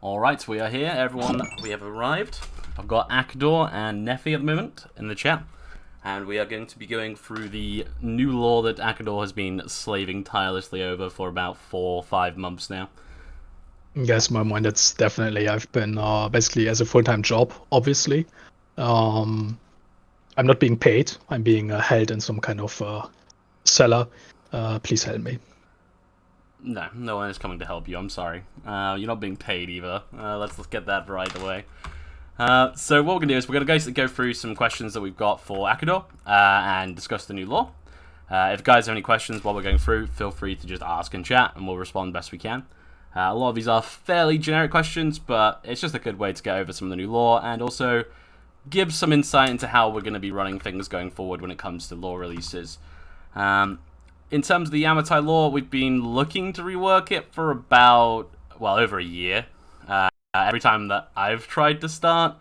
Alright, we are here, everyone. We have arrived. I've got Akador and Nefi at the moment in the chat. And we are going to be going through the new lore that Akador has been slaving tirelessly over for about 4 or 5 months now. Yes, my mind. That's definitely. I've been basically as a full-time job, obviously. I'm not being paid. I'm being held in some kind of cellar. Please help me. No, no one is coming to help you. I'm sorry. You're not being paid either. Let's get that right away. So what we're gonna do is we're gonna go through some questions that we've got for Akador and discuss the new lore. If you guys have any questions while we're going through, feel free to just ask in chat, and we'll respond best we can. A lot of these are fairly generic questions, but it's just a good way to get over some of the new lore and also give some insight into how we're going to be running things going forward when it comes to lore releases. In terms of the Yamatai lore, we've been looking to rework it for about, well, over a year. Every time that I've tried to start,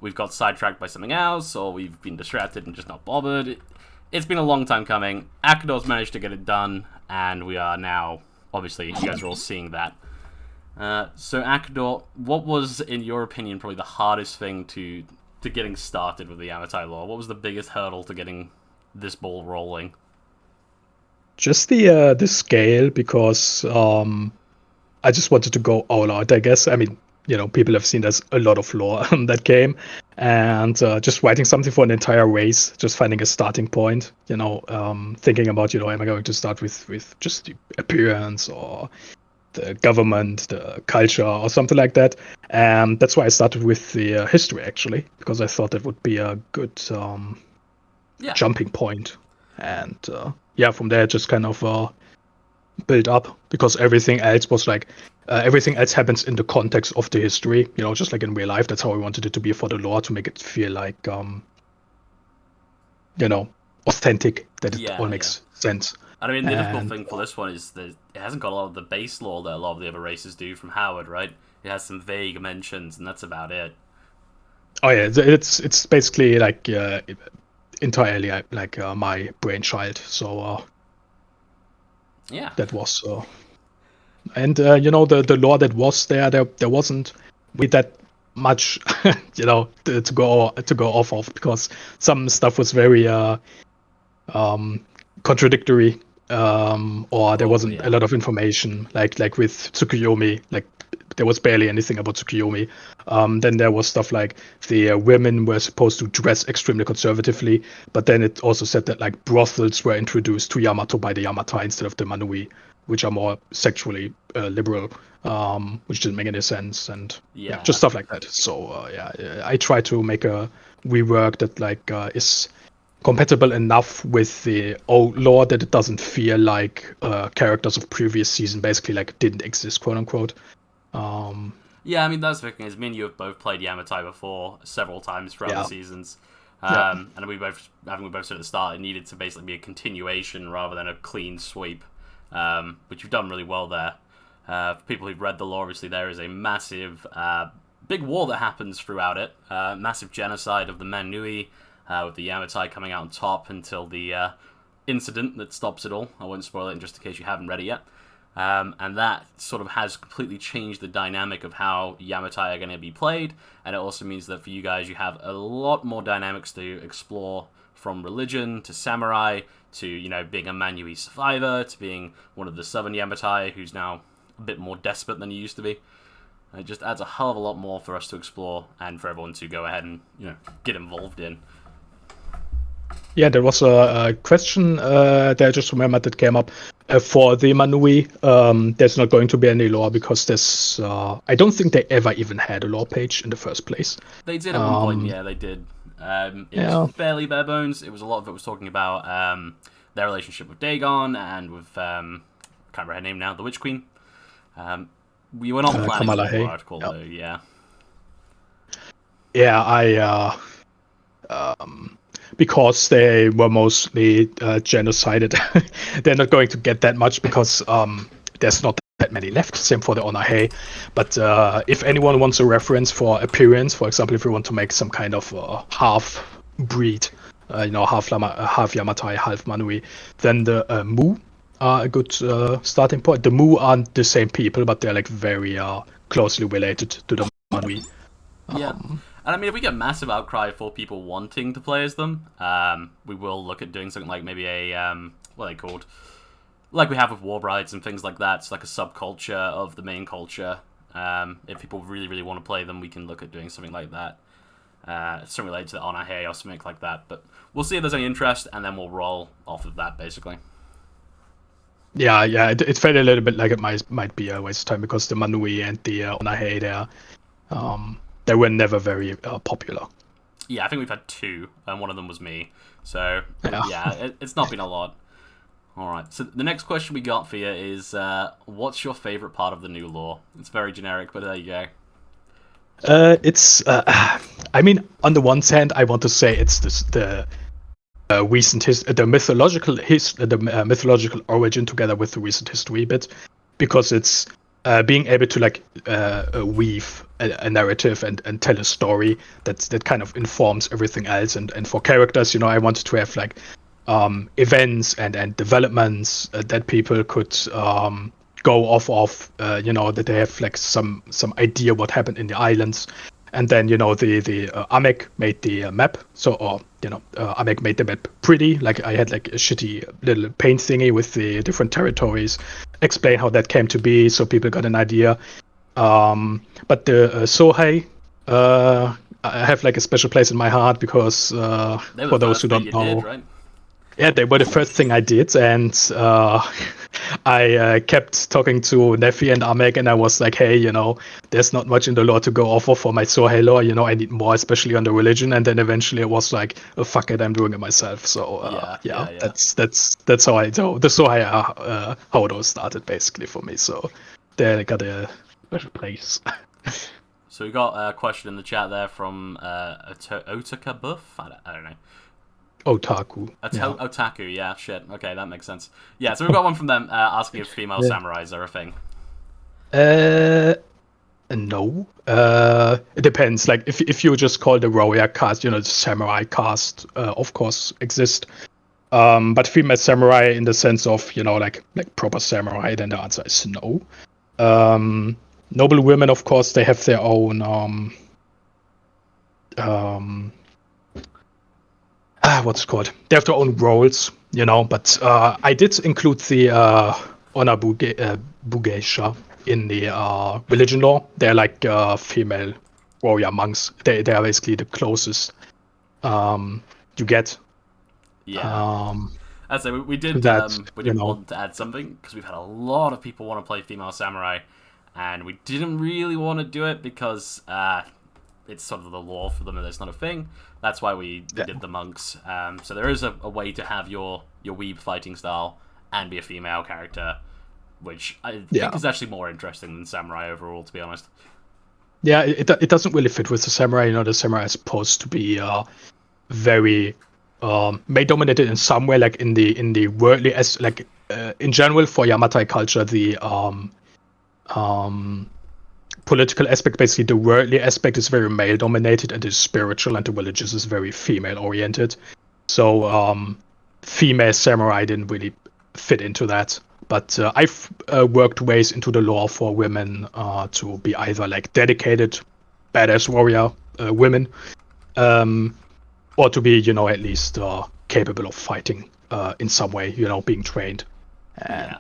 we've got sidetracked by something else, or we've been distracted and just not bothered. It's been a long time coming. Akador's managed to get it done, and we are now, obviously, you guys are all seeing that. So Akador, what was, in your opinion, probably the hardest thing to getting started with the Yamatai lore? What was the biggest hurdle to getting this ball rolling? Just the scale, because I just wanted to go all out. I guess. I mean, people have seen there's a lot of lore in that game, and just writing something for an entire race, just finding a starting point. Thinking about, am I going to start with just the appearance or the government, the culture, or something like that. And that's why I started with the history, actually, because I thought that would be a good jumping point. And from there, just kind of build up, because everything else was like, everything else happens in the context of the history, just like in real life. That's how I wanted it to be for the lore, to make it feel like, authentic, that it all makes sense. I mean, the difficult thing for this one is that it hasn't got a lot of the base lore that a lot of the other races do from Howard, right? It has some vague mentions, and that's about it. Oh yeah, it's basically like entirely like my brainchild. So yeah, that was, and the lore that was there wasn't with that much, to go off of, because some stuff was very contradictory, or there wasn't a lot of information, like with Tsukuyomi, like there was barely anything about Tsukuyomi. Then there was stuff like the women were supposed to dress extremely conservatively, but then it also said that like brothels were introduced to Yamato by the Yamatai instead of the Manui, which are more sexually liberal, which didn't make any sense, and just stuff like that. So I try to make a rework that like is compatible enough with the old lore that it doesn't feel like characters of previous season basically like didn't exist, quote unquote. Yeah, I mean, that's the thing, is me and you have both played Yamatai before several times throughout the seasons. And we both said at the start it needed to basically be a continuation rather than a clean sweep, which you've done really well there. For people who've read the lore, obviously there is a massive, big war that happens throughout it, massive genocide of the Manui, with the Yamatai coming out on top until the incident that stops it all. I won't spoil it just in case you haven't read it yet. And that sort of has completely changed the dynamic of how Yamatai are going to be played, and it also means that for you guys you have a lot more dynamics to explore, from religion to samurai to, being a Manui survivor to being one of the southern Yamatai who's now a bit more desperate than he used to be. It just adds a hell of a lot more for us to explore and for everyone to go ahead and get involved in. Yeah, there was a question that I just remembered that came up for the Manui. There's not going to be any lore because there's. I don't think they ever even had a lore page in the first place. They did at one point, yeah, they did. It was fairly bare bones. It was a lot of it was talking about their relationship with Dagon and with can't remember her name now, the Witch Queen. We were not planning a lore article though, yeah. Yeah, because they were mostly genocided. They're not going to get that much because there's not that many left. Same for the Onahe. But if anyone wants a reference for appearance, for example, if you want to make some kind of half breed, half Yamatai, half Manui, then the Mu are a good starting point. The Mu aren't the same people, but they're like very closely related to the Manui. Yeah. And I mean, if we get massive outcry for people wanting to play as them, we will look at doing something like maybe a, what are they called? Like we have with war brides and things like that. It's like a subculture of the main culture. If people really, really want to play them, we can look at doing something like that. Something related to Onahe or something like that. But we'll see if there's any interest, and then we'll roll off of that, basically. Yeah, it felt a little bit like it might be a waste of time because the Manui and the Onahe they were never very popular. Yeah, I think we've had 2, and one of them was me. So, yeah it's not been a lot. Alright, so the next question we got for you is, what's your favourite part of the new lore? It's very generic, but there you go. It's, I mean, on the one hand, I want to say it's the recent the mythological origin together with the recent history bit, because it's being able to like weave a narrative and tell a story that kind of informs everything else. And for characters, you know, I wanted to have like events and developments that people could go off of, you know, that they have like some idea what happened in the islands. And then, you know, the Amek made the map. So, or, you know, Amek made the map pretty. Like, I had like a shitty little paint thingy with the different territories, explain how that came to be so people got an idea. But the Sohei, I have like a special place in my heart because, for those who don't know, did, right? yeah, they were the first thing I did, and I kept talking to Nefi and Amek, and I was like, hey, you know, there's not much in the lore to go off of for my Sohei lore, you know, I need more, especially on the religion. And then eventually it was like, oh, fuck it, I'm doing it myself. So yeah. That's how I do. The Sohei Hodo started basically for me. So they got a special place. So we got a question in the chat there from Otaka Buff. I don't know. Otaku. Otaku, yeah, shit. Okay, that makes sense. Yeah, so we've got one from them asking if female samurais are a thing. No. It depends. Like, if you just call the warrior caste, you know, the samurai caste, of course, exist. But female samurai in the sense of, you know, like proper samurai, then the answer is no. Noble women, of course, they have their own what's it called? They have their own roles, you know. But I did include the Bugeisha in the religion lore. They're like female warrior monks. They are basically the closest you get. Yeah. I'd say we did want to add something because we've had a lot of people want to play female samurai, and we didn't really want to do it because it's sort of the law for them that it's not a thing. That's why we did the monks. So there is a way to have your weeb fighting style and be a female character, which I think is actually more interesting than samurai overall, to be honest. Yeah, it doesn't really fit with the samurai. You know, the samurai is supposed to be very may dominated in some way, like in the worldly in general for Yamatai culture, the political aspect, basically the worldly aspect, is very male dominated, and the spiritual and the religious is very female oriented. So female samurai didn't really fit into that. But I've worked ways into the lore for women to be either like dedicated badass warrior women, or to be, you know, at least capable of fighting in some way, you know, being trained. And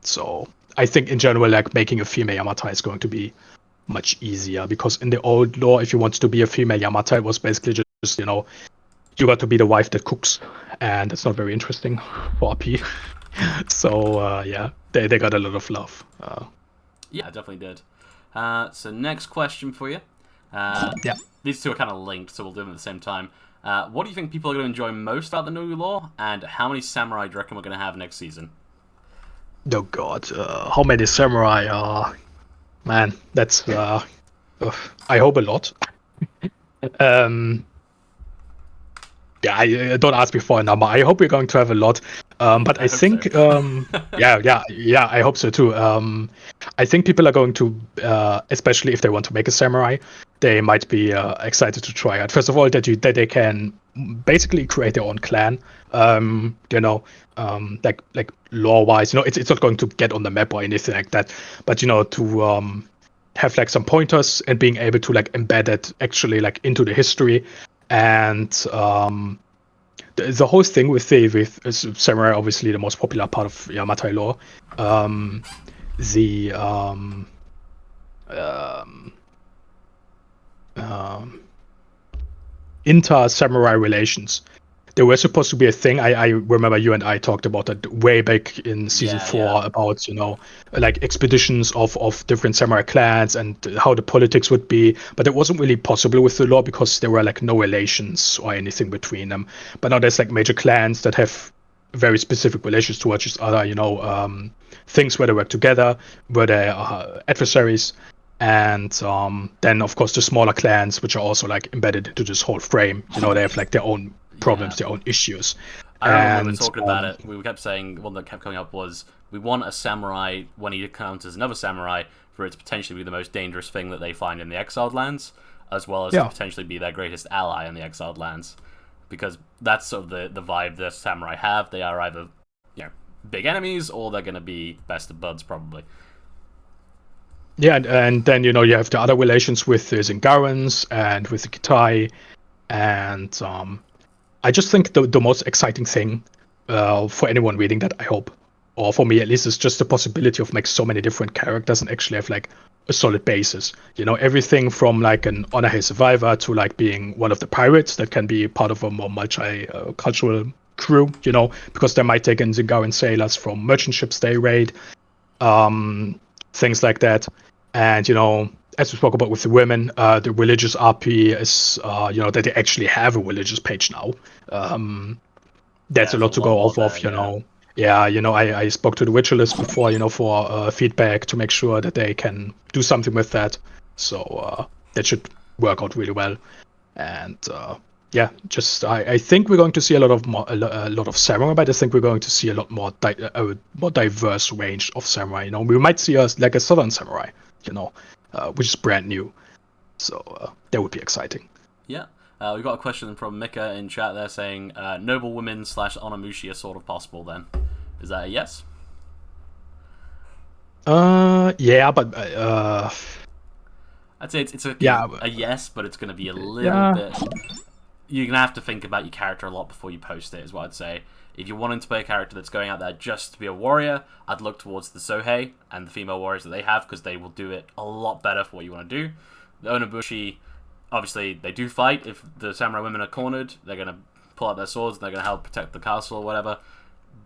so I think in general, like making a female Yamatai is going to be much easier, because in the old lore, if you wanted to be a female Yamatai, it was basically just, you know, you got to be the wife that cooks, and it's not very interesting for RP. So they got a lot of love. Yeah, definitely did. So next question for you. These two are kind of linked, so we'll do them at the same time. What do you think people are going to enjoy most about the new lore, and how many samurai do you reckon we're going to have next season? Oh god, how many samurai are? Man, that's I hope a lot. I don't ask me for a number. I hope we're going to have a lot. But I think so. I hope so too. I think people are going to, especially if they want to make a samurai, they might be excited to try out. First of all, that they can basically create their own clan. Like lore-wise, it's not going to get on the map or anything like that. But to have like some pointers and being able to like embed it actually like into the history, and the whole thing with samurai, obviously the most popular part of Yamatai lore. The inter-samurai relations. They were supposed to be a thing. I remember you and I talked about that way back in season 4 about, like expeditions of different samurai clans and how the politics would be. But it wasn't really possible with the lore because there were like no relations or anything between them. But now there's like major clans that have very specific relations towards each other, things where they work together, where they are adversaries. And then, of course, the smaller clans, which are also like embedded into this whole frame, they have like their own problems, their own issues. I remember we were talking about it. We kept saying one that kept coming up was we want a samurai when he encounters another samurai for it to potentially be the most dangerous thing that they find in the exiled lands, as well as to potentially be their greatest ally in the exiled lands, because that's sort of the vibe the samurai have. They are either big enemies or they're going to be best of buds probably. Yeah, and then you have the other relations with the Zingarans and with the Kitai, and I just think the most exciting thing for anyone reading that, I hope, or for me at least, is just the possibility of make so many different characters and actually have like a solid basis. Everything from like an Honor Hill survivor to like being one of the pirates that can be part of a more multi-cultural crew. Because they might take in Zingaran sailors from merchant ships they raid, things like that. And as we spoke about with the women, the religious RP is that they actually have a religious page now. That's a lot to go off of. I spoke to the Witcherlist before, for feedback to make sure that they can do something with that. So that should work out really well. And I think we're going to see a lot of samurai, but I think we're going to see a lot more more diverse range of samurai. We might see like a southern samurai, which is brand new. So that would be exciting. Yeah. We've got a question from Mika in chat there saying, noble women / Onamushi are sort of possible then. Is that a yes? Yeah, but I'd say it's a yes, but it's going to be a little bit... You're going to have to think about your character a lot before you post it, is what I'd say. If you're wanting to play a character that's going out there just to be a warrior, I'd look towards the Sohei and the female warriors that they have, because they will do it a lot better for what you want to do. The Onabushi, obviously, they do fight. If the samurai women are cornered, they're going to pull out their swords and they're going to help protect the castle or whatever.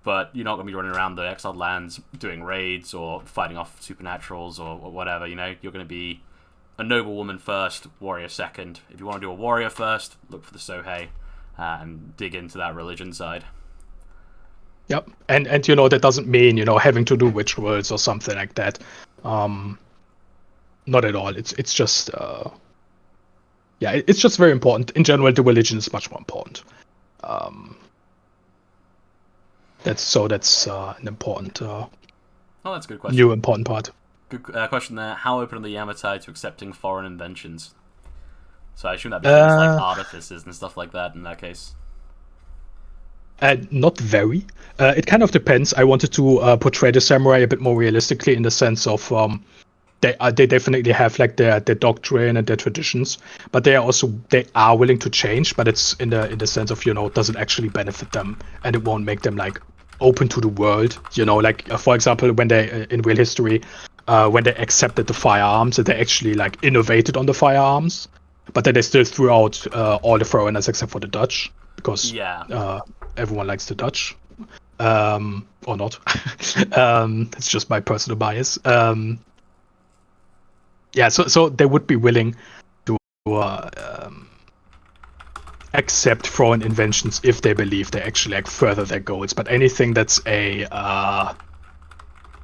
But you're not going to be running around the exiled lands doing raids or fighting off supernaturals or whatever, You're going to be a noble woman first, warrior second. If you want to do a warrior first, look for the Sohei and dig into that religion side. Yep, and that doesn't mean having to do rituals or something like that. Not at all. It's just it's just very important. In general, the religion is much more important. That's an important. That's a good question. New important part. Good question there. How open are the Yamatai to accepting foreign inventions? So I assume that'd be things like artifices and stuff like that in that case. Not very. It kind of depends. I wanted to portray the samurai a bit more realistically in the sense of they definitely have like their doctrine and their traditions, but they are willing to change. But it's in the sense of does it actually benefit them, and it won't make them like open to the world. Like for example, when they in real history, when they accepted the firearms, that they actually like innovated on the firearms, but then they still threw out all the foreigners except for the Dutch, because everyone likes the Dutch, or not. It's just my personal bias. So they would be willing to accept foreign inventions if they believe they actually like further their goals. But anything that's a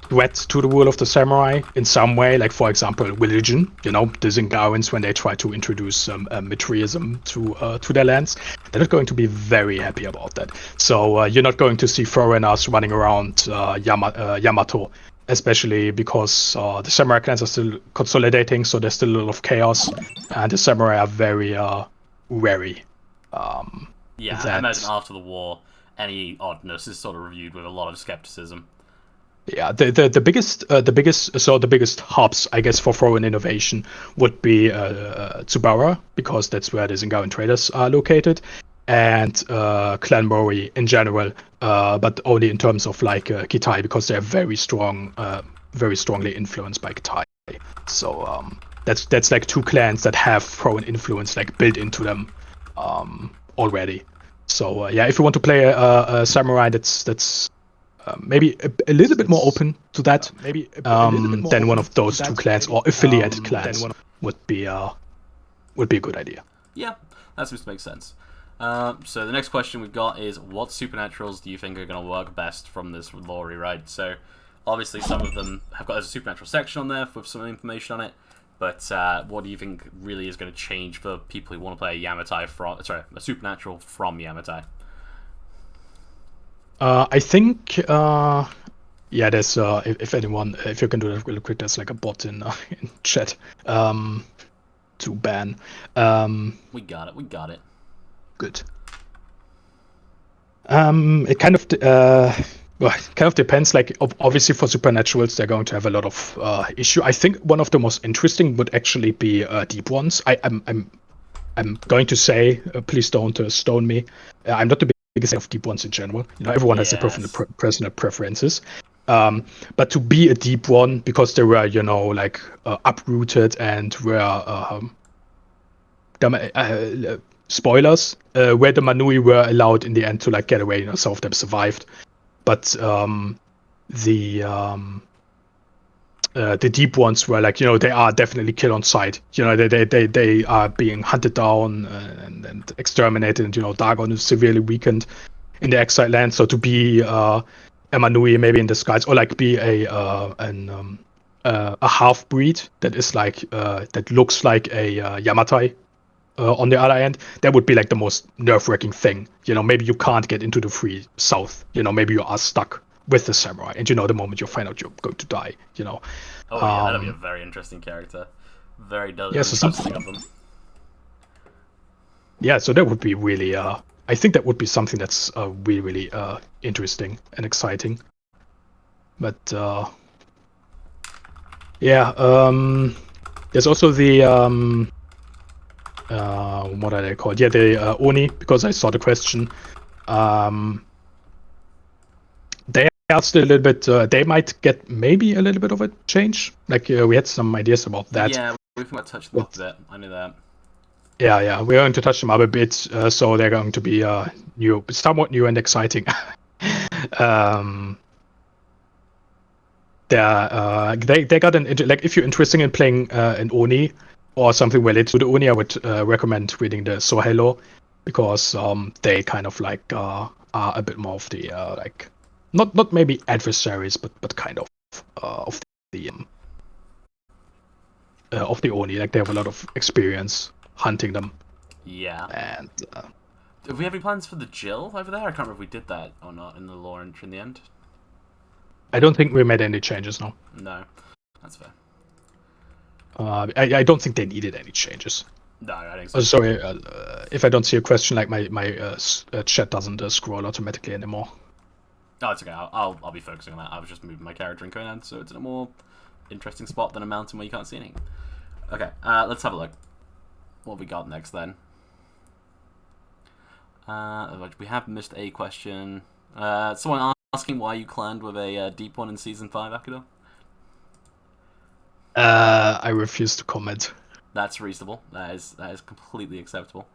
threat to the rule of the samurai in some way, like for example religion, the Zingarans, when they try to introduce Mithraism to their lands, they're not going to be very happy about that. So you're not going to see foreigners running around Yamato especially because the samurai clans are still consolidating, so there's still a lot of chaos, and the samurai are very wary. Yeah, I imagine after the war, any oddness is sort of reviewed with a lot of skepticism. Yeah, the biggest hubs, I guess, for foreign innovation would be Tsubara, because that's where the Zingaran traders are located, and Clan Mori in general, but only in terms of like Kitai, because they're very strongly influenced by Kitai. So that's like two clans that have foreign influence like built into them already. So yeah, if you want to play a samurai, that's maybe a little bit more open to that, than one of those two clans or affiliated clans would be a good idea. Yeah, that seems to make sense. So the next question we've got is, what supernaturals do you think are going to work best from this lore rewrite? So obviously some of them have got a supernatural section on there with some information on it, but what do you think really is going to change for people who want to play a supernatural from Yamatai? I think yeah, there's if you can do that really quick, there's like a bot in chat to ban. We got it. Good. It kind of depends. Like obviously for supernaturals, they're going to have a lot of issue. I think one of the most interesting would actually be deep ones. I'm going to say, please don't stone me. I'm not the biggest fan of deep ones in general. Everyone has their personal preferences. But to be a deep one, because they were, like uprooted and were spoilers, where the Manui were allowed in the end to like get away. Some of them survived, but the deep ones were like, they are definitely kill on sight. They are being hunted down and exterminated. And Dagon is severely weakened in the exiled land. So to be a Manui maybe in disguise, or like be a half breed that is like that looks like a Yamatai. On the other end, that would be like the most nerve-wracking thing. Maybe you can't get into the free south. Maybe you are stuck with the samurai, and the moment you find out you're going to die. Oh yeah, that'd be a very interesting character. Very something of them. Yeah, so that would be really. I think that would be something that's really, really interesting and exciting. But yeah, there's also the what are they called? Yeah, the Oni, because I saw the question. They are still a little bit. They might get maybe a little bit of a change. Like we had some ideas about that. Yeah, we've got touched them up a bit. I knew that. Yeah, we're going to touch them up a bit. So they're going to be somewhat new and exciting. They got like if you're interested in playing an Oni or something related to the Oni, I would recommend reading the Sohei lore, because they kind of like are a bit more of the like not maybe adversaries, but kind of of the Oni. Like they have a lot of experience hunting them. Yeah. And do we have any plans for the Jill over there? I can't remember if we did that or not in the lore entry in the end. I don't think we made any changes, no. No, that's fair. I don't think they needed any changes. No, I think so. Sorry, if I don't see a question, like my chat doesn't scroll automatically anymore. Oh, it's okay. I'll be focusing on that. I was just moving my character in Conan, so it's in a more interesting spot than a mountain where you can't see anything. Okay, let's have a look. What have we got next then? We have missed a question. Someone asking why you clanned with a deep one in Season 5, Akido? I refuse to comment. That's reasonable. That is completely acceptable.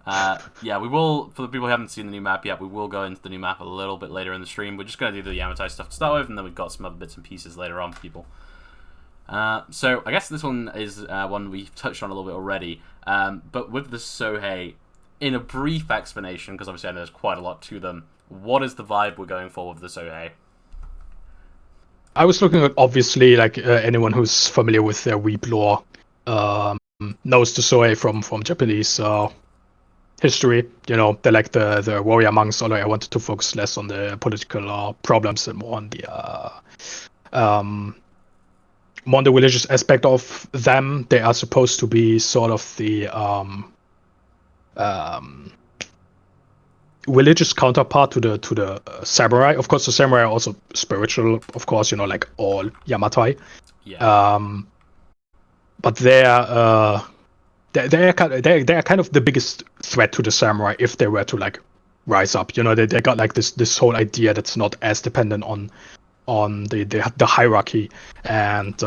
Yeah, we will, for the people who haven't seen the new map yet, we will go into the new map a little bit later in the stream. We're just going to do the Yamatai stuff to start with, and then we've got some other bits and pieces later on for people. So I guess this one is one we've touched on a little bit already, but with the Sohei, in a brief explanation, because obviously I know there's quite a lot to them, what is the vibe we're going for with the Sohei? I was looking at, obviously, like anyone who's familiar with their Weeb lore knows the Sohei from Japanese history. They're like the warrior monks, although I wanted to focus less on the political problems and more on the more on the religious aspect of them. They are supposed to be sort of the religious counterpart to the samurai. Of course, the samurai are also spiritual. Of course, like all Yamatai. Yeah. But they are kind of the biggest threat to the samurai if they were to like rise up. They got like this whole idea that's not as dependent on the hierarchy. And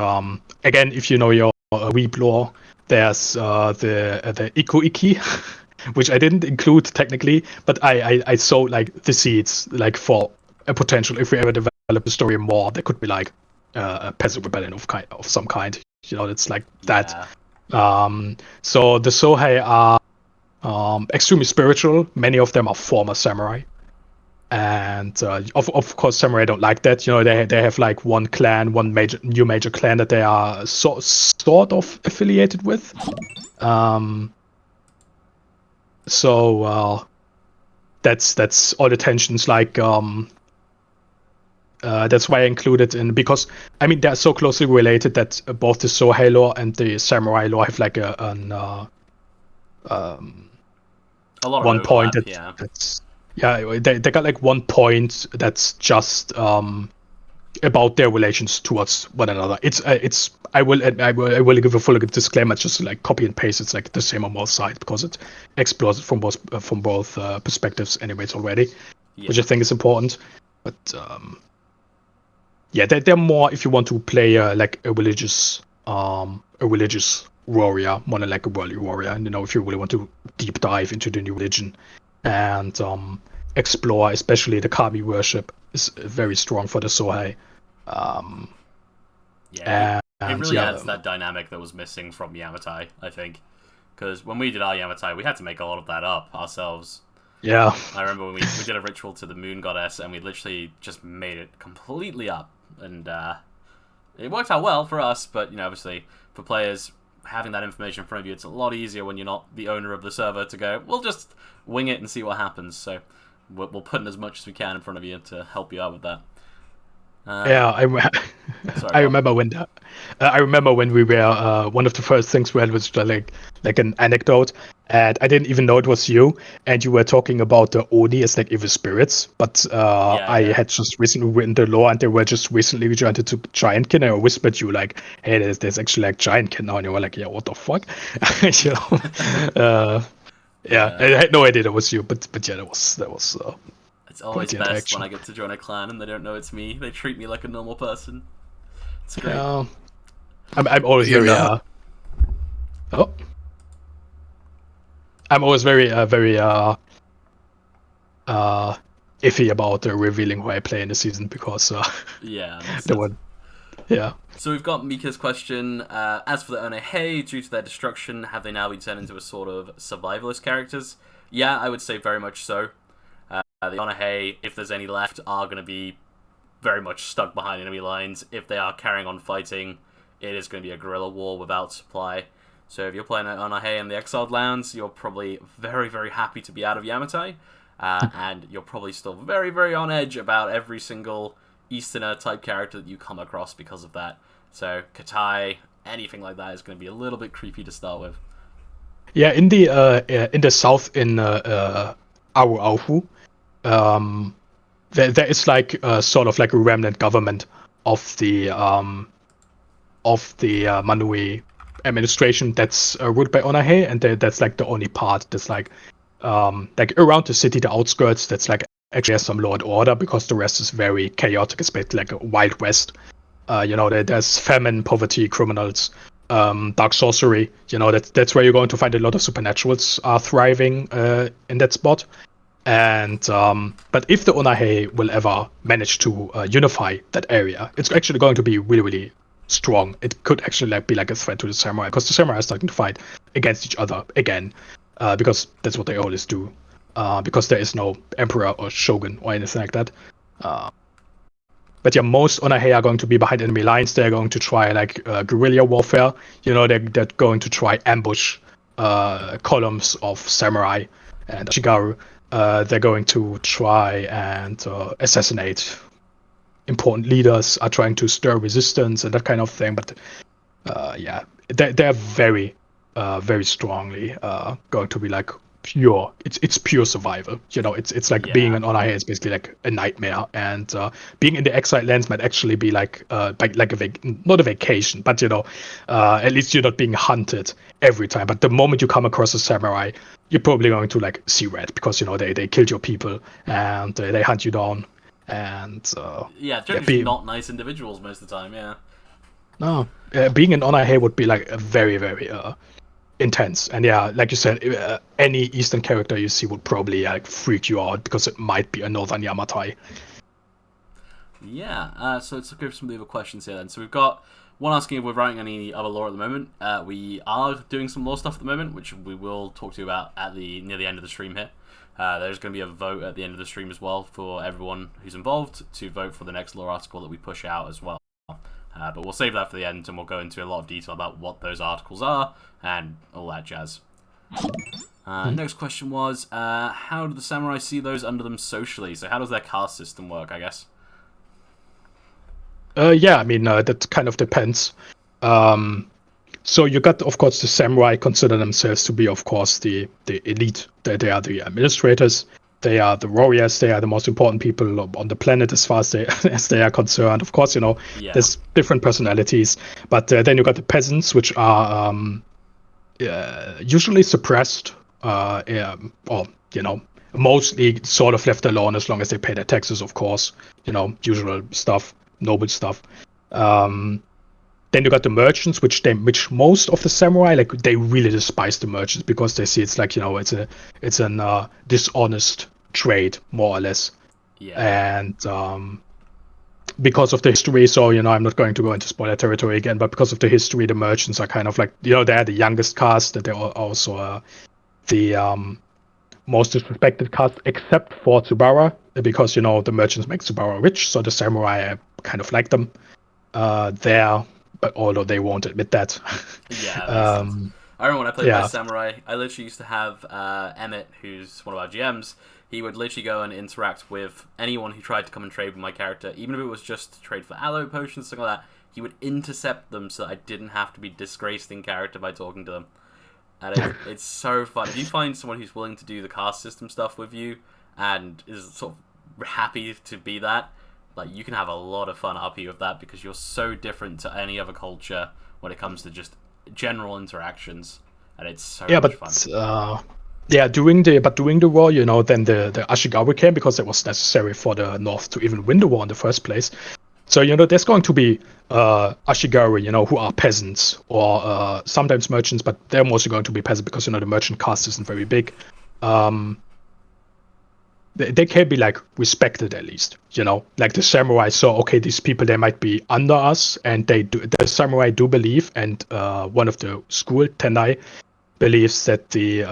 again, if you know your weeb lore, there's the Iko-Iki, which I didn't include technically, but I saw like the seeds like for a potential. If we ever develop the story more, there could be like a peasant rebellion of some kind. It's like that. So the Sohei are extremely spiritual. Many of them are former samurai. And of course, samurai don't like that. They have like one clan, one major clan that they are sort of affiliated with. So that's all the tensions. Like that's why I included in, because I mean they're so closely related that both the Sohei lore and the samurai lore have like a lot of one point overlap, that's they got like one point that's just about their relations towards one another. It's I will give a full disclaimer. It's just like copy and paste. It's like the same on both sides because it explores it from both perspectives anyways already, which I think is important. But yeah, they're more if you want to play like a religious warrior, more than like a worldly warrior. And if you really want to deep dive into the new religion and explore, especially the Kami worship is very strong for the Sohei. It really adds that dynamic that was missing from Yamatai, I think. Because when we did our Yamatai, we had to make a lot of that up ourselves. Yeah. I remember when we did a ritual to the moon goddess, and we literally just made it completely up. And it worked out well for us, but obviously for players, having that information in front of you, it's a lot easier when you're not the owner of the server to go, we'll just wing it and see what happens. So we'll put in as much as we can in front of you to help you out with that. I remember when I remember when we were one of the first things we had was like an anecdote, and I didn't even know it was you, and you were talking about the Oni as like evil spirits, but I had just recently written the lore, and they were just recently rejoined to Giantkin, and I whispered you like, hey, there's actually like Giantkin now, and you were like, yeah, what the fuck, Yeah, I had no idea that was you, but yeah, that was. It's always best when I get to join a clan and they don't know it's me. They treat me like a normal person. It's great. I'm always very I'm always very iffy about revealing who I play in the season because So we've got Mika's question. As for the Onehei, due to their destruction, have they now been turned into a sort of survivalist characters? Yeah, I would say very much so. The Onehei, if there's any left, are going to be very much stuck behind enemy lines. If they are carrying on fighting, it is going to be a guerrilla war without supply. So if you're playing Onehei in the Exiled Lands, you're probably very, very happy to be out of Yamatai. And you're probably still very, very on edge about every single Easterner type character that you come across because of that. So Katai, anything like that is going to be a little bit creepy to start with. Yeah, in the south in Auhu, there is like sort of like a remnant government of the Manui administration that's ruled by Onehei, and that's like the only part that's like around the city, the outskirts, that's like actually has some law and order, because the rest is very chaotic. It's basically like a wild west. There's famine, poverty, criminals, dark sorcery. That's where you're going to find a lot of supernaturals are thriving in that spot. And but if the Onehei will ever manage to unify that area, it's actually going to be really, really strong. It could actually be like a threat to the samurai, because the samurai are starting to fight against each other again, because that's what they always do. Because there is no emperor or shogun or anything like that. But yeah, most Onehei are going to be behind enemy lines. They're going to try like guerrilla warfare. They're going to try ambush columns of samurai and Shigaru. They're going to try and assassinate important leaders are trying to stir resistance and that kind of thing. But yeah, they're very, very strongly going to be like pure. It's pure survival. You know, it's like being an Honor is basically like a nightmare, and being in the exile lands might actually be like not a vacation, but you know, at least you're not being hunted every time. But the moment you come across a samurai, you're probably going to like see red because you know they killed your people and they hunt you down. And generally not nice individuals most of the time. Yeah. No, being an Honor would be like a very, very intense. And yeah, like you said, any Eastern character you see would probably like freak you out because it might be a Northern Yamatai. Yeah, so let's go for some of the other questions here then. So we've got one asking if we're writing any other lore at the moment. We are doing some lore stuff at the moment, which we will talk to you about near the end of the stream here. There's going to be a vote at the end of the stream as well for everyone who's involved to vote for the next lore article that we push out as well. But we'll save that for the end, and we'll go into a lot of detail about what those articles are and all that jazz. Next question was, how do the samurai see those under them socially? So how does their caste system work, I guess? Yeah, I mean, that kind of depends. So you got, of course, the samurai consider themselves to be, of course, the elite. They are the administrators. They are the warriors. They are the most important people on the planet as far as they are concerned. Of course, you know, there's different personalities. But then you got the peasants, which are usually suppressed, or, you know, mostly sort of left alone as long as they pay their taxes, of course. You know, usual stuff, noble stuff. Then you got the merchants, which most of the samurai, like, they really despise the merchants because they see it's like, you know, it's an dishonest trade, more or less. Yeah. And because of the history, so, you know, I'm not going to go into spoiler territory again, but because of the history, the merchants are kind of like, you know, they're the youngest caste, that they're also the most disrespected caste, except for Tsubara, because, you know, the merchants make Tsubara rich, so the samurai kind of like them there. But although they won't admit that. Yeah, that makes sense. I remember when I played my samurai, I literally used to have Emmett, who's one of our GMs. He would literally go and interact with anyone who tried to come and trade with my character, even if it was just to trade for aloe potions, something like that. He would intercept them so that I didn't have to be disgraced in character by talking to them. And it's so fun. If you find someone who's willing to do the caste system stuff with you and is sort of happy to be that, like, you can have a lot of fun up here with that because you're so different to any other culture when it comes to just general interactions, and it's so much fun. During the war, you know, then the Ashigaru came because it was necessary for the North to even win the war in the first place. So, you know, there's going to be Ashigaru, you know, who are peasants or sometimes merchants, but they're mostly going to be peasants because, you know, the merchant caste isn't very big. They can be like respected at least, you know, like the samurai saw, okay, these people, they might be under us, and the samurai do believe, and one of the school, Tendai, believes that the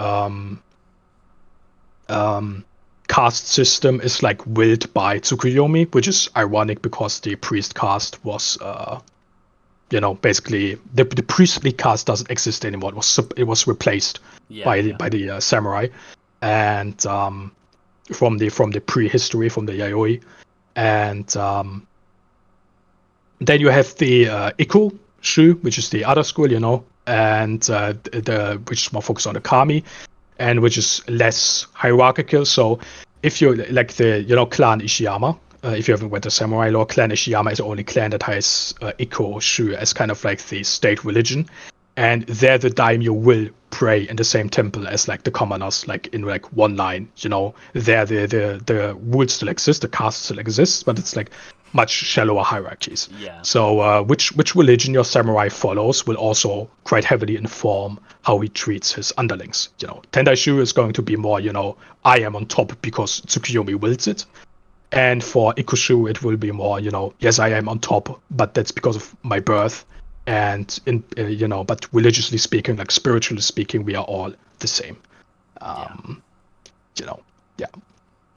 caste system is like willed by Tsukuyomi, which is ironic because the priest caste was you know, basically the priestly caste doesn't exist anymore. It was replaced by the samurai, and from the prehistory, from the Yayoi. And then you have the Iku Shu, which is the other school, you know, and which is more focused on the Kami, and which is less hierarchical. So if you like the, you know, clan Ishiyama, if you haven't read the samurai lore, clan Ishiyama is the only clan that has Ikko Shu as kind of like the state religion, and there the daimyo will pray in the same temple as like the commoners, like in like one line, you know. There the rules still exist, the caste still exists, but it's like much shallower hierarchies. Yeah. So which religion your samurai follows will also quite heavily inform how he treats his underlings. You know, Tendai Shu is going to be more, you know, I am on top because Tsukuyomi wills it. And for Ikushu, it will be more, you know, yes, I am on top, but that's because of my birth. And in you know, but religiously speaking, like spiritually speaking, we are all the same. You know, yeah.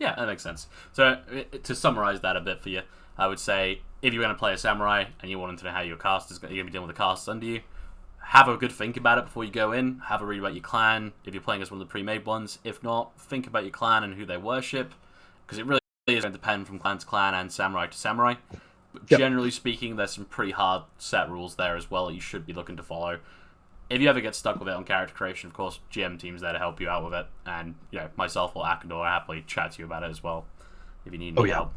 Yeah, that makes sense. So to summarize that a bit for you, I would say if you're going to play a samurai and you want to know how your caste is, you're going to be dealing with the castes under you, have a good think about it before you go in. Have a read about your clan if you're playing as one of the pre-made ones. If not, think about your clan and who they worship, because it really is going to depend from clan to clan and samurai to samurai. Yep. Generally speaking, there's some pretty hard set rules there as well that you should be looking to follow. If you ever get stuck with it on character creation, of course, GM team's there to help you out with it, and myself or Akador happily chat to you about it as well if you need any help.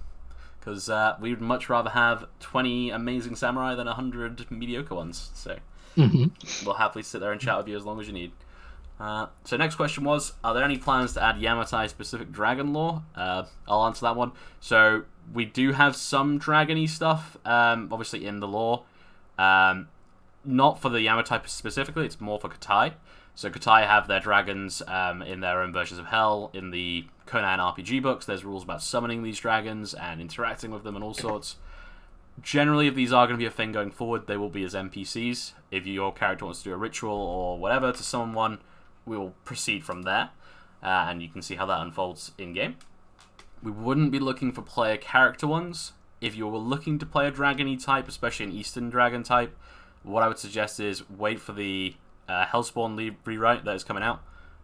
Because we would much rather have 20 amazing samurai than 100 mediocre ones. So we'll happily sit there and chat with you as long as you need. So next question was, are there any plans to add Yamatai specific dragon lore? I'll answer that one. So we do have some dragon-y stuff, obviously in the lore. Not for the Yamatai specifically, it's more for Katai. So Katai have their dragons in their own versions of Hell. In the Conan RPG books, there's rules about summoning these dragons and interacting with them and all sorts. Generally, if these are going to be a thing going forward, they will be as NPCs. If your character wants to do a ritual or whatever to summon one, we will proceed from there, and you can see how that unfolds in-game. We wouldn't be looking for player character ones. If you were looking to play a dragon-y type, especially an Eastern dragon type, what I would suggest is wait for the Hellspawn rewrite that is coming out.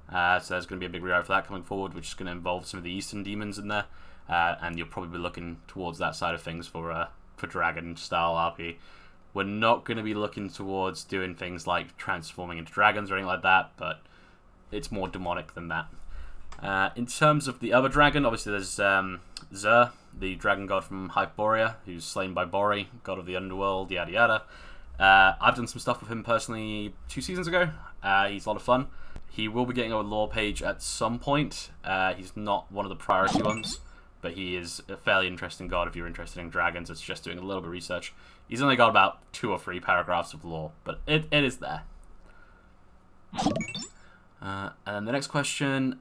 So there's going to be a big rewrite for that coming forward, which is going to involve some of the Eastern demons in there, and you'll probably be looking towards that side of things for dragon-style RP. We're not going to be looking towards doing things like transforming into dragons or anything like that, but it's more demonic than that. In terms of the other dragon, obviously there's Zur, the dragon god from Hyperborea, who's slain by Bori, god of the underworld, yada yada. I've done some stuff with him personally 2 seasons ago. He's a lot of fun. He will be getting a lore page at some point. He's not one of the priority ones, but he is a fairly interesting god if you're interested in dragons. It's just doing a little bit of research. He's only got about 2 or 3 paragraphs of lore, but it is there. And then the next question,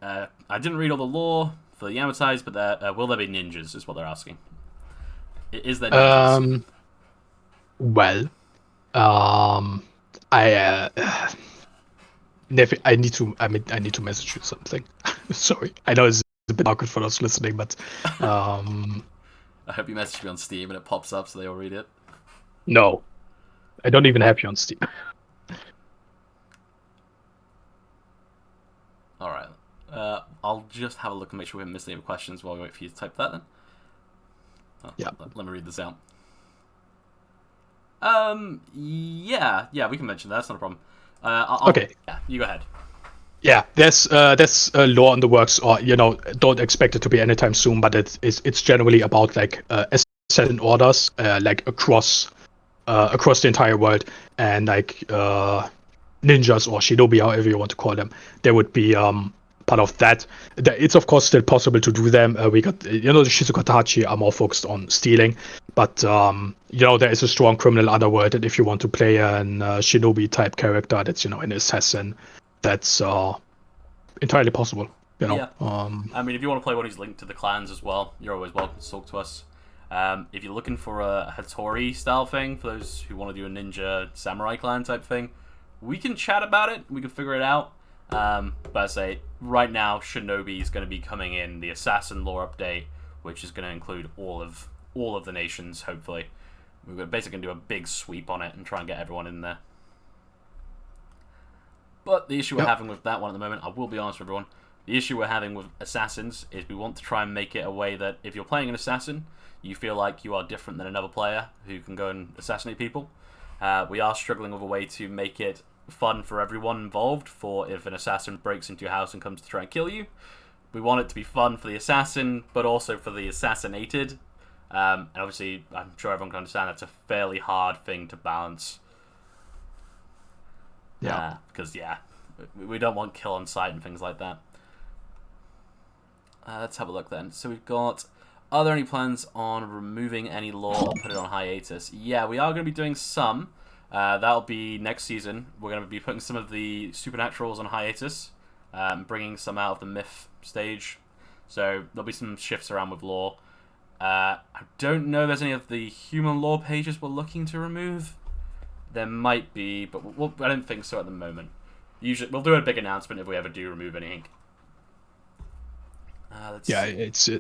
I didn't read all the lore for the Yamatais, but will there be ninjas, is what they're asking. Is there ninjas? Well, I need to message you something. Sorry, I know it's a bit awkward for those listening, but I hope you message me on Steam and it pops up so they all read it. No, I don't even have you on Steam. All right. I'll just have a look and make sure we haven't missed any questions while we wait for you to type that then. Yeah. Let me read this out. Yeah, we can mention that. That's not a problem. Okay. Yeah, you go ahead. Yeah, there's lore in the works, or don't expect it to be anytime soon, but it's generally about like assassin orders, like across the entire world, and like ninjas or shinobi, however you want to call them. There would be part of that. It's of course still possible to do them. We got the Shizuka Tachi are more focused on stealing, but there is a strong criminal underworld, and if you want to play a shinobi type character that's an assassin, that's entirely possible. Yeah. I mean, if you want to play one who's linked to the clans as well, you're always welcome to talk to us. If you're looking for a Hattori style thing, for those who want to do a ninja samurai clan type thing, we can chat about it. We can figure it out. But I say right now, Shinobi is going to be coming in the Assassin lore update, which is going to include all of the nations. Hopefully, we're basically going to do a big sweep on it and try and get everyone in there. But the issue we're having with that one at the moment, I will be honest with everyone, the issue we're having with assassins is we want to try and make it a way that if you're playing an assassin, you feel like you are different than another player who can go and assassinate people. We are struggling with a way to make it fun for everyone involved. For if an assassin breaks into your house and comes to try and kill you, we want it to be fun for the assassin, but also for the assassinated. And obviously, I'm sure everyone can understand that's a fairly hard thing to balance. Yeah. Because we don't want kill on sight and things like that. Let's have a look then. So we've got, are there any plans on removing any lore or put it on hiatus? Yeah, we are going to be doing some. That'll be next season. We're going to be putting some of the supernaturals on hiatus, bringing some out of the myth stage. So there'll be some shifts around with lore. I don't know if there's any of the human lore pages we're looking to remove. There might be, but I don't think so at the moment. Usually, we'll do a big announcement if we ever do remove anything. Let's see.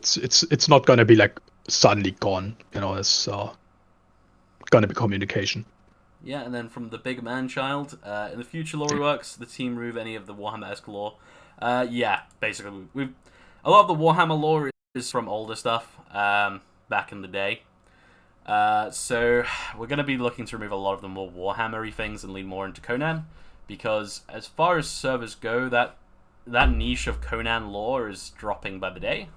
It's not going to be like suddenly gone. It's going to be communication. Yeah, and then from the Big Man Child, in the future lore reworks, the team remove any of the Warhammer-esque lore. Yeah, basically, a lot of the Warhammer lore is from older stuff, back in the day. So we're going to be looking to remove a lot of the more Warhammer-y things and lean more into Conan, because as far as servers go, that niche of Conan lore is dropping by the day.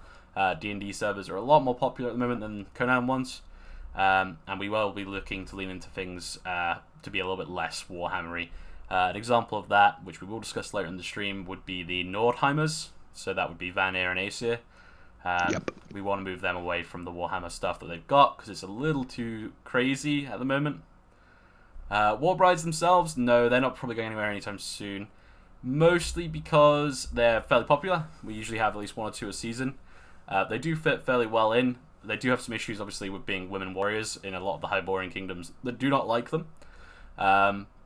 D&D servers are a lot more popular at the moment than Conan ones, and we will be looking to lean into things to be a little bit less Warhammer-y. An example of that, which we will discuss later in the stream, would be the Nordheimers. So that would be Vanir and Aesir. Yep. We want to move them away from the Warhammer stuff that they've got because it's a little too crazy at the moment. Warbrides themselves, no, they're not probably going anywhere anytime soon. Mostly because they're fairly popular. We usually have at least 1 or 2 a season. They do fit fairly well in. They do have some issues, obviously, with being women warriors in a lot of the Hyborian kingdoms that do not like them.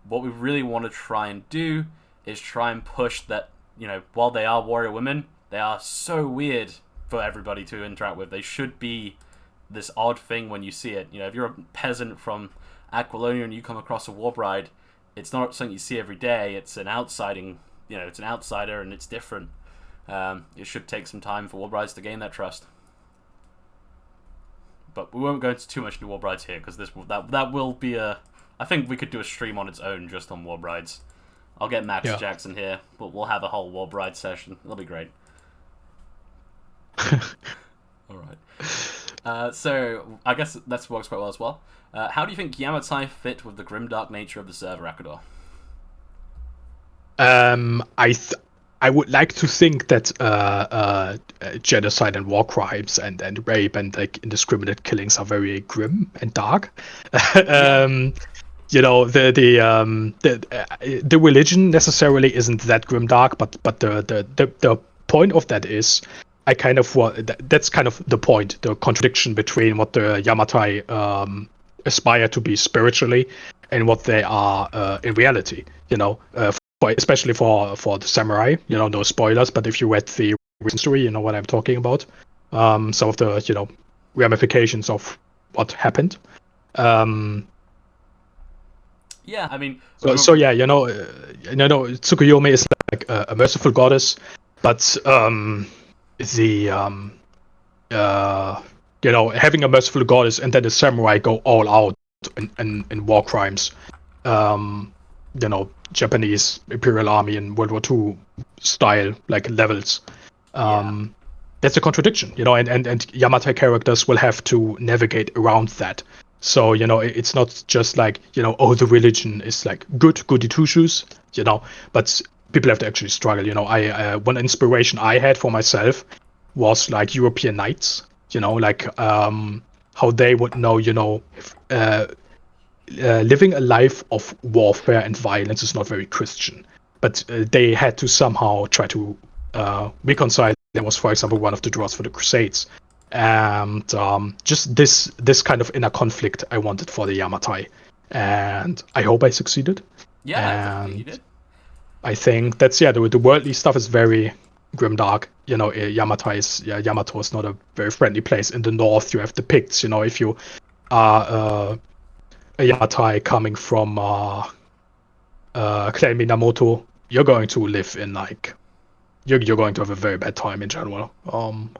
What we really want to try and do is try and push that, while they are warrior women, they are so weird for everybody to interact with. They should be this odd thing when you see it. If you're a peasant from Aquilonia and you come across a warbride, it's not something you see every day. It's an outsider and it's different. It should take some time for warbrides to gain that trust. But we won't go into too much into warbrides here because that will be a... I think we could do a stream on its own just on warbrides. I'll get Max Jackson here, but we'll have a whole warbride session. It'll be great. Alright. So, I guess that works quite well as well. How do you think Yamatai fit with the grimdark nature of the server, Akador? I would like to think that genocide and war crimes and rape and indiscriminate killings are very grim and dark. The religion necessarily isn't that grimdark, but the point of that is that's kind of the point, the contradiction between what the Yamatai aspire to be spiritually and what they are in reality. Especially for the samurai, no spoilers, but if you read the recent story, you know what I'm talking about. Some of the ramifications of what happened. Yeah, I mean. Tsukuyomi is like a merciful goddess, but having a merciful goddess and then the samurai go all out in war crimes. Japanese Imperial Army in World War II style, like levels. That's a contradiction, and Yamatai characters will have to navigate around that. So, it's not just like, the religion is like goody two shoes, but people have to actually struggle. One inspiration I had for myself was like European knights, how they would know, living a life of warfare and violence is not very Christian, but they had to somehow try to reconcile. There was, for example, one of the draws for the Crusades, and just this kind of inner conflict I wanted for the Yamatai, and I hope I succeeded. Yeah, I think you did. I think that's the worldly stuff is very grimdark. Yamato is not a very friendly place. In the north, you have the Picts. If you are a Yamatai coming from Clan Minamoto, you're going to live in you're going to have a very bad time in general.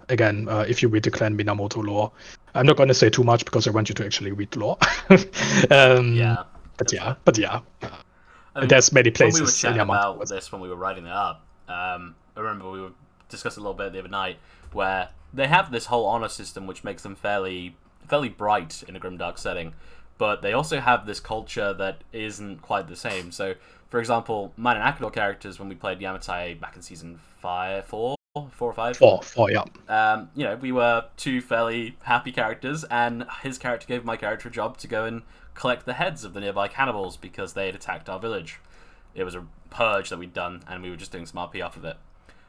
Again, if you read the Clan Minamoto lore, I'm not going to say too much because I want you to actually read the lore. But I mean, there's many places. When we were chatting about this when we were writing it up, I remember we were discussing a little bit the other night where they have this whole honor system which makes them fairly bright in a grimdark setting. But they also have this culture that isn't quite the same. So, for example, mine and Akador characters, when we played Yamatai back in season 4 or 5. 4, yeah. We were 2 fairly happy characters, and his character gave my character a job to go and collect the heads of the nearby cannibals because they had attacked our village. It was a purge that we'd done, and we were just doing some RP off of it.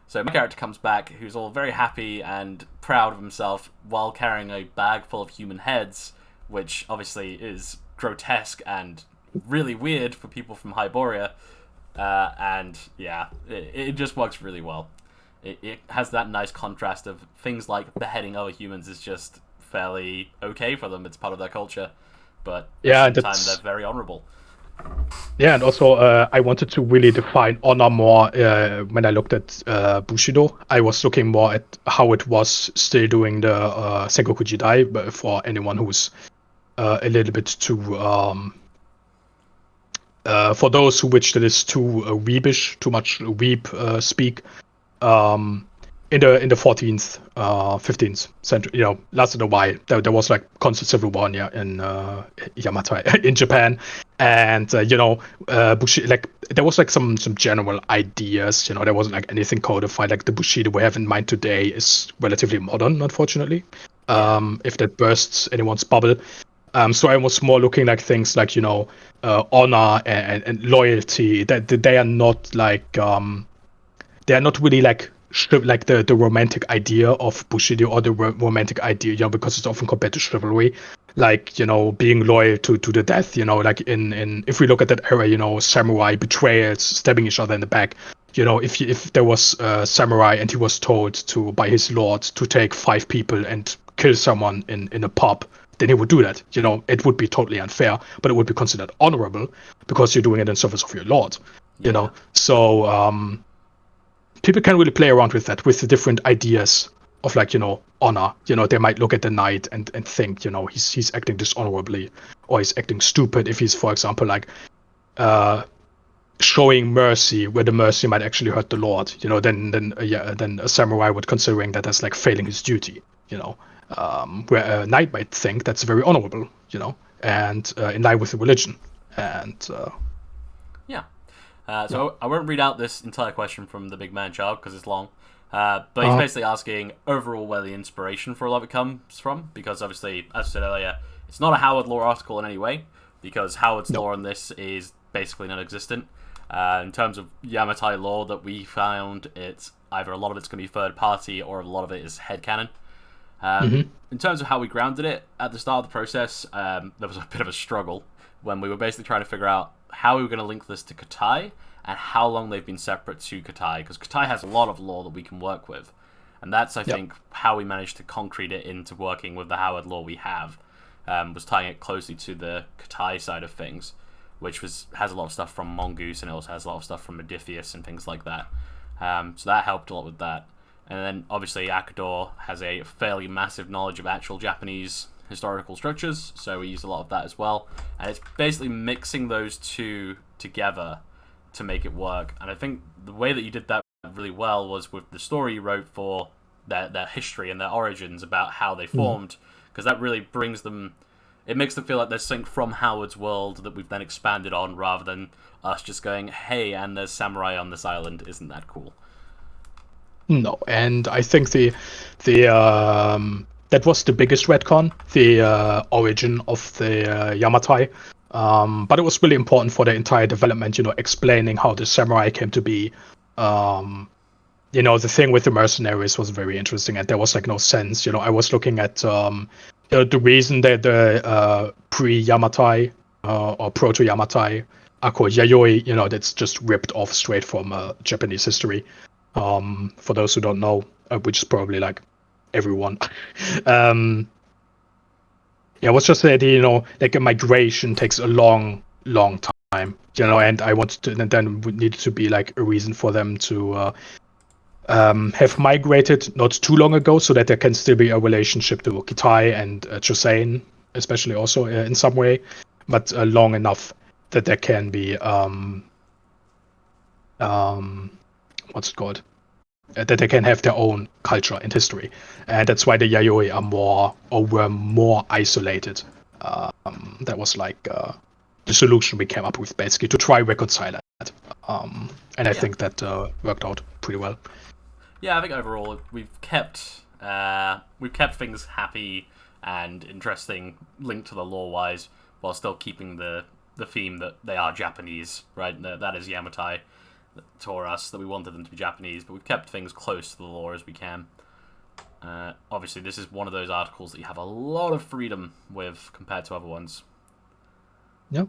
So my character comes back, who's all very happy and proud of himself while carrying a bag full of human heads, which obviously is grotesque and really weird for people from Hyboria. It just works really well. It has that nice contrast of things like beheading other humans is just fairly okay for them. It's part of their culture. But at the same time, they're very honorable. Yeah, and also I wanted to really define honor more when I looked at Bushido. I was looking more at how it was still doing the Sengoku Jidai, but for anyone who's a little bit too for those who wish that is too weebish, too much weeb speak. Um, in the 14th, 15th century, lasted a while. There was like constant civil war, yeah, in Yamatai in Japan, and like there was like some general ideas. There wasn't like anything codified. Like the Bushido we have in mind today is relatively modern, unfortunately. Yeah. If that bursts anyone's bubble. So I was more looking like things like honor and loyalty. That they are not like they are not really like like the romantic idea of Bushido or the romantic idea, because it's often compared to chivalry, like being loyal to the death. Like in if we look at that era, samurai betrayals, stabbing each other in the back. If there was a samurai and he was told to by his lord to take 5 people and kill someone in a pub, then he would do that. It would be totally unfair, but it would be considered honorable because you're doing it in service of your lord. Yeah. So people can really play around with that, with the different ideas of like honor. They might look at the knight and think he's acting dishonorably, or he's acting stupid if he's, for example, like showing mercy where the mercy might actually hurt the lord. Then a samurai would considering that as like failing his duty. Where a knight might think that's very honorable. And in line with the religion. And Yeah. So I won't read out this entire question from the big man child because it's long. But he's basically asking overall where the inspiration for a lot of it comes from, because obviously, as I said earlier, it's not a Howard Lore article in any way, because Howard's lore on this is basically non-existent. In terms of Yamatai lore that we found, it's either a lot of it's going to be third party or a lot of it is headcanon. In terms of how we grounded it at the start of the process, there was a bit of a struggle when we were basically trying to figure out how we were going to link this to Katai and how long they've been separate to Katai, because Katai has a lot of lore that we can work with, and that's I think how we managed to concrete it into working with the Howard lore we have, was tying it closely to the Katai side of things, which has a lot of stuff from Mongoose, and it also has a lot of stuff from Modiphius and things like that. So that helped a lot with that. And then obviously Akador has a fairly massive knowledge of actual Japanese historical structures, so we use a lot of that as well. And it's basically mixing those two together to make it work. And I think the way that you did that really well was with the story you wrote for their history and their origins, about how they formed, because that really brings them, it makes them feel like they're something from Howard's world that we've then expanded on, rather than us just going, hey, and there's samurai on this island, isn't that cool? No, and I think the that was the biggest retcon, the origin of the Yamatai. But it was really important for the entire development, explaining how the samurai came to be. The thing with the mercenaries was very interesting, and there was like no sense. I was looking at the reason that the pre-Yamatai or proto-Yamatai are called Yayoi. That's just ripped off straight from Japanese history. For those who don't know, which is probably like everyone. It was just the idea, like a migration takes a long, long time, and I wanted to, and then would need to be like a reason for them to have migrated not too long ago, so that there can still be a relationship to Kitai and Joseon, especially also in some way, but long enough that there can be what's it called? That they can have their own culture and history, and that's why the Yayoi were more isolated. That was like the solution we came up with, basically, to try reconcile that. And I think that worked out pretty well. Yeah, I think overall we've kept things happy and interesting, linked to the lore wise, while still keeping the theme that they are Japanese, right? That is Yamatai taught us that we wanted them to be Japanese, but we've kept things close to the lore as we can. Obviously, this is one of those articles that you have a lot of freedom with compared to other ones. Yep.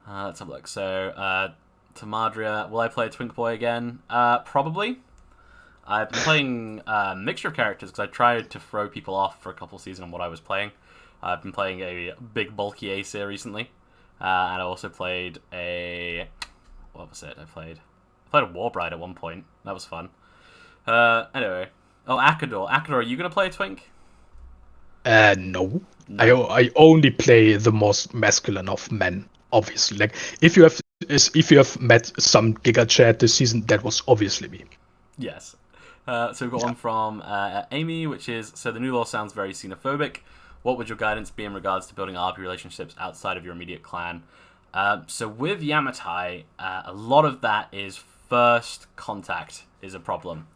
Let's have a look. So, Tamadria, will I play Twink Boy again? Probably. I've been playing a mixture of characters because I tried to throw people off for a couple seasons on what I was playing. I've been playing a big bulky Aesir recently, and I also played a... What was it? I played a Warbride at one point. That was fun. Anyway. Oh, Akador. Akador, are you going to play a Twink? No. No. I only play the most masculine of men. Obviously, like if you have met some Giga Chat this season, that was obviously me. Yes. So we've got one from Amy, which is, so the new law sounds very xenophobic. What would your guidance be in regards to building RP relationships outside of your immediate clan? So with Yamatai, a lot of that is first contact is a problem.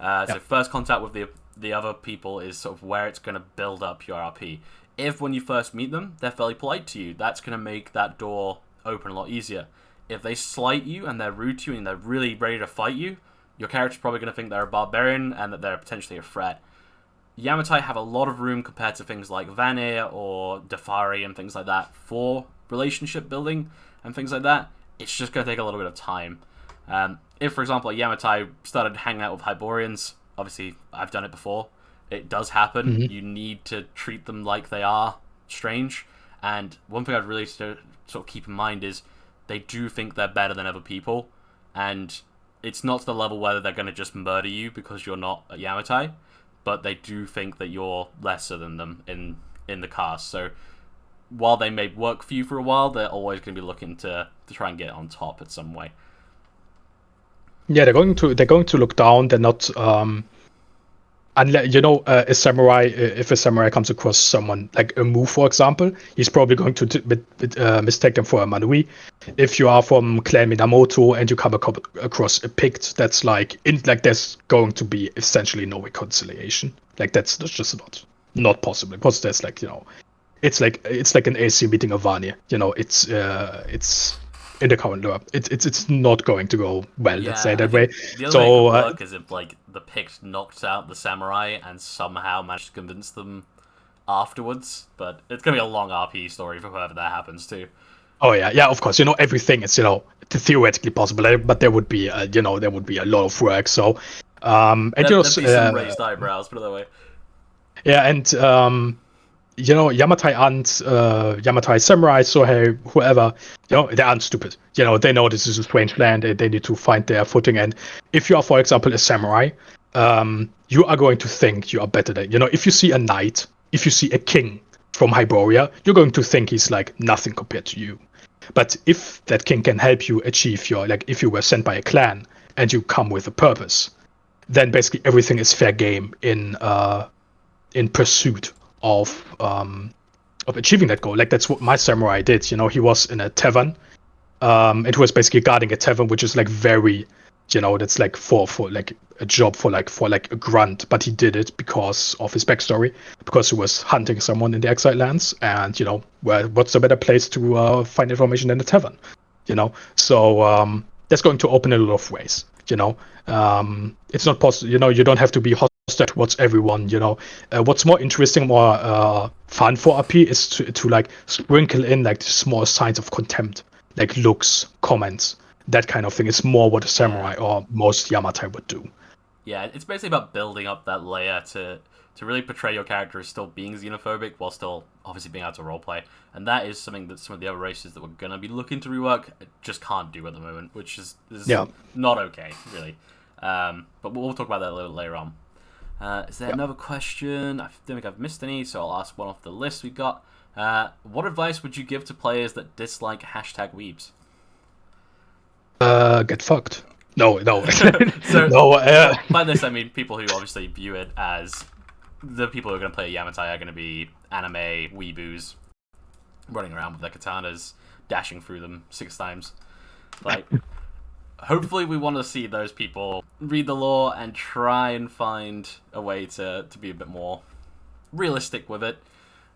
So first contact with the other people is sort of where it's going to build up your RP. If when you first meet them, they're fairly polite to you, that's going to make that door open a lot easier. If they slight you and they're rude to you and they're really ready to fight you, your character's probably going to think they're a barbarian and that they're potentially a threat. Yamatai have a lot of room compared to things like Vanir or Defari and things like that for relationship building and things like that. It's just going to take a little bit of time. If, for example, a Yamatai started hanging out with Hyborians, obviously I've done it before. It does happen. Mm-hmm. You need to treat them like they are strange. And one thing I'd really sort of keep in mind is they do think they're better than other people. And it's not to the level where they're going to just murder you because you're not a Yamatai, but they do think that you're lesser than them in the cast. So while they may work for you for a while, they're always going to be looking to try and get on top in some way. Yeah, they're going to look down. They're not unless a samurai. If a samurai comes across someone like a Mu, for example, he's probably going to mistake them for a Manui. If you are from Clan Minamoto and you come across a Pict, that's like there's going to be essentially no reconciliation. Like that's just not possible because there's it's like an AC meeting of Vanya. It's in the current lore. It's not going to go well, let's say that way. The other way it could work is if like the Pict knocked out the samurai and somehow managed to convince them afterwards. But it's gonna be a long RP story for whoever that happens to. Oh yeah, of course. Everything is theoretically possible, but there would be a lot of work. So there'd be some raised eyebrows, put it that way. Yeah, and Yamatai aren't Yamatai samurai, Sohei, whoever, they aren't stupid. They know this is a strange land and they need to find their footing. And if you are, for example, a samurai, you are going to think you are better than, if you see a knight, if you see a king from Hyboria, you're going to think he's like nothing compared to you. But if that king can help you achieve if you were sent by a clan and you come with a purpose, then basically everything is fair game in pursuit of achieving that goal. Like that's what my samurai did. He was in a tavern. It was basically guarding a tavern, which is like very, that's like for like a job for like a grunt. But he did it because of his backstory, because he was hunting someone in the exiled lands, and what's a better place to find information than a tavern, So that's going to open a lot of ways. It's not possible. You don't have to be hostile towards everyone. What's more interesting, more fun for RP is to like sprinkle in like small signs of contempt, like looks, comments, that kind of thing. Is more what a samurai or most Yamatai would do. Yeah, it's basically about building up that layer to really portray your character as still being xenophobic while still obviously being able to roleplay. And that is something that some of the other races that we're going to be looking to rework just can't do at the moment, which is not okay, really. But we'll talk about that a little later on. Is there another question? I don't think I've missed any, so I'll ask one off the list we got. What advice would you give to players that dislike #weebs? Get fucked. No. So, no. By this, I mean people who obviously view it as the people who are going to play Yamatai are going to be anime weeboos running around with their katanas, dashing through them 6 times. Like, hopefully we want to see those people read the lore and try and find a way to be a bit more realistic with it.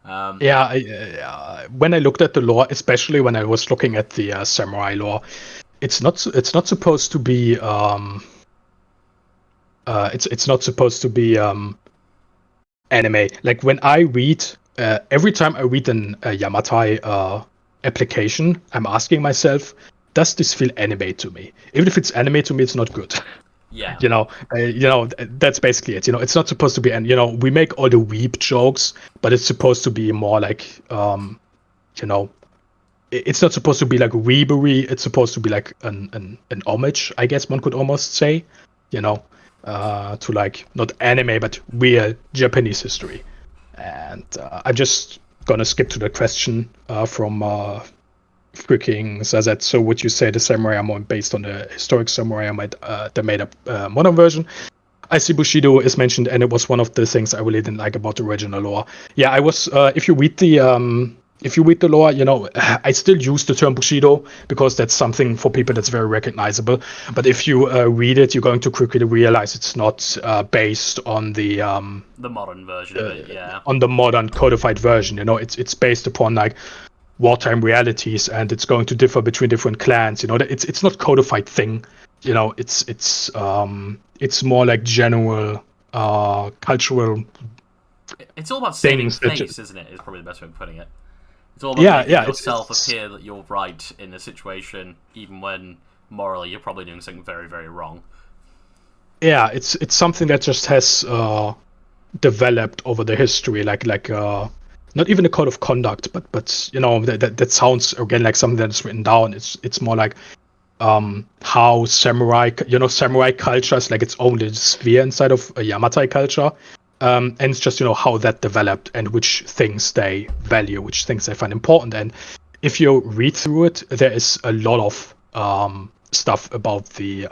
When I looked at the lore, especially when I was looking at the samurai lore, it's not supposed to be it's not supposed to be anime. Like when I read every time I read an Yamatai application, I'm asking myself, does this feel anime to me? Even if it's anime to me, it's not good. Yeah. That's basically it. It's not supposed to be, and we make all the weeb jokes, but it's supposed to be more like it's not supposed to be like weebery. It's supposed to be like an homage, I guess one could almost say, to like not anime but real Japanese history. And I'm just gonna skip to the question from freaking Zazet. So would you say the samurai are more based on the historic samurai, the made-up modern version? I see Bushido is mentioned, and it was one of the things I really didn't like about the original lore. Yeah, I was. If you read the lore, I still use the term Bushido because that's something for people that's very recognizable. But if you read it, you're going to quickly realize it's not based on the modern version of it. Yeah, on the modern codified version. It's based upon like wartime realities, and it's going to differ between different clans. It's not codified thing. It's more like general cultural. It's all about saving face, isn't it? Is probably the best way of putting it. It's all about making yourself appear that you're right in a situation, even when morally you're probably doing something very, very wrong. Yeah, it's something that just has developed over the history, like not even a code of conduct, but that sounds again like something that's written down. It's more like how samurai culture is like its own little sphere inside of a Yamatai culture. And it's just how that developed and which things they value, which things they find important. And if you read through it, there is a lot of stuff about the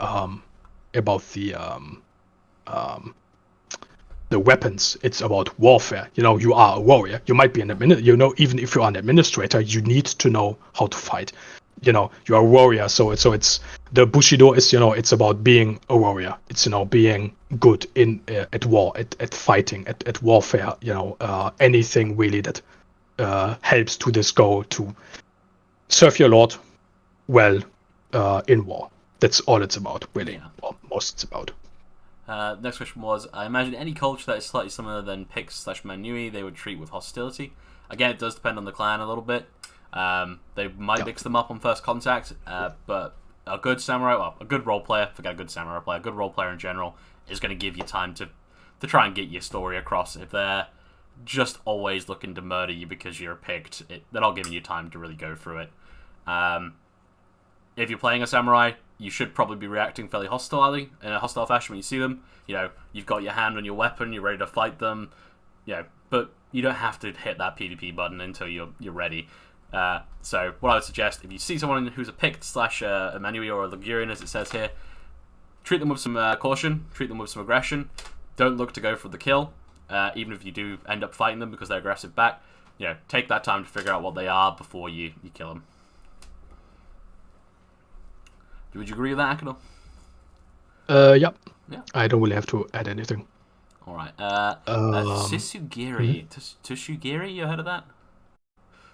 weapons. It's about warfare. You are a warrior. You might be even if you're an administrator, you need to know how to fight. You are a warrior. So it's the Bushido is it's about being a warrior. It's being good in at war, at fighting, at warfare. Anything really that helps to this goal to serve your lord well in war. That's all it's about, really. Yeah. Well, most it's about. Next question was, I imagine any culture that is slightly similar than Pix/Manui, they would treat with hostility. Again, it does depend on the clan a little bit. They might mix them up on first contact, but a good samurai, a good role player, forget a good samurai player, a good role player in general, is going to give you time to try and get your story across. If they're just always looking to murder you because you're picked, they're not giving you time to really go through it. If you're playing a samurai, you should probably be reacting fairly hostilely, in a hostile fashion when you see them. You've got your hand on your weapon, you're ready to fight them, but you don't have to hit that PvP button until you're ready. So what I would suggest, if you see someone who's a Pict / a Manui or a Ligurian, as it says here, treat them with some caution, treat them with some aggression. Don't look to go for the kill, even if you do end up fighting them because they're aggressive back. Take that time to figure out what they are before you kill them. Would you agree with that, Akino? Yep. Yeah. I don't really have to add anything. All right. Tsusugiri. Tsushigiri, you heard of that?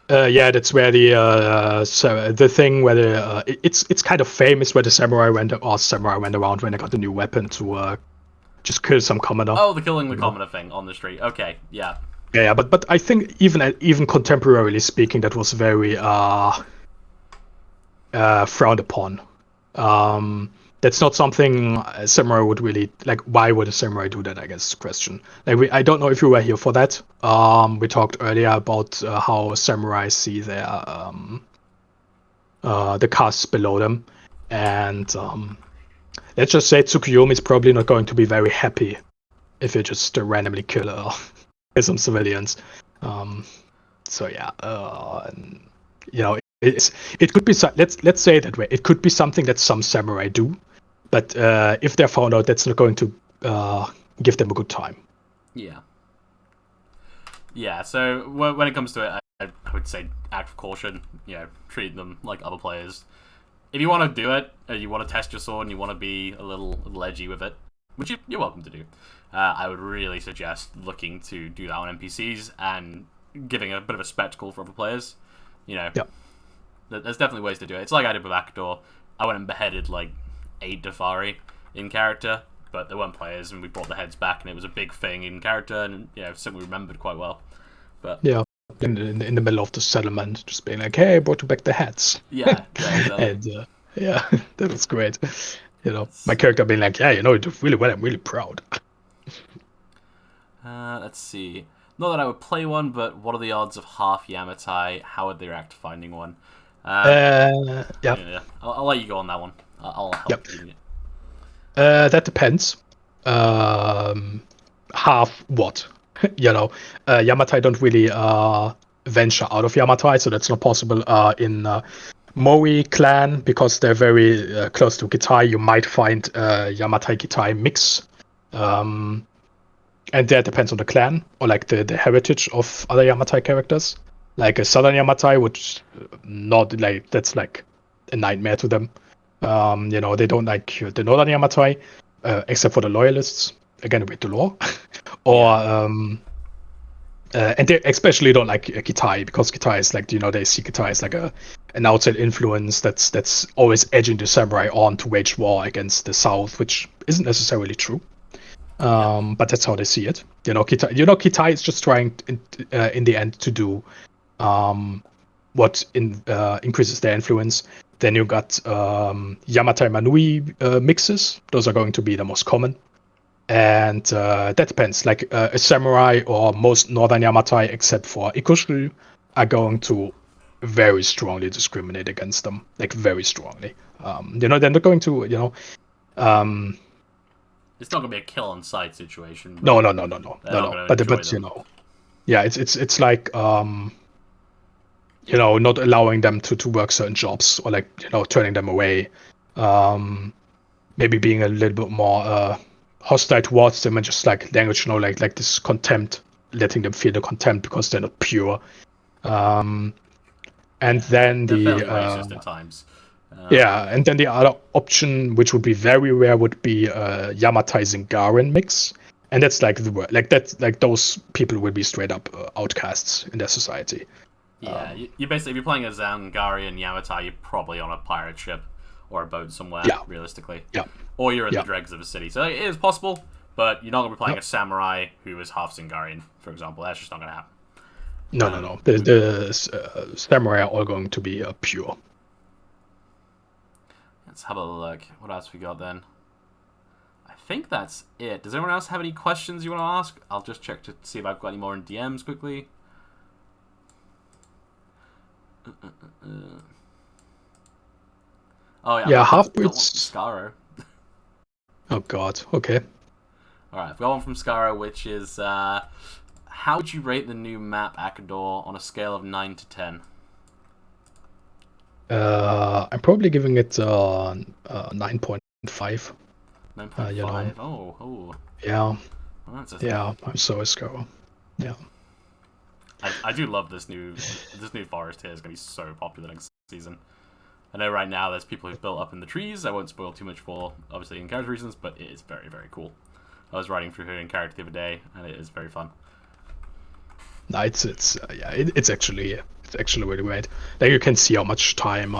Yeah, that's where the thing where it's kind of famous where the samurai went around when they got a new weapon to just kill some commoner. Oh, the killing the commoner thing on the street. Okay, yeah. Yeah, but I think even contemporarily speaking, that was very frowned upon. That's not something a samurai would really like. Why would a samurai do that? I guess is the question. Like I don't know if you were here for that. We talked earlier about how samurai see their the castes below them, and let's just say Tsukuyomi is probably not going to be very happy if you just randomly kill some civilians. So yeah, it could be let's say it that way. It could be something that some samurai do, but if they're found out, that's not going to give them a good time. Yeah. Yeah. So when it comes to it, I would say act with caution. Treat them like other players. If you want to do it, you want to test your sword, and you want to be a little edgy with it, which you're welcome to do. I would really suggest looking to do that on NPCs and giving a bit of a spectacle for other players. Yep. There's definitely ways to do it. It's like I did with Akador. I went and beheaded like 8 Dafari in character, but they weren't players, and we brought the heads back, and it was a big thing in character, and something we remembered quite well. But yeah, in the middle of the settlement, just being like, "Hey, I brought you back the heads." Yeah, exactly. And that was great. My character being like, "Yeah, you did really well. I'm really proud." Let's see. Not that I would play one, but what are the odds of half Yamatai? How would they react to finding one? Yeah. I'll let you go on that one. I'll help you. That depends. Half what? Yamatai don't really venture out of Yamatai, so that's not possible. In Mori clan, because they're very close to Gitai, you might find Yamatai Gitai mix. And that depends on the clan or like the heritage of other Yamatai characters. Like a Southern Yamatai would not like, that's like a nightmare to them. They don't like the Northern Yamatai, except for the loyalists. Again, with the law, or and they especially don't like Gitai, because Gitai is like, they see Gitai as like an outside influence that's always edging the samurai on to wage war against the South, which isn't necessarily true. But that's how they see it. Kitai is just trying in the end to do what increases their influence. Then you got Yamatai Manui mixes. Those are going to be the most common. And that depends. Like a samurai or most northern Yamatai, except for Ikushru, are going to very strongly discriminate against them. Like very strongly. They're not going to, it's not gonna be a kill on sight situation. No. But yeah, it's like not allowing them to work certain jobs, or like turning them away. Maybe being a little bit more hostile towards them, and just like language, like this contempt, letting them feel the contempt because they're not pure. And then they're fairly racist at times. And then the other option, which would be very rare, would be Yamatai Zingaran mix, and that's like those people will be straight up outcasts in their society. Yeah, you basically, if you're playing a Zangarian Yamatai, you're probably on a pirate ship or a boat somewhere, realistically. Yeah. Or you're in the dregs of a city. So it is possible, but you're not going to be playing a samurai who is half Zingarian, for example. That's just not going to happen. No. The samurai are all going to be pure. Let's have a look. What else we got then? I think that's it. Does anyone else have any questions you want to ask? I'll just check to see if I've got any more in DMs quickly. Oh yeah. Yeah, half-breeds. Scaro. Oh god. Okay. All right, I've got one from Scaro, which is how would you rate the new map Akador on a scale of 9 to 10? I'm probably giving it 9.5. 9.5. Oh. Yeah. Well, yeah. I'm so Scaro. Yeah. I do love this new forest here. It's gonna be so popular next season. I know right now there's people who've built up in the trees. I won't spoil too much for obviously in character reasons, but it is very, very cool. I was riding through here in character the other day, and it is very fun. No, it's actually really great. Like you can see how much time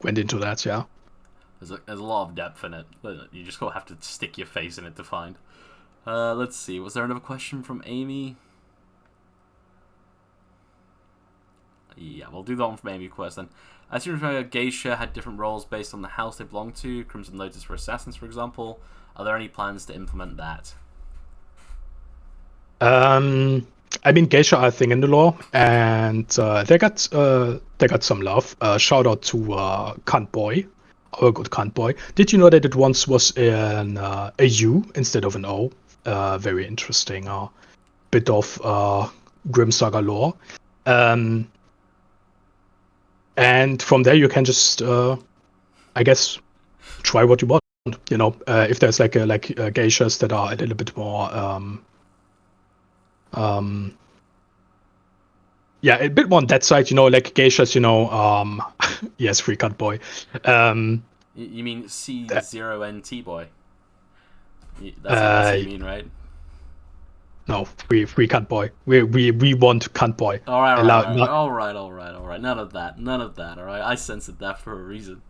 went into that. Yeah. There's a lot of depth in it. You just gotta have to stick your face in it to find. Let's see. Was there another question from Amy? Yeah, we'll do that one from Amy first then. I assume geisha had different roles based on the house they belong to. Crimson Lotus for assassins, for example. Are there any plans to implement that? I mean, geisha are a thing in the lore, and they got some love. Shout out to Cunt Boy, our good Cunt Boy. Did you know that it once was a U instead of an O? Very interesting bit of Grim Saga lore. And from there you can just, I guess, try what you want. If there's like geishas that are a little bit more, a bit more on that side. Like geishas. Yes, free cut boy. You mean C0NT boy? That's what you mean, right? No, free cunt boy. We want cunt boy. All right. None of that. All right. I censored that for a reason.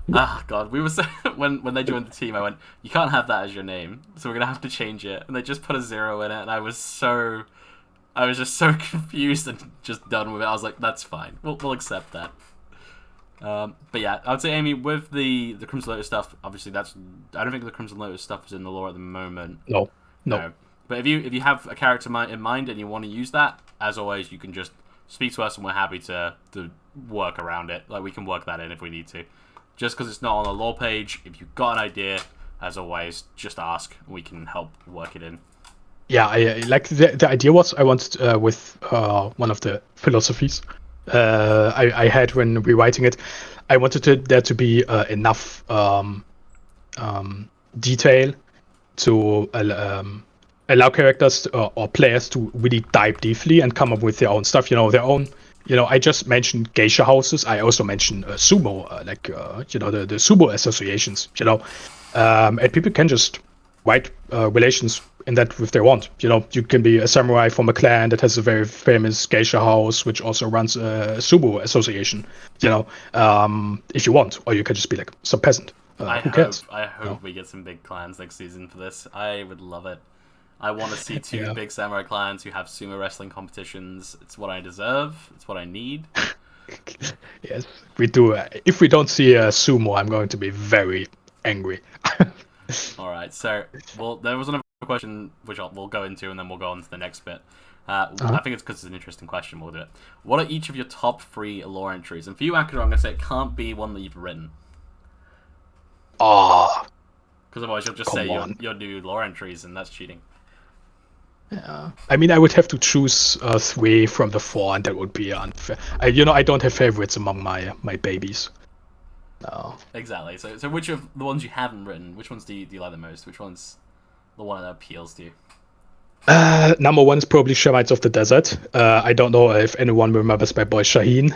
God, we were so when they joined the team, I went, you can't have that as your name, so we're gonna have to change it. And they just put a 0 in it, and I was just so confused and just done with it. I was like, that's fine. We'll accept that. But yeah, I would say, Amy, with the Crimson Lotus stuff, obviously I don't think the Crimson Lotus stuff is in the lore at the moment. No. But if you have a character in mind and you want to use that, as always, you can just speak to us and we're happy to work around it. Like, we can work that in if we need to. Just because it's not on the lore page, if you've got an idea, as always, just ask. We can help work it in. Yeah, I like the idea was I wanted with one of the philosophies I had when rewriting it. I wanted there to be enough detail to allow characters or players to really dive deeply and come up with their own stuff. Their own. I just mentioned geisha houses. I also mentioned sumo, the sumo associations. And people can just write relations in that if they want. You can be a samurai from a clan that has a very famous geisha house, which also runs a sumo association. If you want, or you can just be like some peasant. Who cares? I hope we get some big clans next season for this. I would love it. I want to see two big samurai clans who have sumo wrestling competitions. It's what I deserve. It's what I need. Yes, we do. If we don't see a sumo, I'm going to be very angry. All right. So, there was another question which we'll go into, and then we'll go on to the next bit. I think it's because it's an interesting question. We'll do it. What are each of your top 3 lore entries? And for you, Akira, I'm going to say it can't be one that you've written. Oh. Because otherwise you'll just say your new lore entries, and that's cheating. Yeah. I mean, I would have to choose 3 from the 4, and that would be unfair. I don't have favorites among my babies. No. Exactly. So which of the ones you haven't written, which ones do you like the most? Which one's the one that appeals to you? Number 1 is probably Shemites of the Desert. I don't know if anyone remembers my boy Shaheen.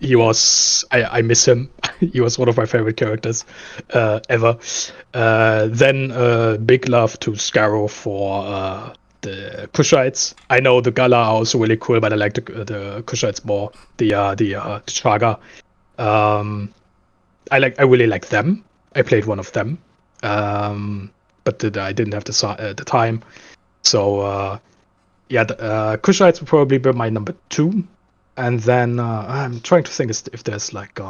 He was... I miss him. He was one of my favorite characters ever. Then big love to Scarrow for the Kushites. I know the Gala are also really cool, but I like the Kushites more. The Saga. I really like them. I played one of them. But I didn't have the time. So, the Kushites would probably be my number 2. And then I'm trying to think if there's like...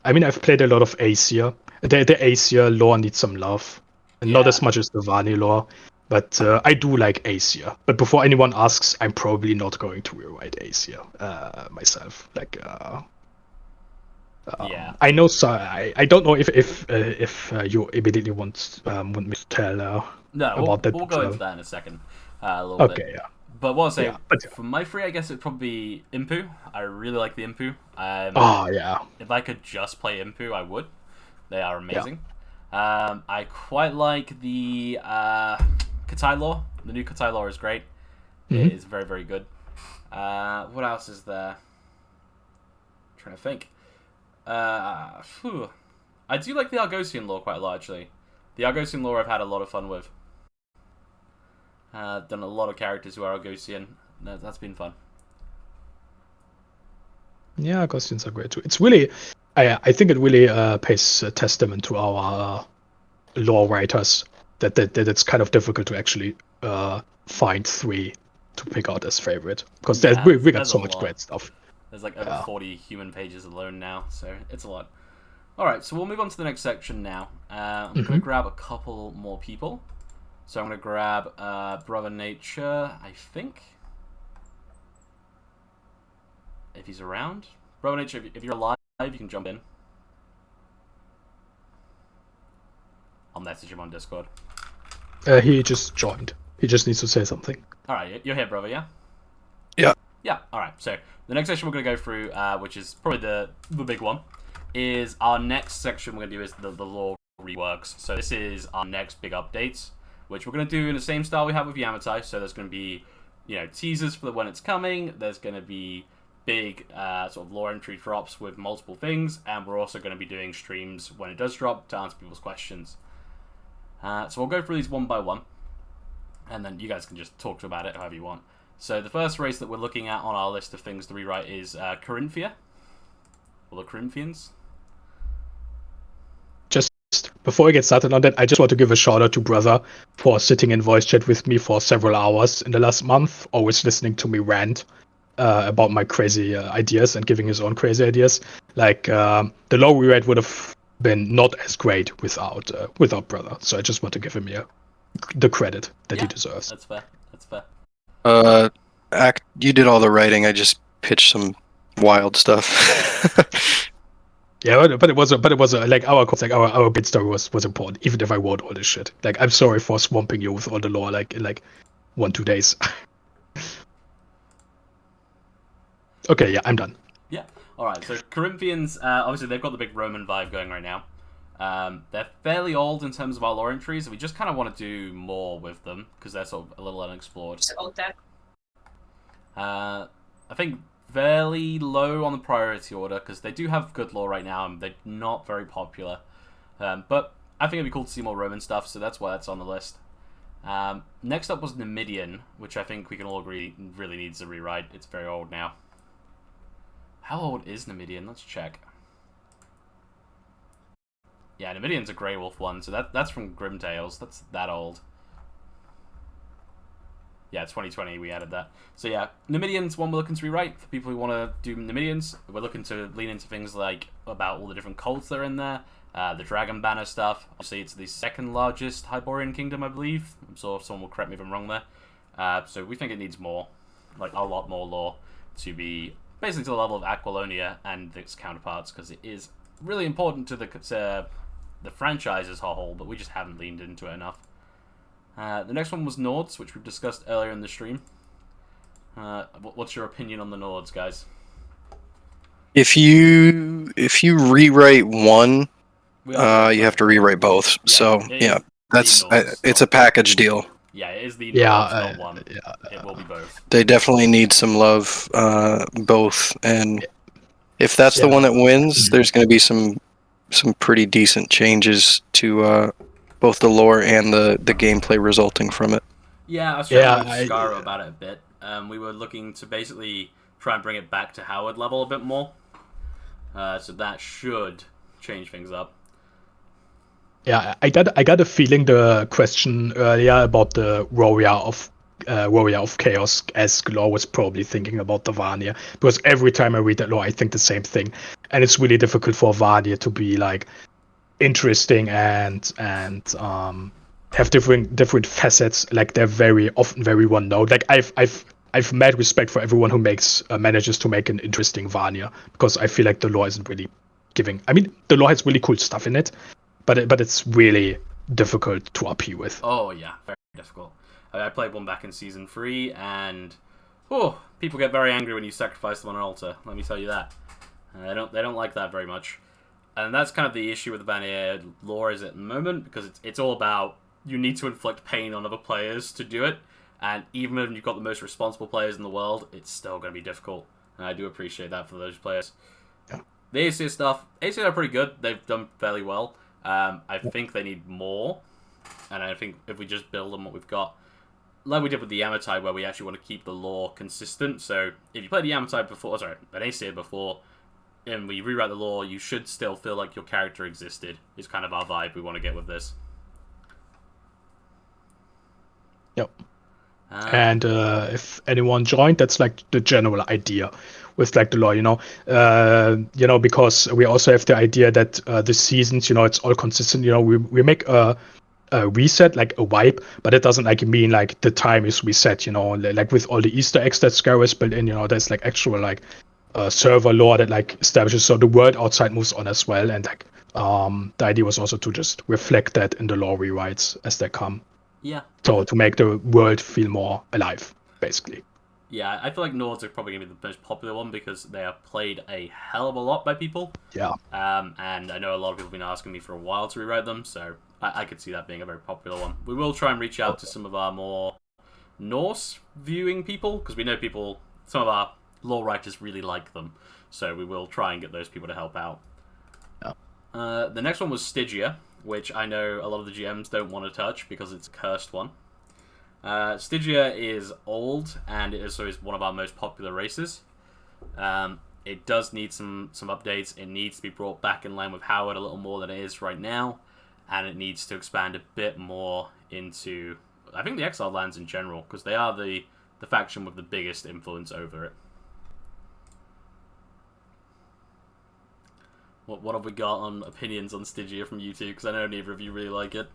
I mean, I've played a lot of Asia. The Asia lore needs some love. And not as much as the Vani lore. But I do like Asia. But before anyone asks, I'm probably not going to rewrite Asia myself. I know. So I don't know if you immediately want me to tell about that. We'll go into that in a second. A little bit. Okay, yeah. But what I'll say, for my 3, I guess it'd probably be Impu. I really like the Impu. If I could just play Impu, I would. They are amazing. Yeah. I quite like the Katai lore. The new Katai lore is great. Mm-hmm. It is very, very good. What else is there? I'm trying to think. I do like the Argosian lore quite a lot, actually. The Argosian lore I've had a lot of fun with. Done a lot of characters who are Argosian. That's been fun. Yeah, Argosians are great too. It's really, I think it really pays testament to our lore writers that it's kind of difficult to actually find 3 to pick out as favorite, because we got so much great stuff. There's like over 40 human pages alone now, so it's a lot. Alright, so we'll move on to the next section now. I'm going to grab a couple more people. So I'm going to grab Brother Nature, I think. If he's around. Brother Nature, if you're alive, you can jump in. I'll message him on Discord. He just joined. He just needs to say something. Alright, you're here, brother, yeah? Yeah. Yeah, alright. So the next section we're going to go through, which is probably the big one, is our next section we're going to do is the lore reworks. So this is our next big updates, which we're going to do in the same style we have with Yamatai. So there's going to be, teasers for when it's coming. There's going to be big sort of lore entry drops with multiple things, and we're also going to be doing streams when it does drop to answer people's questions. So we'll go through these one by one, and then you guys can just talk about it however you want. So the first race that we're looking at on our list of things to rewrite is Corinthia, or the Corinthians. Just before I get started on that, I just want to give a shout out to Brother for sitting in voice chat with me for several hours in the last month, always listening to me rant about my crazy ideas and giving his own crazy ideas. The lore rewrite would have been not as great without Brother. So I just want to give him the credit that he deserves. That's fair. That's fair. You did all the writing. I just pitched some wild stuff. Yeah, but it was like our bit story was important, even if I wrote all this shit. Like, I'm sorry for swamping you with all the lore like in like 1-2 days. Okay, yeah, I'm done. Yeah. All right. So Corinthians, obviously they've got the big Roman vibe going right now. They're fairly old in terms of our lore entries, and we just kind of want to do more with them because they're sort of a little unexplored. I think fairly low on the priority order because they do have good lore right now and they're not very popular. But I think it'd be cool to see more Roman stuff, so that's why that's on the list. Next up was Numidian, which I think we can all agree really needs a rewrite. It's very old now. How old is Numidian? Let's check. Yeah, Numidian's a Grey Wolf one, so that's from Grim Tales. That's that old. Yeah, 2020 we added that. So yeah, Numidian's one we're looking to rewrite for people who want to do Numidians. We're looking to lean into things like about all the different cults that are in there, the Dragon Banner stuff. Obviously, it's the second largest Hyborian kingdom, I believe. I'm sure someone will correct me if I'm wrong there. So we think it needs more, like a lot more lore to be basically to the level of Aquilonia and its counterparts, because it is really important to the franchise as a whole, but we just haven't leaned into it enough. The next one was Nords, which we've discussed earlier in the stream. What's your opinion on the Nords, guys? If you rewrite one, you have to rewrite both. Yeah, so yeah, it's a package deal. Yeah, it is the Nords, not one. It will be both. They definitely need some love, both, and if that's the one that wins, there's going to be some pretty decent changes to both the lore and the gameplay resulting from it. Yeah, I was chatting with Scara about it a bit. We were looking to basically try and bring it back to Howard level a bit more. So that should change things up. Yeah, I got a feeling the question earlier about the Warrior of Chaos-esque lore was probably thinking about the Vanir, because every time I read that lore, I think the same thing, and it's really difficult for Vanir to be like interesting and have different facets. Like, they're very often very one note. Like, I've mad respect for everyone who manages to make an interesting Vanir, because I feel like the lore isn't really giving. I mean, the lore has really cool stuff in it, but it's really difficult to appeal with. Oh yeah, very difficult. I played one back in Season 3, and people get very angry when you sacrifice them on an altar. Let me tell you that. They don't like that very much. And that's kind of the issue with the Vanir lore is at the moment, because it's all about you need to inflict pain on other players to do it, and even when you've got the most responsible players in the world, it's still going to be difficult. And I do appreciate that for those players. Yeah. The ACS stuff, ACS are pretty good. They've done fairly well. I think they need more, and I think if we just build on what we've got, like we did with the Yamatai, where we actually want to keep the lore consistent. So if you played the Yamatai before, an ACA before, and we rewrite the lore, you should still feel like your character existed. Is kind of our vibe we want to get with this. Yep. And if anyone joined, that's like the general idea with like the lore, because we also have the idea that the seasons, it's all consistent. We make a reset, like a wipe, but it doesn't like mean like the time is reset. Like with all the Easter eggs that Scar is built in, there's like actual like server lore that like establishes, so the world outside moves on as well. And like the idea was also to just reflect that in the lore rewrites as they come. Yeah. So to make the world feel more alive, basically. Yeah, I feel like Nords are probably going to be the most popular one because they are played a hell of a lot by people. Yeah. And I know a lot of people have been asking me for a while to rewrite them, so I could see that being a very popular one. We will try and reach out to some of our more Norse viewing people, because we know some of our lore writers really like them. So we will try and get those people to help out. Yeah. The next one was Stygia, which I know a lot of the GMs don't want to touch because it's a cursed one. Stygia is old, and it is one of our most popular races. It does need some updates. It needs to be brought back in line with Howard a little more than it is right now, and it needs to expand a bit more into, I think, the Exiled Lands in general, because they are the faction with the biggest influence over it. What have we got on opinions on Stygia from you two? Because I know neither of you really like it.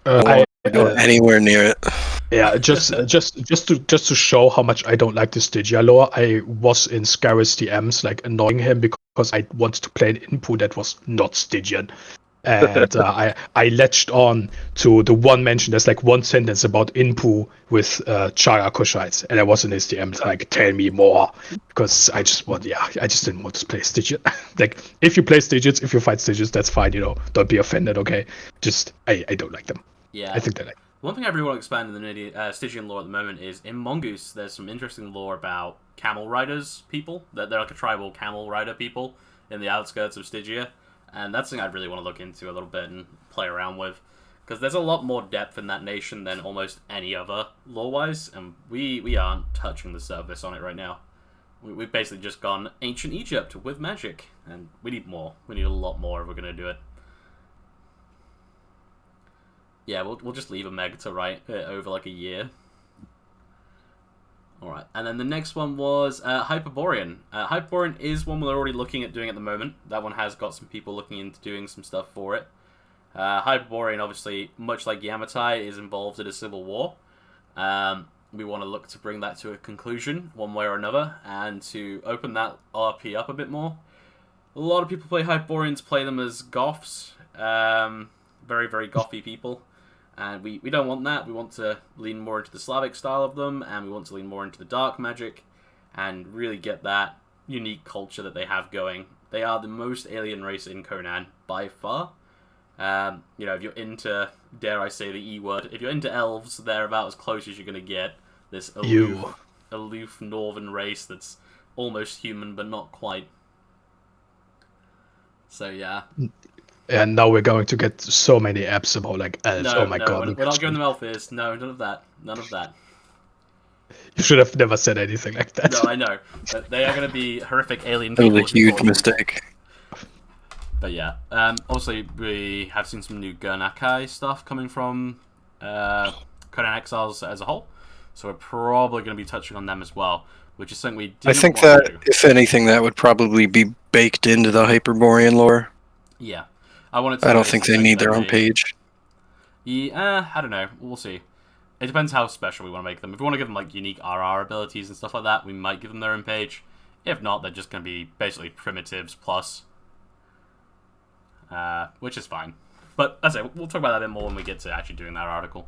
I don't go anywhere near it. Yeah, just to show how much I don't like the Stygia lore, I was in Scar's DMs like annoying him because because I wanted to play an input that was not Stygian. And I latched on to the one mention. There's like one sentence about Inpu with Chara Koshites, and I was in SDM like, tell me more, because I just didn't want to play Stygian. Like, if you play Stygians, if you fight Stygians, that's fine, don't be offended, okay? Just I don't like them. Yeah. I think they're like. One thing I really want to expand in the Stygian lore at the moment is in Mongoose. There's some interesting lore about camel riders people. They're like a tribal camel rider people in the outskirts of Stygia. And that's something I'd really want to look into a little bit and play around with. Because there's a lot more depth in that nation than almost any other lore-wise. And we aren't touching the surface on it right now. We've basically just gone ancient Egypt with magic. And we need more. We need a lot more if we're going to do it. Yeah, we'll just leave a Meg to write it over like a year. Alright, and then the next one was Hyperborean. Hyperborean is one we're already looking at doing at the moment. That one has got some people looking into doing some stuff for it. Hyperborean, obviously, much like Yamatai, is involved in a civil war. We want to look to bring that to a conclusion, one way or another, and to open that RP up a bit more. A lot of people play Hyperboreans, play them as goths. Very, very gothy people. And we don't want that. We want to lean more into the Slavic style of them, and we want to lean more into the dark magic, and really get that unique culture that they have going. They are the most alien race in Conan, by far. If you're into, dare I say the E word, if you're into elves, they're about as close as you're going to get. This aloof northern race that's almost human, but not quite. So, yeah. And now we're going to get so many apps about like elves. No, oh my god. We're not giving them elf ears. No, none of that. None of that. You should have never said anything like that. No, I know. But they are going to be horrific alien That people. was a huge mistake. But yeah. Obviously, we have seen some new Gurnakai stuff coming from Conan Exiles as a whole. So we're probably going to be touching on them as well, which is something we didn't I think want that, to do. if anything, that would probably be baked into the Hyperborean lore. Yeah. I don't think they need their own page. Yeah, I don't know. We'll see. It depends how special we want to make them. If we want to give them like unique RR abilities and stuff like that, we might give them their own page. If not, they're just going to be basically primitives plus, which is fine. But as I say, we'll talk about that a bit more when we get to actually doing that article.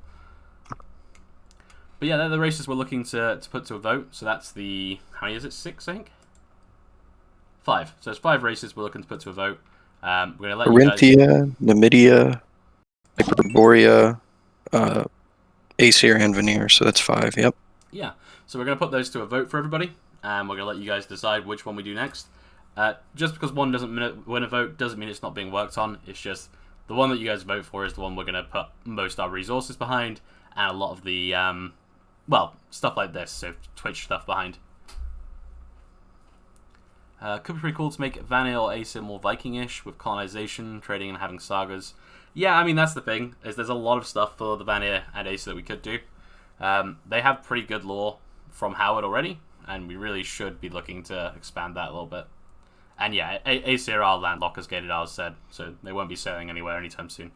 But yeah, they're the races we're looking to put to a vote. So that's the, how many is it? 6, I think? 5. So it's 5 races we're looking to put to a vote. We're going to let Corinthia, Numidia, Hyperborea, Aesir, and Veneer. So that's 5, yep. Yeah, so we're going to put those to a vote for everybody, and we're going to let you guys decide which one we do next. Just because one doesn't win a vote doesn't mean it's not being worked on. It's just the one that you guys vote for is the one we're going to put most of our resources behind, and a lot of the, stuff like this, so Twitch stuff behind. Could be pretty cool to make Vanir or Aesir more Viking-ish with colonization, trading, and having sagas. Yeah, I mean, that's the thing, is there's a lot of stuff for the Vanir and Aesir that we could do. They have pretty good lore from Howard already, and we really should be looking to expand that a little bit. And yeah, Aesir are landlocked, as Gated Ours said, so they won't be sailing anywhere anytime soon.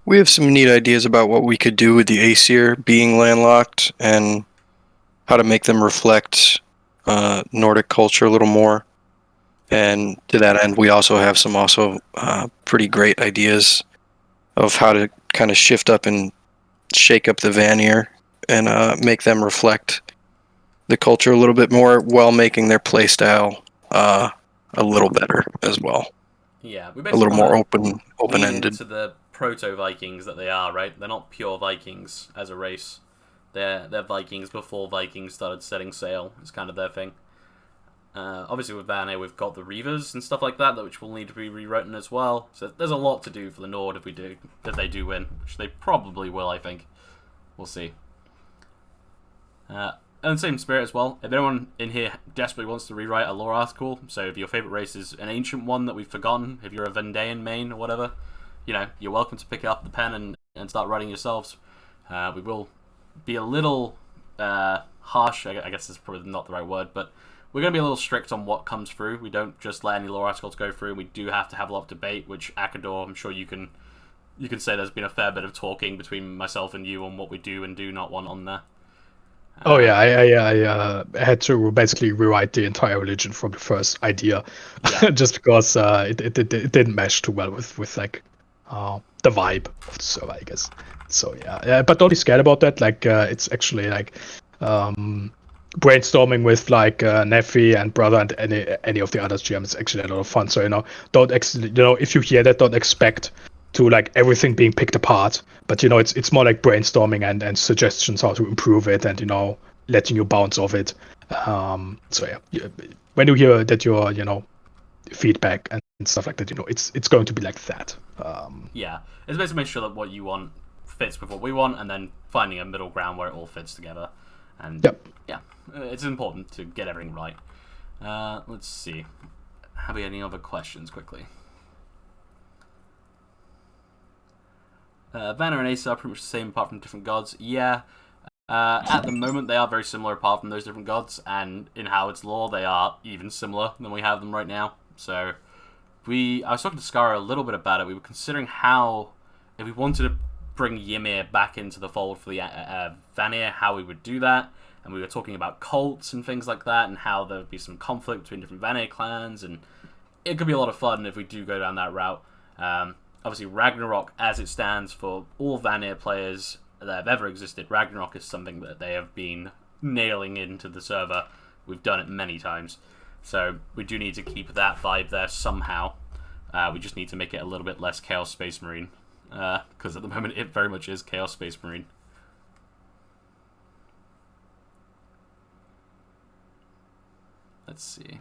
We have some neat ideas about what we could do with the Aesir being landlocked, and how to make them reflect Nordic culture a little more. And to that end, we also have some pretty great ideas of how to kind of shift up and shake up the Vanir and make them reflect the culture a little bit more, while making their playstyle a little better as well. Yeah, we a little more open-ended. Into the proto-Vikings that they are, right? They're not pure Vikings as a race. They're Vikings before Vikings started setting sail. It's kind of their thing. Obviously with Vanir we've got the Reavers and stuff like that, which will need to be rewritten as well. So there's a lot to do for the Nord if they do win, which they probably will, I think. We'll see. And the same spirit as well. If anyone in here desperately wants to rewrite a lore article, so if your favourite race is an ancient one that we've forgotten, if you're a Vendean main or whatever, you're welcome to pick up the pen and start writing yourselves. We will be a little harsh, I guess is probably not the right word, but we're going to be a little strict on what comes through. We don't just let any lore articles go through. We do have to have a lot of debate, which Akador, I'm sure you can say there's been a fair bit of talking between myself and you on what we do and do not want on there. Oh yeah, I had to basically rewrite the entire religion from the first idea, Yeah. just because it didn't mesh too well with like the vibe of the server, I guess. So yeah, but don't be scared about that. Like it's actually like brainstorming with like Neffy and brother and any of the other GMs is actually a lot of fun. So don't if you hear that, don't expect to like everything being picked apart, but it's more like brainstorming and suggestions how to improve it, and letting you bounce off it. So yeah, when you hear that your feedback and stuff like that, it's going to be like that. Yeah, it's basically making sure that what you want fits with what we want, and then finding a middle ground where it all fits together. And Yep. yeah, it's important to get everything right. Let's see. Have we any other questions quickly? Vanna and Ace are pretty much the same apart from different gods. Yeah. At the moment, they are very similar apart from those different gods, and in Howard's lore, they are even similar than we have them right now. So, I was talking to Skara a little bit about it. We were considering how, if we wanted to bring Ymir back into the fold for the Vanir, how we would do that. And we were talking about cults and things like that, and how there would be some conflict between different Vanir clans, and it could be a lot of fun if we do go down that route. Obviously, Ragnarok, as it stands for all Vanir players that have ever existed, Ragnarok is something that they have been nailing into the server. We've done it many times. So we do need to keep that vibe there somehow. We just need to make it a little bit less Chaos Space Marine. Because at the moment, it very much is Chaos Space Marine. Let's see.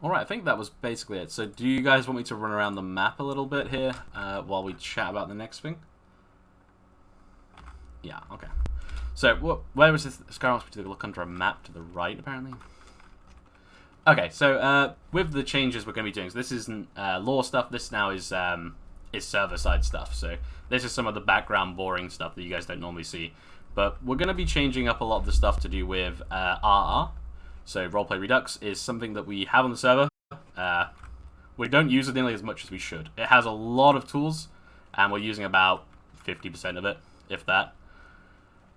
Alright, I think that was basically it. So do you guys want me to run around the map a little bit here while we chat about the next thing? Yeah, okay. So where was this? Scar wants me to look under a map to the right, apparently. Okay, so with the changes we're going to be doing, so this isn't lore stuff. This now is server-side stuff. So this is some of the background boring stuff that you guys don't normally see. But we're going to be changing up a lot of the stuff to do with RR. So Roleplay Redux is something that we have on the server. We don't use it nearly as much as we should. It has a lot of tools, and we're using about 50% of it, if that,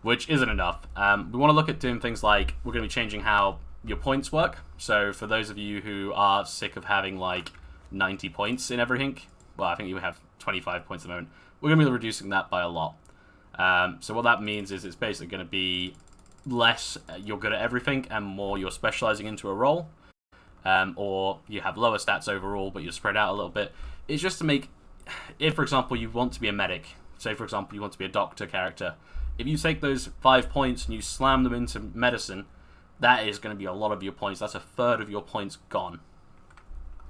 which isn't enough. We want to look at doing things like, we're going to be changing how your points work. So for those of you who are sick of having like 90 points in everything, well, I think you have 25 points at the moment, we're going to be reducing that by a lot. So what that means is it's basically going to be less you're good at everything and more you're specializing into a role, or you have lower stats overall but you're spread out a little bit. It's just to make, if for example you want to be a medic, say for example you want to be a doctor character, if you take those 5 points and you slam them into medicine, that is going to be a lot of your points. That's a third of your points gone,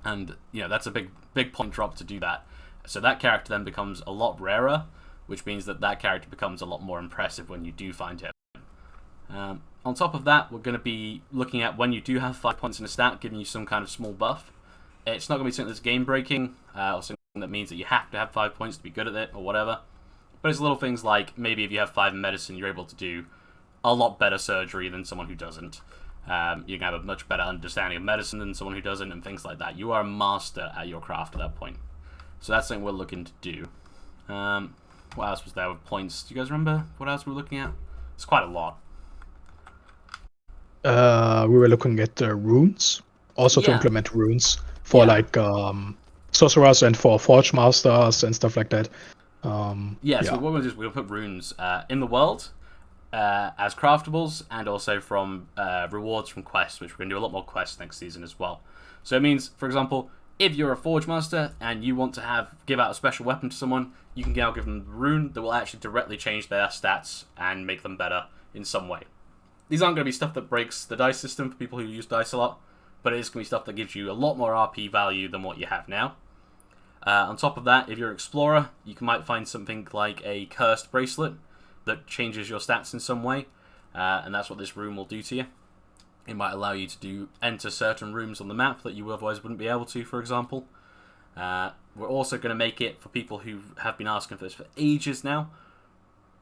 and that's a big point drop to do that. So that character then becomes a lot rarer, which means that character becomes a lot more impressive when you do find him. On top of that, we're going to be looking at when you do have 5 points in a stat, giving you some kind of small buff. It's not going to be something that's game breaking, or something that means that you have to have 5 points to be good at it, or whatever. But it's little things like, maybe if you have 5 in medicine, you're able to do a lot better surgery than someone who doesn't. You can have a much better understanding of medicine than someone who doesn't, and things like that. You are a master at your craft at that point. So that's something we're looking to do. What else was there with points? Do you guys remember what else we were looking at? It's quite a lot. We were looking at runes, also to implement runes for like sorcerers and for forge masters and stuff like that. So what we'll do is we'll put runes in the world as craftables, and also from rewards from quests, which we're going to do a lot more quests next season as well. So it means, for example, if you're a forge master and you want to give out a special weapon to someone, you can now give them a rune that will actually directly change their stats and make them better in some way. These aren't going to be stuff that breaks the dice system for people who use dice a lot, but it is going to be stuff that gives you a lot more RP value than what you have now. On top of that, if you're an explorer, you might find something like a cursed bracelet that changes your stats in some way, and that's what this rune will do to you. It might allow you to enter certain rooms on the map that you otherwise wouldn't be able to, for example. We're also going to make it, for people who have been asking for this for ages now,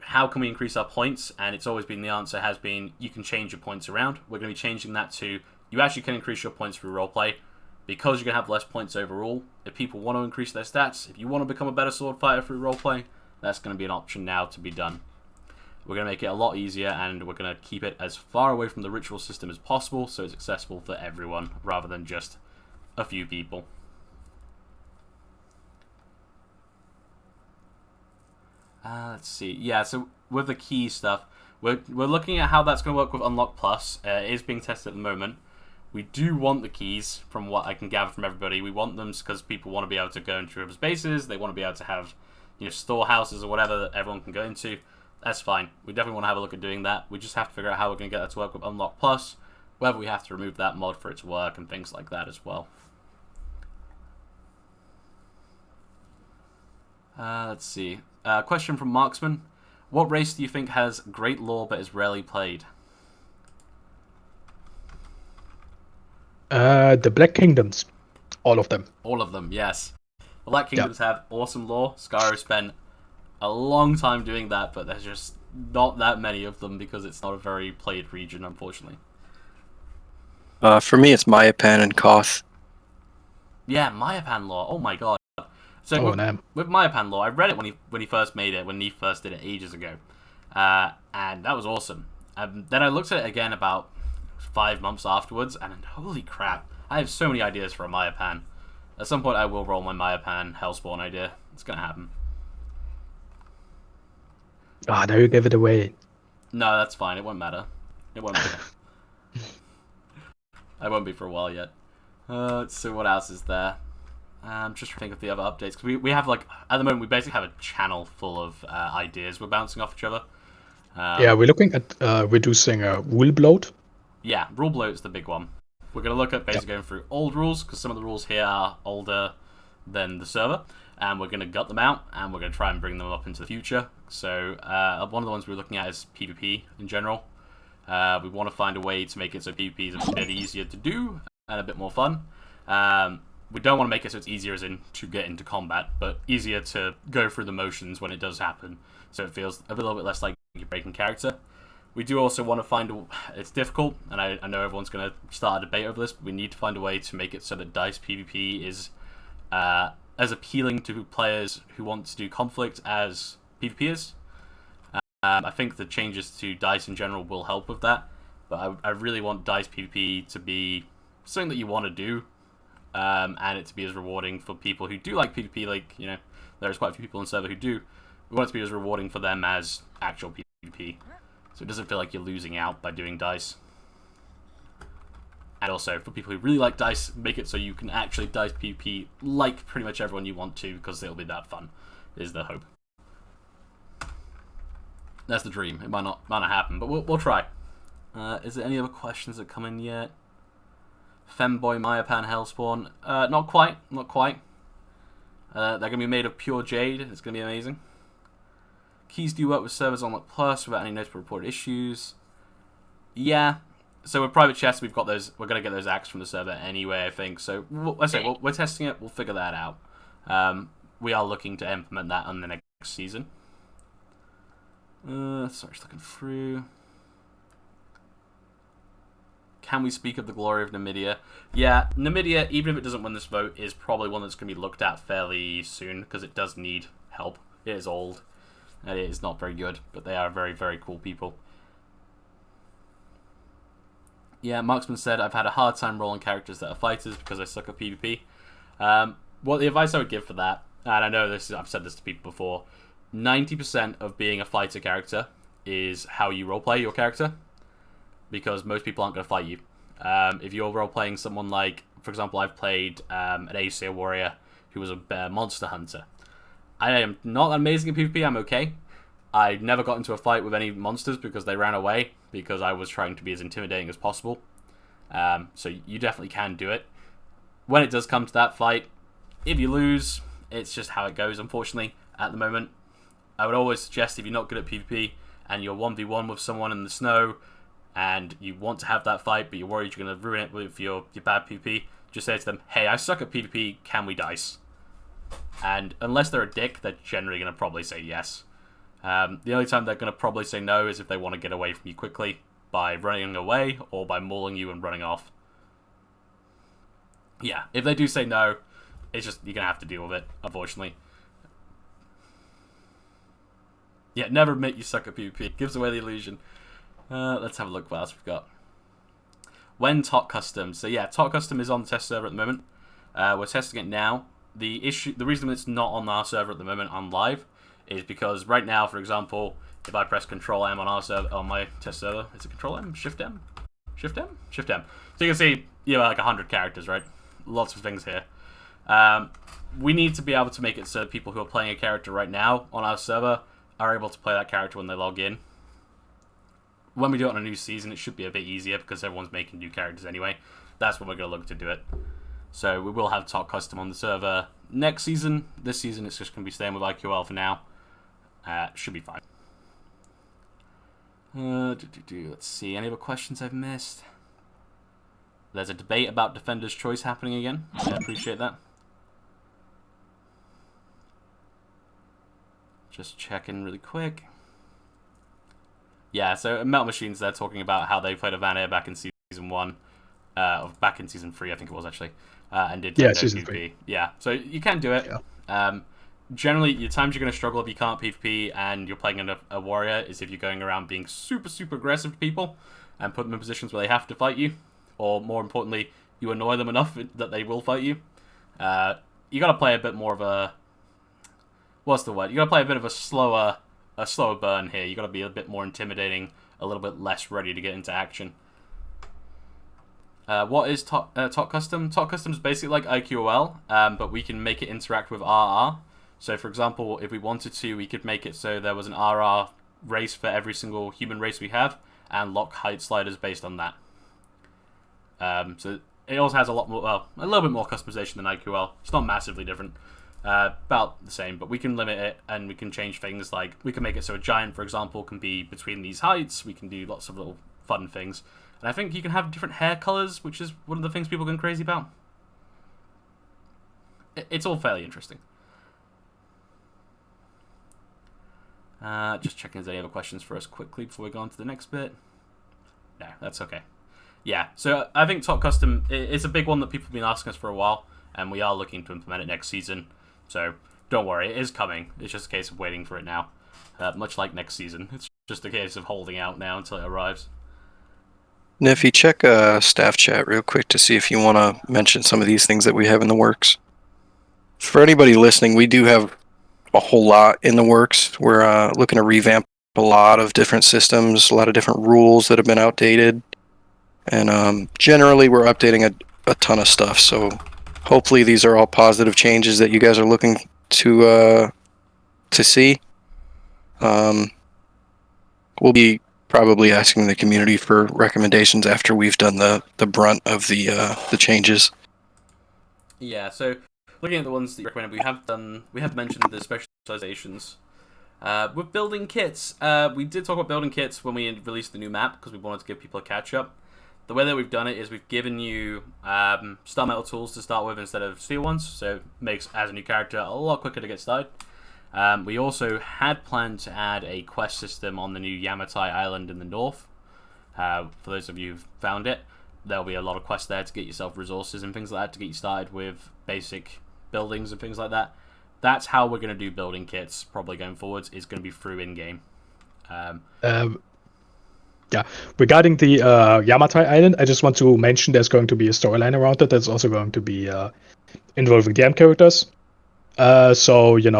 how can we increase our points? And it's always been, the answer has been, you can change your points around. We're going to be changing that to, you actually can increase your points through roleplay, because you're going to have less points overall. If people want to increase their stats, if you want to become a better sword fighter through roleplay, that's going to be an option now to be done. We're going to make it a lot easier, and we're going to keep it as far away from the ritual system as possible so it's accessible for everyone rather than just a few people. Let's see. Yeah, so with the key stuff, we're looking at how that's going to work with Unlock Plus. It is being tested at the moment. We do want the keys, from what I can gather from everybody. We want them because people want to be able to go into other spaces. They want to be able to have, storehouses or whatever that everyone can go into. That's fine. We definitely want to have a look at doing that. We just have to figure out how we're going to get that to work with Unlock Plus, whether we have to remove that mod for it to work and things like that as well. Let's see. Question from Marksman. What race do you think has great lore but is rarely played? The Black Kingdoms. All of them. All of them, yes. The Black Kingdoms have awesome lore. Skyro spent a long time doing that, but there's just not that many of them because it's not a very played region, unfortunately. For me, it's Mayapan and Koth. Yeah, Mayapan lore. Oh my god. So with Mayapan lore, I read it when he first made it, when he first did it ages ago, and that was awesome. Then I looked at it again about 5 months afterwards, and holy crap, I have so many ideas for a Mayapan. At some point, I will roll my Mayapan Hellspawn idea. It's gonna happen. Ah, now you give it away. No, that's fine. It won't matter. It won't matter. I won't be for a while yet. Let's see what else is there. I'm just trying to think of the other updates, because we have, like, at the moment, we basically have a channel full of ideas we're bouncing off each other. Yeah, we're looking at reducing rule bloat. Yeah, rule bloat is the big one. We're going to look at basically going through old rules, because some of the rules here are older than the server, and we're going to gut them out, and we're going to try and bring them up into the future. So one of the ones we're looking at is PvP in general. We want to find a way to make it so PvP is a bit easier to do and a bit more fun. We don't want to make it so it's easier as in to get into combat, but easier to go through the motions when it does happen, so it feels a little bit less like you're breaking character. We do also want to find it's difficult, and I know everyone's going to start a debate over this, but we need to find a way to make it so that DICE PvP is as appealing to players who want to do conflict as PvP is. I think the changes to DICE in general will help with that, but I really want DICE PvP to be something that you want to do, and it to be as rewarding for people who do like PvP. Like, there's quite a few people on the server who do. We want it to be as rewarding for them as actual PvP, so it doesn't feel like you're losing out by doing DICE. And also, for people who really like DICE, make it so you can actually DICE PvP like pretty much everyone you want to, because it'll be that fun, is the hope. That's the dream. It might not happen, but we'll try. Is there any other questions that come in yet? Femboy Mayapan Hellspawn. Not quite. They're going to be made of pure jade. It's going to be amazing. Keys do work with servers on Plus without any notable reported issues. Yeah. So with private chests, we've got those. We're going to get those axed from the server anyway, I think. So we're testing it. We'll figure that out. We are looking to implement that on the next season. Sorry, just looking through. Can we speak of the glory of Numidia? Yeah, Numidia, even if it doesn't win this vote, is probably one that's going to be looked at fairly soon, because it does need help. It is old, and it is not very good, but they are very, very cool people. Yeah, Marksman said, I've had a hard time rolling characters that are fighters because I suck at PvP. What the advice I would give for that, and I know this, I've said this to people before, 90% of being a fighter character is how you roleplay your character, because most people aren't going to fight you. If you're roleplaying someone like, for example, I've played an Aesir warrior who was a monster hunter. I am not amazing at PvP, I'm okay. I never got into a fight with any monsters because they ran away, because I was trying to be as intimidating as possible. So you definitely can do it. When it does come to that fight, if you lose, it's just how it goes, unfortunately, at the moment. I would always suggest, if you're not good at PvP and you're 1v1 with someone in the snow and you want to have that fight but you're worried you're going to ruin it with your bad PvP, just say to them, hey, I suck at PvP, can we dice? And unless they're a dick, they're generally going to probably say yes. The only time they're going to probably say no is if they want to get away from you quickly by running away or by mauling you and running off. Yeah, if they do say no, it's just, you're going to have to deal with it, unfortunately. Yeah, never admit you suck at PvP. It gives away the illusion. Let's have a look what else we've got. When Tot Custom. So yeah, Tot Custom is on the test server at the moment. We're testing it now. The reason it's not on our server at the moment on live is because right now, for example, if I press Control M on our server, on my test server, is it Control M? Shift M? Shift M? Shift M. So you can see, like 100 characters, right? Lots of things here. We need to be able to make it so people who are playing a character right now on our server are able to play that character when they log in. When we do it on a new season, it should be a bit easier because everyone's making new characters anyway. That's when we're going to look to do it. So we will have Top Custom on the server next season. This season, it's just going to be staying with IQL for now. Should be fine. Let's see. Any other questions I've missed? There's a debate about Defender's Choice happening again. I appreciate that. Just checking really quick. Yeah, so Metal Machines, they're talking about how they played a Vanir back in Season 1. Back in Season 3, I think it was, actually. And did Season 3. Yeah, so you can do it. Yeah. Generally, your times you're going to struggle if you can't PvP and you're playing a warrior is if you're going around being super, super aggressive to people and put them in positions where they have to fight you. Or, more importantly, you annoy them enough that they will fight you. You got to play a bit more of a... What's the word? You got to play a bit of a slower burn here. You got to be a bit more intimidating, a little bit less ready to get into action. What is Tot Custom? Tot Custom is basically like IQOL, but we can make it interact with RR. So, for example, if we wanted to, we could make it so there was an RR race for every single human race we have, and lock height sliders based on that. So it also has a little bit more customization than IQL. It's not massively different. About the same, but we can limit it and we can change things like we can make it so a giant, for example, can be between these heights. We can do lots of little fun things. And I think you can have different hair colors, which is one of the things people are going crazy about. It's all fairly interesting. Just checking if there's any other questions for us quickly before we go on to the next bit. No, that's okay. Yeah, so I think Top Custom is a big one that people have been asking us for a while, and we are looking to implement it next season. So don't worry, it is coming. It's just a case of waiting for it now. Much like next season. It's just a case of holding out now until it arrives. Neffy, check staff chat real quick to see if you want to mention some of these things that we have in the works. For anybody listening, we do have a whole lot in the works. We're looking to revamp a lot of different systems, a lot of different rules that have been outdated. And generally, we're updating a ton of stuff. So hopefully these are all positive changes that you guys are looking to see. We'll be probably asking the community for recommendations after we've done the brunt of the changes. Yeah, so looking at the ones that you recommended, we have mentioned the specializations. With building kits, we did talk about building kits when we released the new map because we wanted to give people a catch up. The way that we've done it is we've given you star metal tools to start with instead of steel ones, so it makes, as a new character, a lot quicker to get started. We also had planned to add a quest system on the new Yamatai island in the north. For those of you who've found it, there'll be a lot of quests there to get yourself resources and things like that to get you started with basic buildings and things like that. That's how we're going to do building kits probably going forwards, is going to be through in-game. Yeah, regarding the Yamatai Island, I just want to mention there's going to be a storyline around it that's also going to be involving the end characters. So, you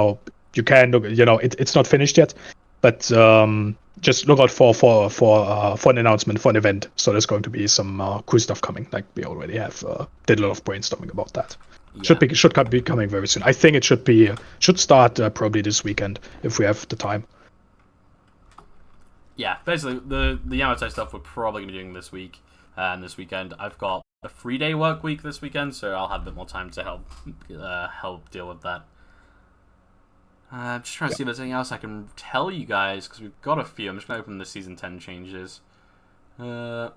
can look, it's not finished yet, but just look out for an announcement, for an event. So there's going to be some cool stuff coming, like we already have did a lot of brainstorming about that. Yeah. Should be coming very soon. I think it should start probably this weekend if we have the time. Yeah, basically the Yamatai stuff we're probably going to be doing this week and this weekend. I've got a 3-day work week this weekend, so I'll have a bit more time to help deal with that. I'm just trying to see if there's anything else I can tell you guys, because we've got a few. I'm just going to open the Season 10 changes. There's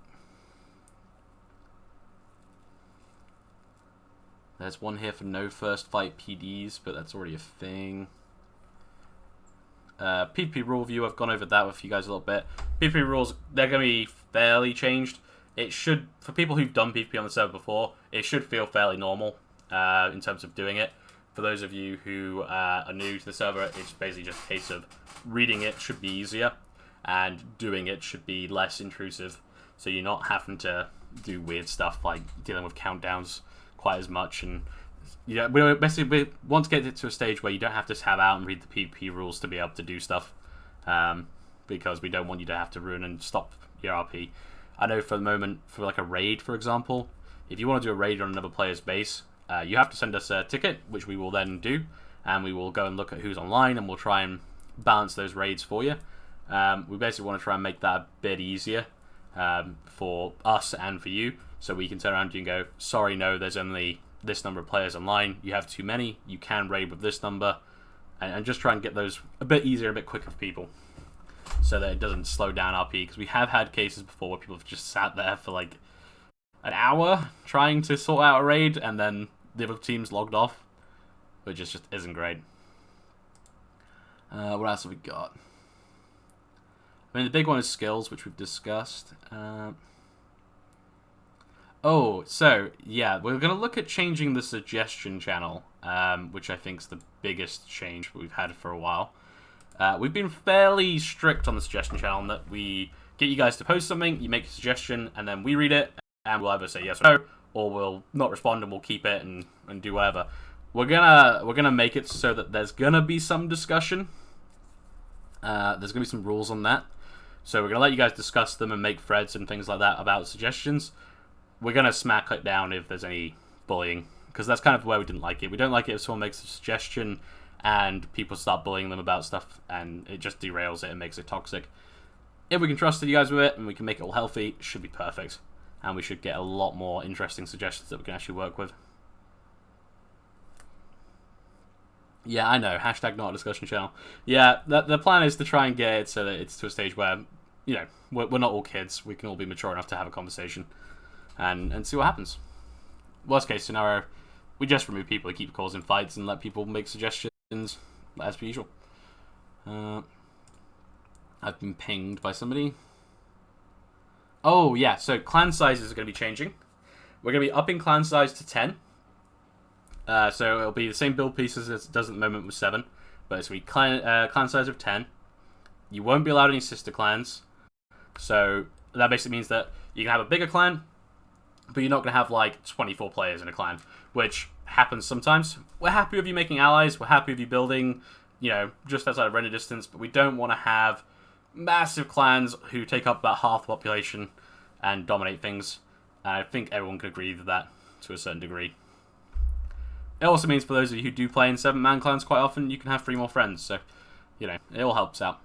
one here for no first fight PDs, but that's already a thing. PvP rule view, I've gone over that with you guys a little bit. PvP rules, they're going to be fairly changed. It should, for people who've done PvP on the server before, it should feel fairly normal in terms of doing it. for those of you who are new to the server, it's basically just a case of reading it should be easier, and doing it should be less intrusive. So you're not having to do weird stuff like dealing with countdowns quite as much. And we want to get it to a stage where you don't have to tab out and read the PvP rules to be able to do stuff, because we don't want you to have to ruin and stop your RP. I know for the moment, for like a raid, for example, if you want to do a raid on another player's base, you have to send us a ticket, which we will then do, and we will go and look at who's online, and we'll try and balance those raids for you. We basically want to try and make that a bit easier for us and for you, so we can turn around to you and go, sorry, no, there's only this number of players online, you have too many, you can raid with this number, and just try and get those a bit easier, a bit quicker for people, so that it doesn't slow down RP, because we have had cases before where people have just sat there for like an hour trying to sort out a raid, and then the other team's logged off, which just isn't great. What else have we got? I mean, the big one is skills, which we've discussed. So, yeah, we're going to look at changing the suggestion channel, which I think is the biggest change we've had for a while. We've been fairly strict on the suggestion channel in that we get you guys to post something, you make a suggestion, and then we read it, and we'll either say yes or no, or we'll not respond and we'll keep it and do whatever. We're gonna make it so that there's gonna be some discussion. There's gonna be some rules on that. So we're gonna let you guys discuss them and make threads and things like that about suggestions. We're gonna smack it down if there's any bullying, because that's kind of where we didn't like it. We don't like it if someone makes a suggestion and people start bullying them about stuff, and it just derails it and makes it toxic. If we can trust you guys with it and we can make it all healthy, it should be perfect. And we should get a lot more interesting suggestions that we can actually work with. Yeah, I know. Hashtag not a discussion channel. Yeah, the plan is to try and get it so that it's to a stage where, you know, we're not all kids. We can all be mature enough to have a conversation and see what happens. Worst case scenario, we just remove people who keep causing fights and let people make suggestions as per usual. I've been pinged by somebody. Oh, yeah, so clan sizes are going to be changing. We're going to be upping clan size to 10. So it'll be the same build pieces as it does at the moment with 7. But it's going to be clan size of 10. You won't be allowed any sister clans. So that basically means that you can have a bigger clan, but you're not going to have like 24 players in a clan, which happens sometimes. We're happy with you making allies. We're happy with you building, you know, just outside of render distance, but we don't want to have massive clans who take up about half the population and dominate things. And I think everyone could agree with that to a certain degree. It also means for those of you who do play in 7-man clans quite often, you can have 3 more friends. So, you know, it all helps out.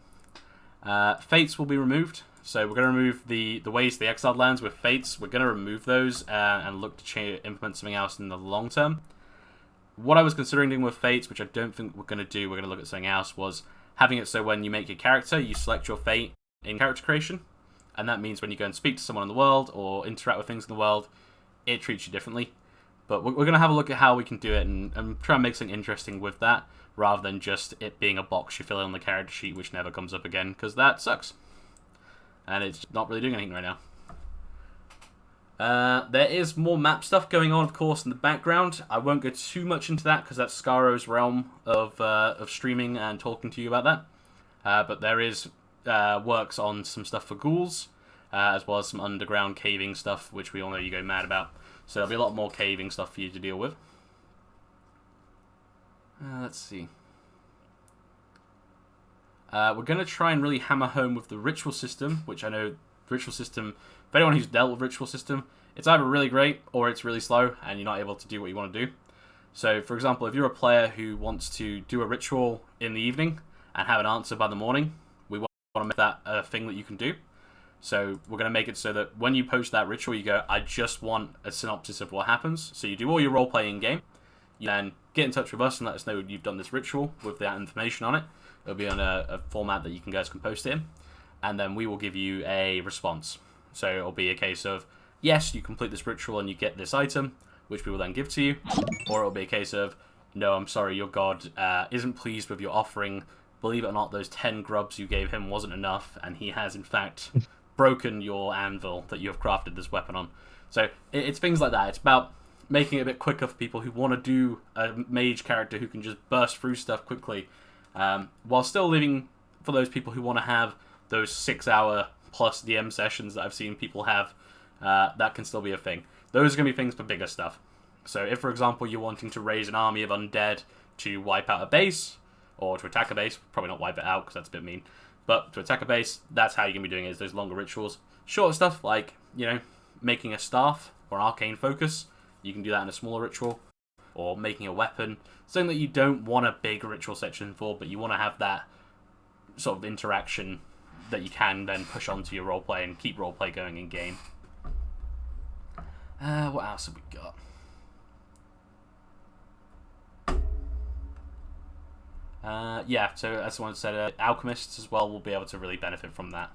Fates will be removed. So we're going to remove the ways to the exiled lands with fates. We're going to remove those and look to implement something else in the long term. What I was considering doing with fates, which I don't think we're going to do, we're going to look at something else, was having it so when you make your character, you select your fate in character creation. And that means when you go and speak to someone in the world or interact with things in the world, it treats you differently. But we're going to have a look at how we can do it and try and make something interesting with that, rather than just it being a box you fill in on the character sheet which never comes up again, because that sucks. And it's not really doing anything right now. There is more map stuff going on, of course, in the background. I won't go too much into that, because that's Scaro's realm of streaming and talking to you about that. But there is works on some stuff for ghouls, as well as some underground caving stuff, which we all know you go mad about. So there'll be a lot more caving stuff for you to deal with. Let's see. We're going to try and really hammer home with the ritual system, which I know ritual system, for anyone who's dealt with ritual system, it's either really great or it's really slow and you're not able to do what you want to do. So, for example, if you're a player who wants to do a ritual in the evening and have an answer by the morning, we want to make that a thing that you can do. So we're going to make it so that when you post that ritual, you go, I just want a synopsis of what happens. So you do all your role-play in game. You then get in touch with us and let us know you've done this ritual with that information on it. It'll be on a format that you guys can post it in. And then we will give you a response. So it'll be a case of, yes, you complete this ritual and you get this item, which we will then give to you. Or it'll be a case of, no, I'm sorry, your god isn't pleased with your offering. Believe it or not, those 10 grubs you gave him wasn't enough, and he has, in fact, broken your anvil that you have crafted this weapon on. So it's things like that. It's about making it a bit quicker for people who want to do a mage character who can just burst through stuff quickly, while still leaving for those people who want to have those 6-hour plus DM sessions that I've seen people have. That can still be a thing. Those are going to be things for bigger stuff. So if, for example, you're wanting to raise an army of undead to wipe out a base, or to attack a base, probably not wipe it out because that's a bit mean, but to attack a base, that's how you're going to be doing it, is those longer rituals. Short stuff like, making a staff or an arcane focus, you can do that in a smaller ritual, or making a weapon, something that you don't want a big ritual section for, but you want to have that sort of interaction that you can then push onto your roleplay and keep roleplay going in game. What else have we got? Yeah, so as someone said, alchemists as well will be able to really benefit from that.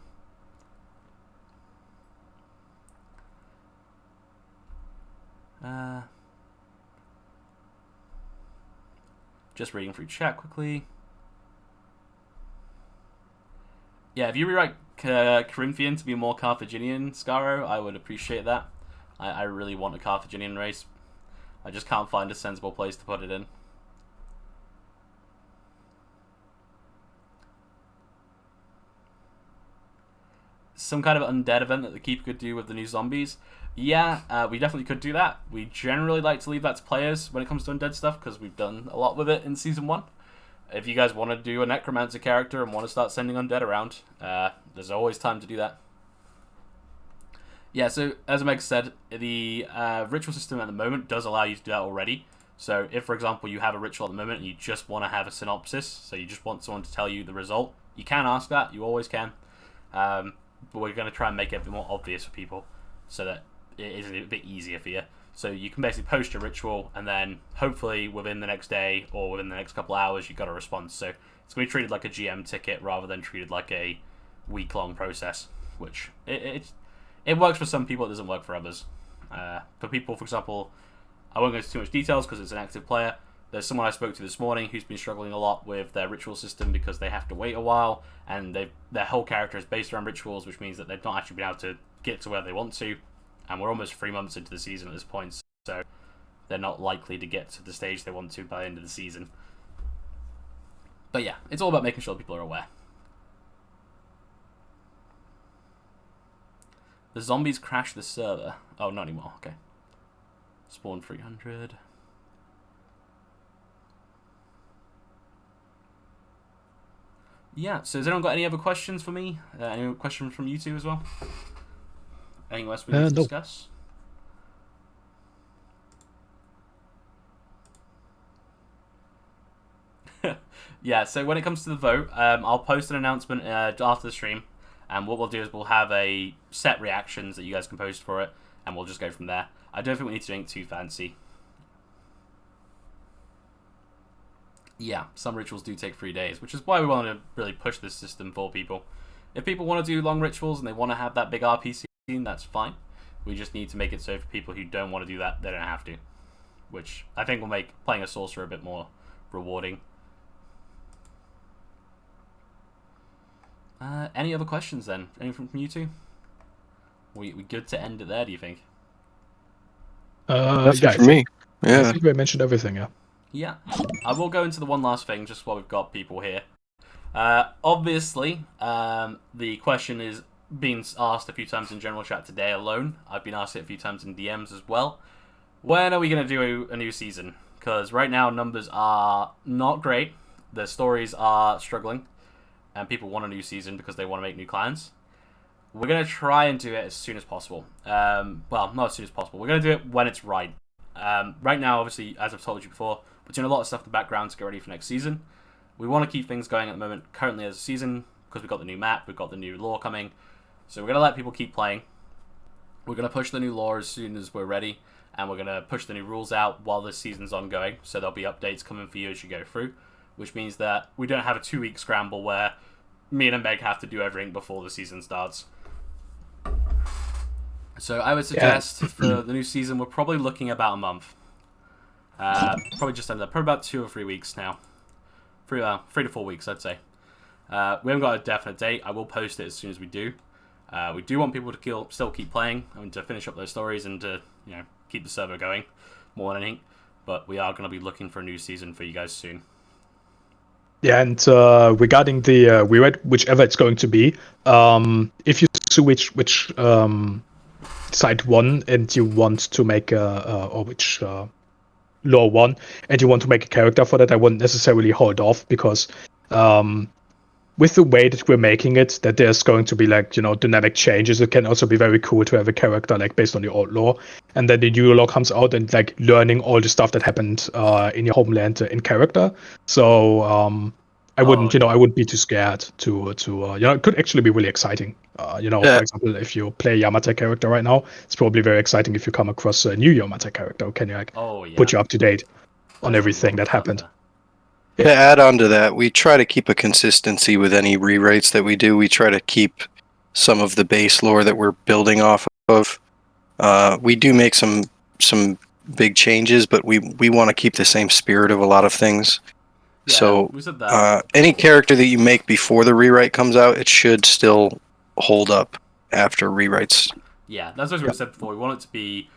Just reading through chat quickly. Yeah, if you rewrite Corinthian to be more Carthaginian, Scaro, I would appreciate that. I really want a Carthaginian race. I just can't find a sensible place to put it in. Some kind of undead event that the Keeper could do with the new zombies. Yeah, we definitely could do that. We generally like to leave that to players when it comes to undead stuff, because we've done a lot with it in Season 1. If you guys want to do a Necromancer character and want to start sending undead around, there's always time to do that. Yeah, so as Meg said, the ritual system at the moment does allow you to do that already. So if, for example, you have a ritual at the moment and you just want to have a synopsis, so you just want someone to tell you the result, you can ask that. You always can. But we're going to try and make it a bit more obvious for people so that it is a bit easier for you. So you can basically post your ritual, and then hopefully within the next day or within the next couple of hours, you've got a response. So it's going to be treated like a GM ticket rather than treated like a week-long process, which it works for some people, it doesn't work for others. For people, for example, I won't go into too much details because it's an active player. There's someone I spoke to this morning who's been struggling a lot with their ritual system because they have to wait a while, and their whole character is based around rituals, which means that they've not actually been able to get to where they want to. And we're almost 3 months into the season at this point, so they're not likely to get to the stage they want to by the end of the season. But yeah, it's all about making sure people are aware. The zombies crashed the server. Oh, not anymore. Okay. Spawn 300. Yeah, so has anyone got any other questions for me? Any questions from you two as well? Anything else we need to discuss? Yeah, so when it comes to the vote, I'll post an announcement after the stream, and what we'll do is we'll have a set reactions that you guys can post for it, and we'll just go from there. I don't think we need to do anything too fancy. Yeah, some rituals do take 3 days, which is why we want to really push this system for people. If people want to do long rituals and they want to have that big RP scene, that's fine. We just need to make it so for people who don't want to do that, they don't have to. Which I think will make playing a sorcerer a bit more rewarding. Any other questions then? Anything from you two? We good to end it there, do you think? That's it for me. Yeah. I think we mentioned everything, yeah. Yeah. I will go into the one last thing just while we've got people here. Obviously, the question is being asked a few times in general chat today alone. I've been asked it a few times in DMs as well. When are we going to do a new season? Because right now numbers are not great. The stories are struggling. And people want a new season because they want to make new clans. We're going to try and do it as soon as possible. Well, not as soon as possible. We're going to do it when it's right. Right now, obviously, as I've told you before, we're doing a lot of stuff in the background to get ready for next season. We want to keep things going at the moment, currently as a season, because we've got the new map, we've got the new lore coming. So we're going to let people keep playing. We're going to push the new lore as soon as we're ready, and we're going to push the new rules out while the season's ongoing, so there'll be updates coming for you as you go through, which means that we don't have a 2-week scramble where me and Meg have to do everything before the season starts. So I would suggest for the new season, we're probably looking about a month. Probably just under that. Probably about 2 or 3 weeks now. 3 to 4 weeks, I'd say. We haven't got a definite date. I will post it as soon as we do. We do want people to still keep playing and to finish up those stories and to keep the server going. more than anything. But we are going to be looking for a new season for you guys soon. Yeah, and regarding the rewrite, whichever it's going to be, if you switch which side one and you want to make or which lore one and you want to make a character for that, I wouldn't necessarily hold off because with the way that we're making it, that there's going to be like, dynamic changes. It can also be very cool to have a character like based on the old lore, and then the new lore comes out and like learning all the stuff that happened in your homeland in character. So I wouldn't, I wouldn't be too scared to it could actually be really exciting. For example, if you play a Yamatai character right now, it's probably very exciting if you come across a new Yamatai character. Can you put you up to date on everything that happened? To add on to that, we try to keep a consistency with any rewrites that we do. We try to keep some of the base lore that we're building off of. We do make some big changes, but we want to keep the same spirit of a lot of things. Yeah, so any character that you make before the rewrite comes out, it should still hold up after rewrites. Yeah, that's what we said before. We want it to be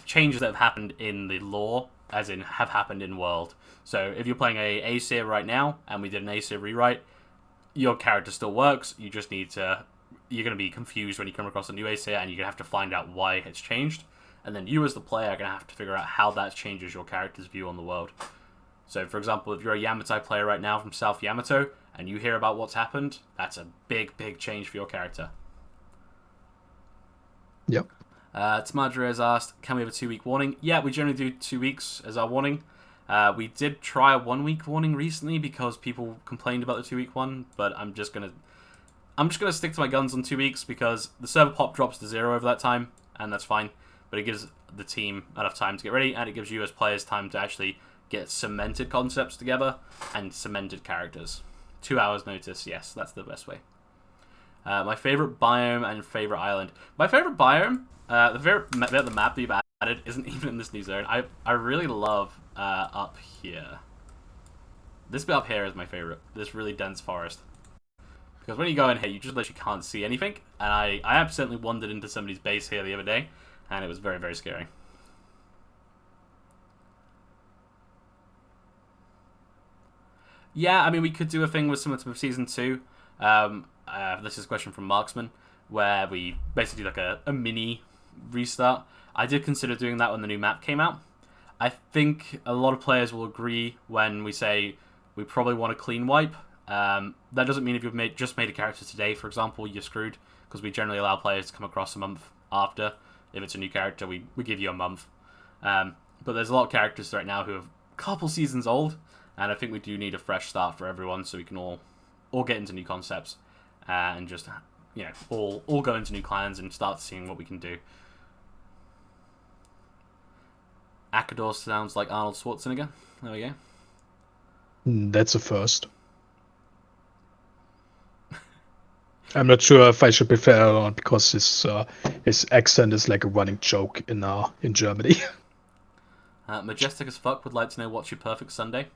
changes that have happened in the lore, as in have happened in world. So if you're playing a Aesir right now, and we did an Aesir rewrite, your character still works. You just need to... You're going to be confused when you come across a new Aesir, and you're going to have to find out why it's changed. And then you, as the player, are going to have to figure out how that changes your character's view on the world. So, for example, if you're a Yamatai player right now from South Yamato, and you hear about what's happened, that's a big, big change for your character. Yep. Tamadra has asked, can we have a 2-week warning? Yeah, we generally do 2 weeks as our warning. We did try a 1-week warning recently because people complained about the 2-week one, but I'm just gonna stick to my guns on 2 weeks because the server pop drops to 0 over that time, and that's fine. But it gives the team enough time to get ready, and it gives you as players time to actually get cemented concepts together and cemented characters. 2 hours notice, yes, that's the best way. My favorite biome and favorite island. My favorite biome, the map that you've added isn't even in this new zone. I really love up here. This bit up here is my favorite. This really dense forest. Because when you go in here, you just literally can't see anything. And I accidentally wandered into somebody's base here the other day, and it was very, very scary. Yeah, I mean, we could do a thing with similar to Season 2. This is a question from Marksman, where we basically do like a mini restart. I did consider doing that when the new map came out. I think a lot of players will agree when we say we probably want a clean wipe. That doesn't mean if you've just made a character today, for example, you're screwed, because we generally allow players to come across a month after. If it's a new character, we give you a month. But there's a lot of characters right now who are a couple seasons old, and I think we do need a fresh start for everyone so we can all get into new concepts and just, all go into new clans and start seeing what we can do. Akador sounds like Arnold Schwarzenegger. There we go. That's a first. I'm not sure if I should be fair or not because his accent is like a running joke in Germany. Majestic as fuck would like to know what's your perfect Sunday.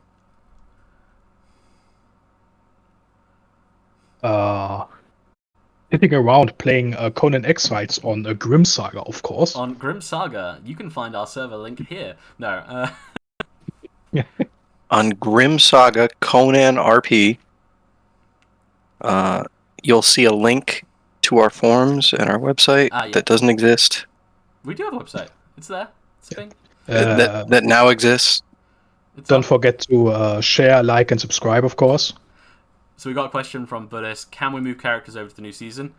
Sitting around playing Conan Exiles on Grim Saga, of course. On Grim Saga, you can find our server link here. No. On Grim Saga Conan RP, you'll see a link to our forums and our website that doesn't exist. We do have a website. It's there. It's a thing. That now exists. Don't forget to share, like, and subscribe, of course. So we got a question from Buddhist. Can we move characters over to the new season?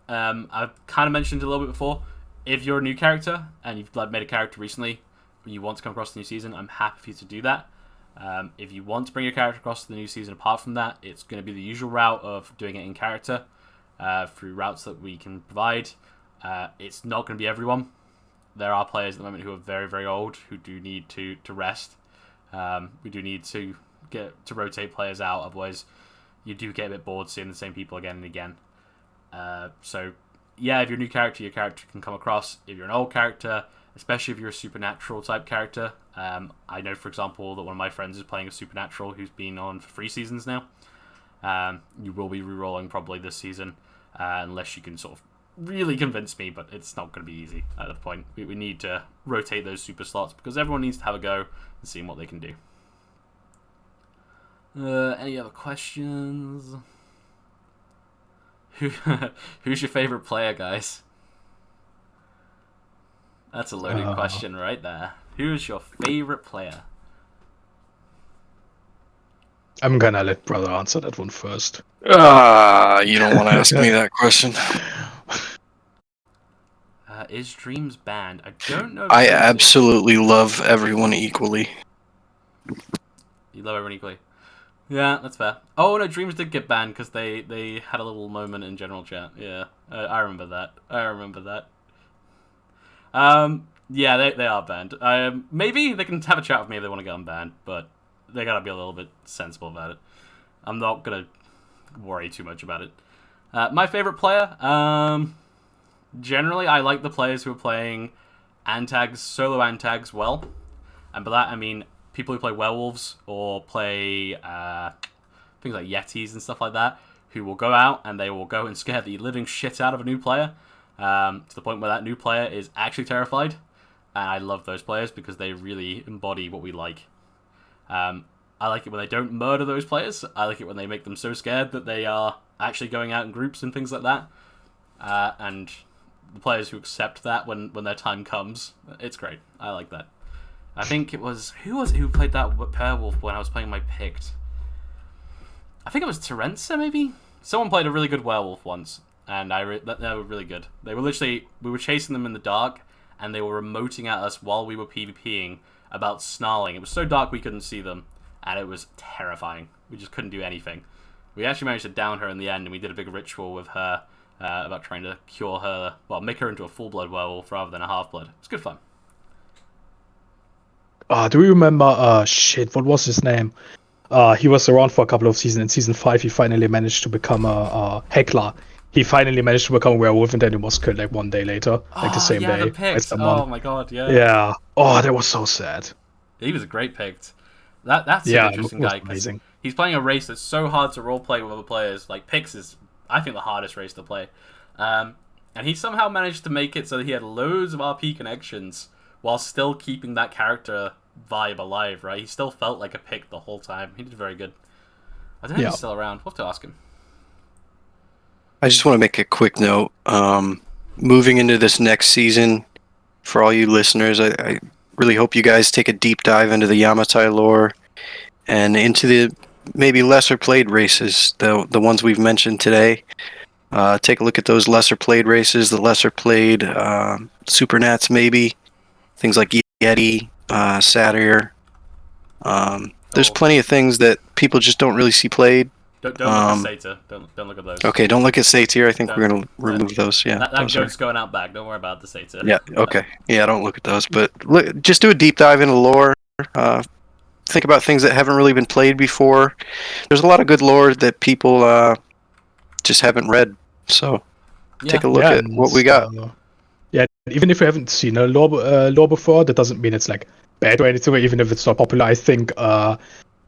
I've kind of mentioned it a little bit before. If you're a new character and you've made a character recently and you want to come across the new season, I'm happy for you to do that. If you want to bring your character across to the new season, apart from that, it's going to be the usual route of doing it in character through routes that we can provide. It's not going to be everyone. There are players at the moment who are very, very old who do need to rest. We do need to get to rotate players out, otherwise you do get a bit bored seeing the same people again and again. So, yeah, if you're a new character, your character can come across. If you're an old character, especially if you're a supernatural type character, I know, for example, that one of my friends is playing a supernatural who's been on for 3 seasons now. You will be re-rolling probably this season, unless you can sort of really convince me, but it's not going to be easy at the point. We need to rotate those super slots because everyone needs to have a go and see what they can do. Any other questions? Who's your favorite player, guys? That's a loaded question right there. Who's your favorite player? I'm gonna let brother answer that one first. You don't want to ask me that question. Is Dreams banned? I don't know. I absolutely love everyone equally. You love everyone equally. Yeah, that's fair. Oh no, Dreams did get banned because they had a little moment in general chat. Yeah, I remember that. Yeah, they are banned. Maybe they can have a chat with me if they want to get unbanned, but they gotta be a little bit sensible about it. I'm not gonna worry too much about it. My favorite player, generally I like the players who are playing antags, solo antags well, and by that I mean people who play werewolves or play things like yetis and stuff like that, who will go out and they will go and scare the living shit out of a new player, to the point where that new player is actually terrified. And I love those players because they really embody what we like. I like it when they don't murder those players. I like it when they make them so scared that they are actually going out in groups and things like that. And the players who accept that when their time comes, it's great. I like that. I think it was... Who was it who played that Werewolf when I was playing my Pict? I think it was Terenza, maybe? Someone played a really good Werewolf once, and they were really good. They were literally... We were chasing them in the dark, and they were emoting at us while we were PvPing about snarling. It was so dark we couldn't see them, and it was terrifying. We just couldn't do anything. We actually managed to down her in the end, and we did a big ritual with her about trying to cure her... Well, make her into a full-blood werewolf rather than a half-blood. It was good fun. Do we remember, shit, what was his name? He was around for a couple of seasons. In season 5, he finally managed to become a heckler. He finally managed to become a werewolf, and then he was killed like one day later, like the same day. The Pict. Oh my god, yeah. Yeah. Oh, that was so sad. He was a great Pict. That's an interesting guy. Amazing. He's playing a race that's so hard to roleplay with other players. Like, Picts is, I think, the hardest race to play. And he somehow managed to make it so that he had loads of RP connections while still keeping that character vibe alive, right? He still felt like a Pict the whole time. He did very good. I don't know if he's still around. We'll have to ask him. I just want to make a quick note. Moving into this next season, for all you listeners, I really hope you guys take a deep dive into the Yamatai lore and into the maybe lesser played races, the ones we've mentioned today. Take a look at those lesser played races, the lesser played Supernats maybe, things like Yeti, Satyr. There's plenty of things that people just don't really see played. Don't look at Satyr. Don't look at those. Okay, don't look at Satyr. I think we're going to remove those. Yeah, that goat's going out back. Don't worry about the Satyr. Yeah, okay. Yeah, don't look at those. But just do a deep dive into lore. Think about things that haven't really been played before. There's a lot of good lore that people just haven't read. So take a look at what we got. Even if you haven't seen a lore before, that doesn't mean it's like bad or anything. Even if it's not popular, I think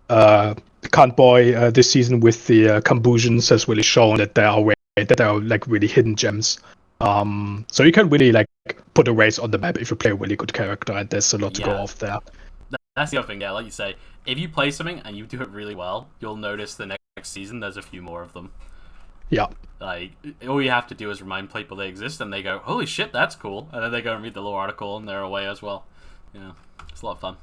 Cunt Boy this season with the Camboosians has really shown that there are like really hidden gems. So you can really like put a race on the map if you play a really good character, and there's a lot to go off there. That's the other thing, like you say, if you play something and you do it really well, you'll notice the next season there's a few more of them. Yeah. Like, all you have to do is remind people they exist, and they go, holy shit, that's cool. And then they go and read the lore article, and they're away as well. Yeah, it's a lot of fun.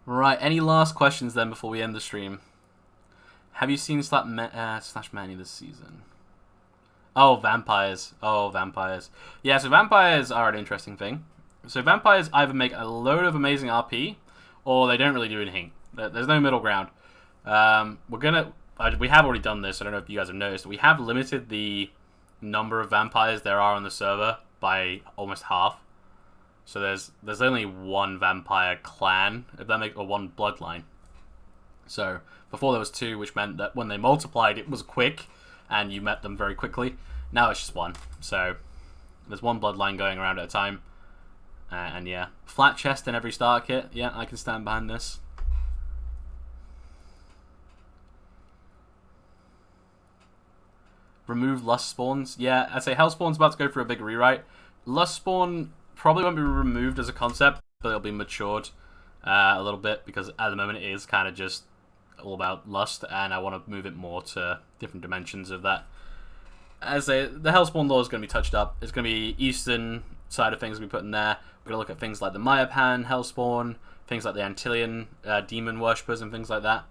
Right, any last questions then before we end the stream? Have you seen Slash Manny this season? Oh, vampires. Yeah, so vampires are an interesting thing. So vampires either make a load of amazing RP, or they don't really do anything. There's no middle ground. We have already done this. I don't know if you guys have noticed. We have limited the number of vampires there are on the server by almost half. So there's only one vampire clan, or one bloodline. So before there was two, which meant that when they multiplied, it was quick, and you met them very quickly. Now it's just one. So there's one bloodline going around at a time. And yeah, flat chest in every starter kit. Yeah, I can stand behind this. remove Lust Spawns. Yeah, I'd say Hellspawn's about to go through a big rewrite. Lust Spawn probably won't be removed as a concept, but it'll be matured a little bit, because at the moment it is kind of just all about lust, and I want to move it more to different dimensions of that. As the Hellspawn lore is going to be touched up. It's going to be Eastern side of things we put in there. We're going to look at things like the Mayapan Hellspawn, things like the Antillean demon worshippers and things like that.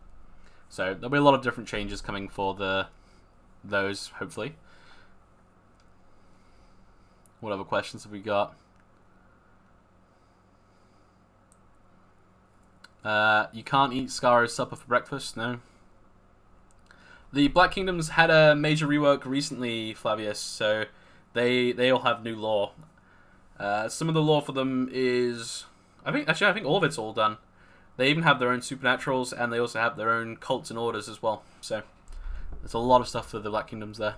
So there'll be a lot of different changes coming for those, hopefully. What other questions have we got? You can't eat Scaro's supper for breakfast, no. The Black Kingdoms had a major rework recently, Flavius, so they all have new lore. Some of the lore for them is... I think all of it's all done. They even have their own supernaturals, and they also have their own cults and orders as well. So there's a lot of stuff for the Black Kingdoms there.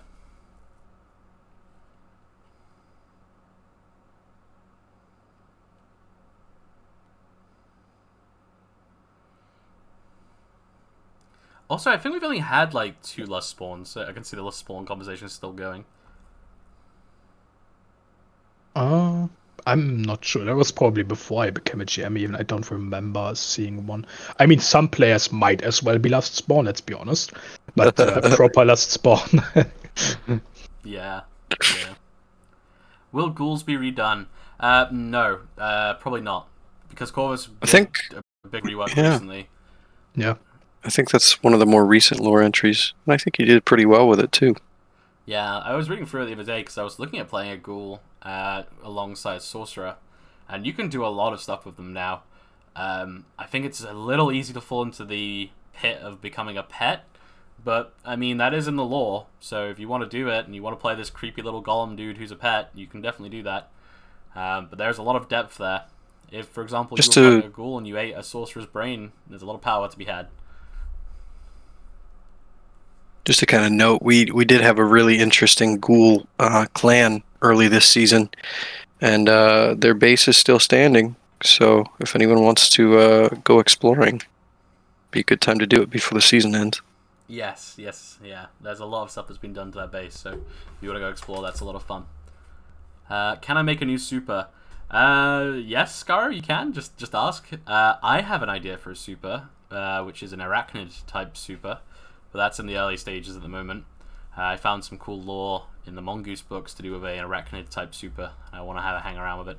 Also, I think we've only had like 2 Lust Spawns, so I can see the Lust Spawn conversation is still going. I'm not sure. That was probably before I became a GM. Even I don't remember seeing one. I mean, some players might as well be Lust Spawn. Let's be honest, but proper Lust Spawn. Yeah. Will ghouls be redone? No, probably not, because Corvus did a big rework recently. Yeah. I think that's one of the more recent lore entries, and I think he did pretty well with it too. Yeah, I was reading through it the other day because I was looking at playing a ghoul alongside Sorcerer, and you can do a lot of stuff with them now. I think it's a little easy to fall into the pit of becoming a pet, but I mean, that is in the lore, so if you want to do it and you want to play this creepy little golem dude who's a pet, you can definitely do that. But there's a lot of depth there. If, for example, you were playing a ghoul and you ate a sorcerer's brain, there's a lot of power to be had. Just to kind of note, we did have a really interesting ghoul clan early this season, and their base is still standing. So if anyone wants to go exploring, be a good time to do it before the season ends. Yes, yeah. There's a lot of stuff that's been done to that base, so if you want to go explore, that's a lot of fun. Can I make a new super? Yes, Scaro, you can. Just ask. I have an idea for a super, which is an arachnid type super. But that's in the early stages at the moment. I found some cool lore in the Mongoose books to do with an arachnid type super. I want to have a hang around with it.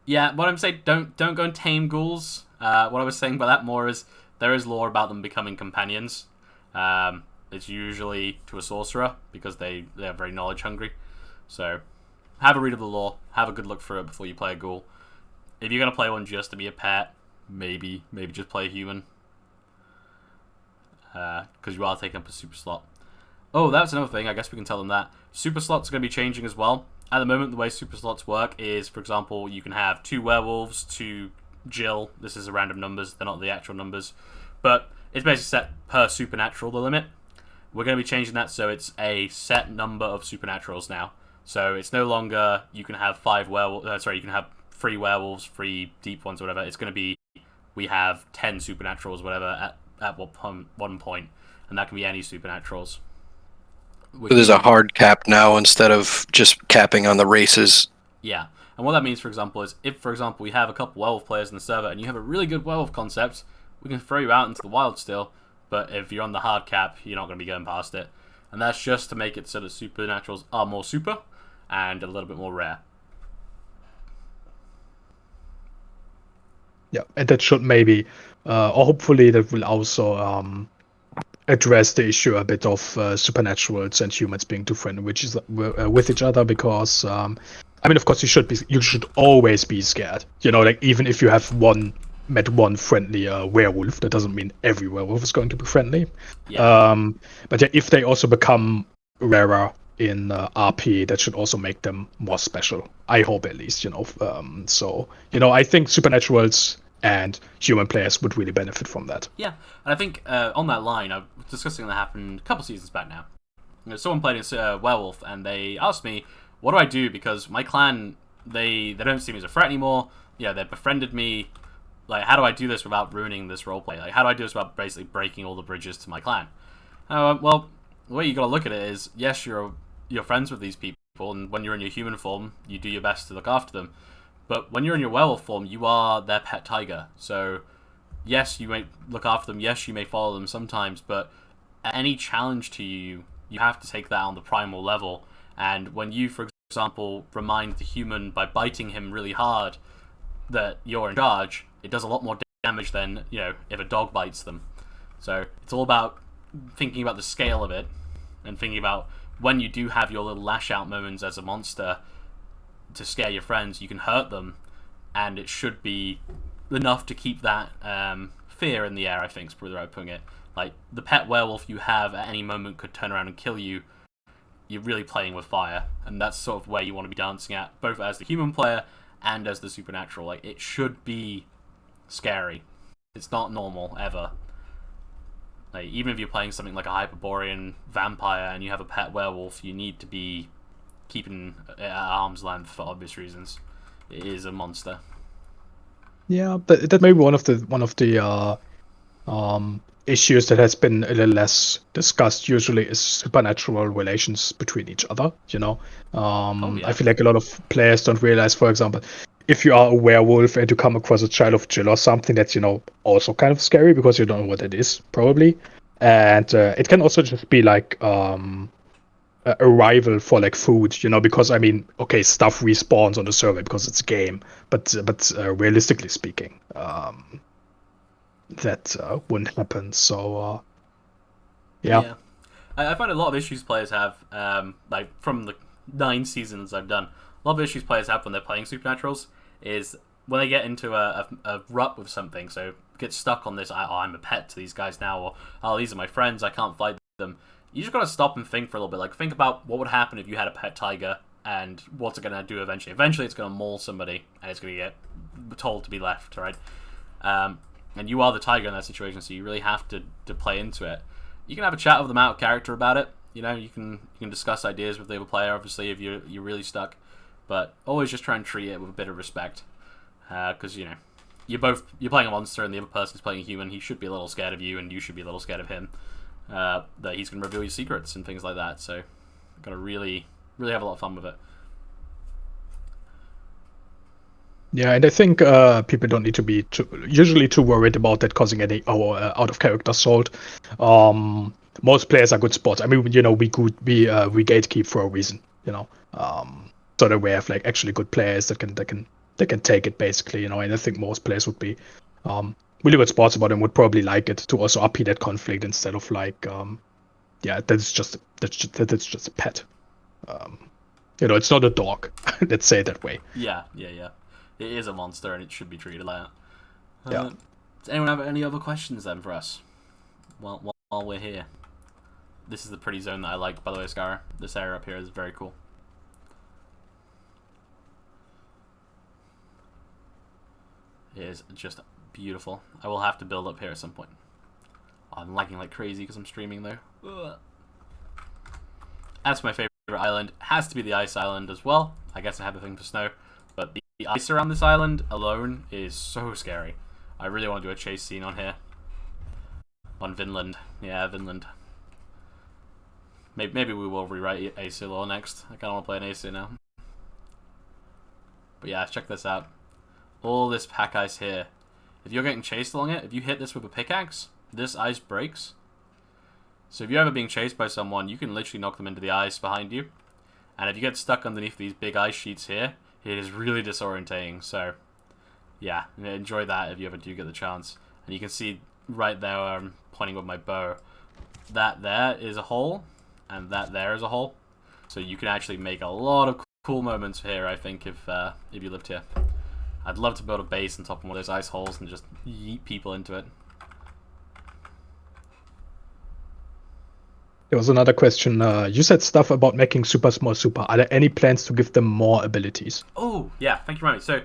Yeah, what I'm saying, don't go and tame ghouls. What I was saying by that more is there is lore about them becoming companions. It's usually to a sorcerer because they're very knowledge hungry. So have a read of the lore. Have a good look through it before you play a ghoul. If you're gonna play one just to be a pet, maybe just play a human. Because you are taking up a super slot. Oh, that's another thing. I guess we can tell them that. Super slots are going to be changing as well. At the moment, the way super slots work is, for example, you can have 2 werewolves, 2 Jill. This is a random numbers. They're not the actual numbers. But it's basically set per supernatural, the limit. We're going to be changing that so it's a set number of supernaturals now. So it's no longer you can have 5 werewolves. You can have 3 werewolves, 3 deep ones, or whatever. It's going to be we have 10 supernaturals, whatever, at one point, and that can be any supernaturals. So there's a hard cap now instead of just capping on the races. Yeah, and what that means, for example, is if, for example, we have a couple werewolf players in the server and you have a really good werewolf concept, we can throw you out into the wild still, but if you're on the hard cap, you're not going to be going past it. And that's just to make it so that supernaturals are more super and a little bit more rare. Yeah, and that should maybe, or hopefully that will also address the issue a bit of supernaturals and humans being different with each other, because I mean, of course, you should always be scared. You know, like even if you have met one friendly werewolf, that doesn't mean every werewolf is going to be friendly. Yeah. But yeah, if they also become rarer in RP, that should also make them more special. I hope, at least, so I think supernaturals and human players would really benefit from that. Yeah, and I think on that line, I was discussing that happened a couple seasons back now. Someone played a werewolf, and they asked me, what do I do? Because my clan, they don't see me as a threat anymore. Yeah, they befriended me. Like, how do I do this without ruining this roleplay? Like, how do I do this without basically breaking all the bridges to my clan? Well, the way you got to look at it is, yes, you're friends with these people, and when you're in your human form, you do your best to look after them. But when you're in your werewolf form, you are their pet tiger. So, yes, you may look after them. Yes, you may follow them sometimes. But any challenge to you, you have to take that on the primal level. And when you, for example, remind the human by biting him really hard that you're in charge, it does a lot more damage than if a dog bites them. So it's all about thinking about the scale of it and thinking about when you do have your little lash out moments as a monster to scare your friends, you can hurt them, and it should be enough to keep that fear in the air, I think is probably the right way of putting it. Like, the pet werewolf you have at any moment could turn around and kill you. You're really playing with fire, and that's sort of where you want to be dancing at, both as the human player and as the supernatural. Like, it should be scary. It's not normal, ever. Like, even if you're playing something like a Hyperborean vampire and you have a pet werewolf, you need to be keeping it at arm's length for obvious reasons. It is a monster. Yeah, that may be one of the issues that has been a little less discussed. Usually, is supernatural relations between each other. Yeah. I feel like a lot of players don't realize, for example, if you are a werewolf and you come across a child of Jill or something, that's also kind of scary because you don't know what it is probably, and it can also just be like a rival for like food, because I mean, okay, stuff respawns on the server because it's a game, but realistically speaking, that wouldn't happen. So yeah. I find a lot of issues players have, like from the 9 seasons I've done, a lot of issues players have when they're playing Supernaturals is when they get into a rut with something, so get stuck on this, I'm a pet to these guys now, or these are my friends, I can't fight them. You just gotta stop and think for a little bit. Like, think about what would happen if you had a pet tiger, and what's it gonna do eventually. Eventually, it's gonna maul somebody, and it's gonna get told to be left, right? And you are the tiger in that situation, so you really have to play into it. You can have a chat with them out of character about it. You can discuss ideas with the other player, obviously, if you're really stuck. But always just try and treat it with a bit of respect, because you're playing a monster and the other person's playing a human. He should be a little scared of you, and you should be a little scared of him. That he's going to reveal your secrets and things like that. So, got to really, really have a lot of fun with it. Yeah, and I think people don't need to be usually too worried about that causing any out of character assault. Most players are good spots. I mean, we gatekeep for a reason. So that we have like actually good players that can take it basically. And I think most players would be really good spots about it and would probably like it to also upbeat that conflict instead of like that's just a pet. It's not a dog. Let's say it that way. Yeah. It is a monster and it should be treated like that. Yeah. Does anyone have any other questions then for us? While we're here. This is the pretty zone that I like, by the way, Scara. This area up here is very cool. It is just beautiful. I will have to build up here at some point. I'm lagging like crazy because I'm streaming though. Ugh. That's my favorite island. Has to be the ice island as well. I guess I have a thing for snow. But the ice around this island alone is so scary. I really want to do a chase scene on here. On Vinland. Yeah, Vinland. Maybe we will rewrite Aesir lore next. I kind of want to play an Aesir now. But yeah, check this out. All this pack ice here. If you're getting chased along it, if you hit this with a pickaxe, this ice breaks. So if you're ever being chased by someone, you can literally knock them into the ice behind you. And if you get stuck underneath these big ice sheets here, it is really disorientating. So yeah, enjoy that if you ever do get the chance. And you can see right there where I'm pointing with my bow. That there is a hole, and that there is a hole. So you can actually make a lot of cool moments here, I think, if you lived here. I'd love to build a base on top of one of those ice holes and just yeet people into it. There was another question. You said stuff about making super small super. Are there any plans to give them more abilities? Oh, yeah. Thank you very much. So,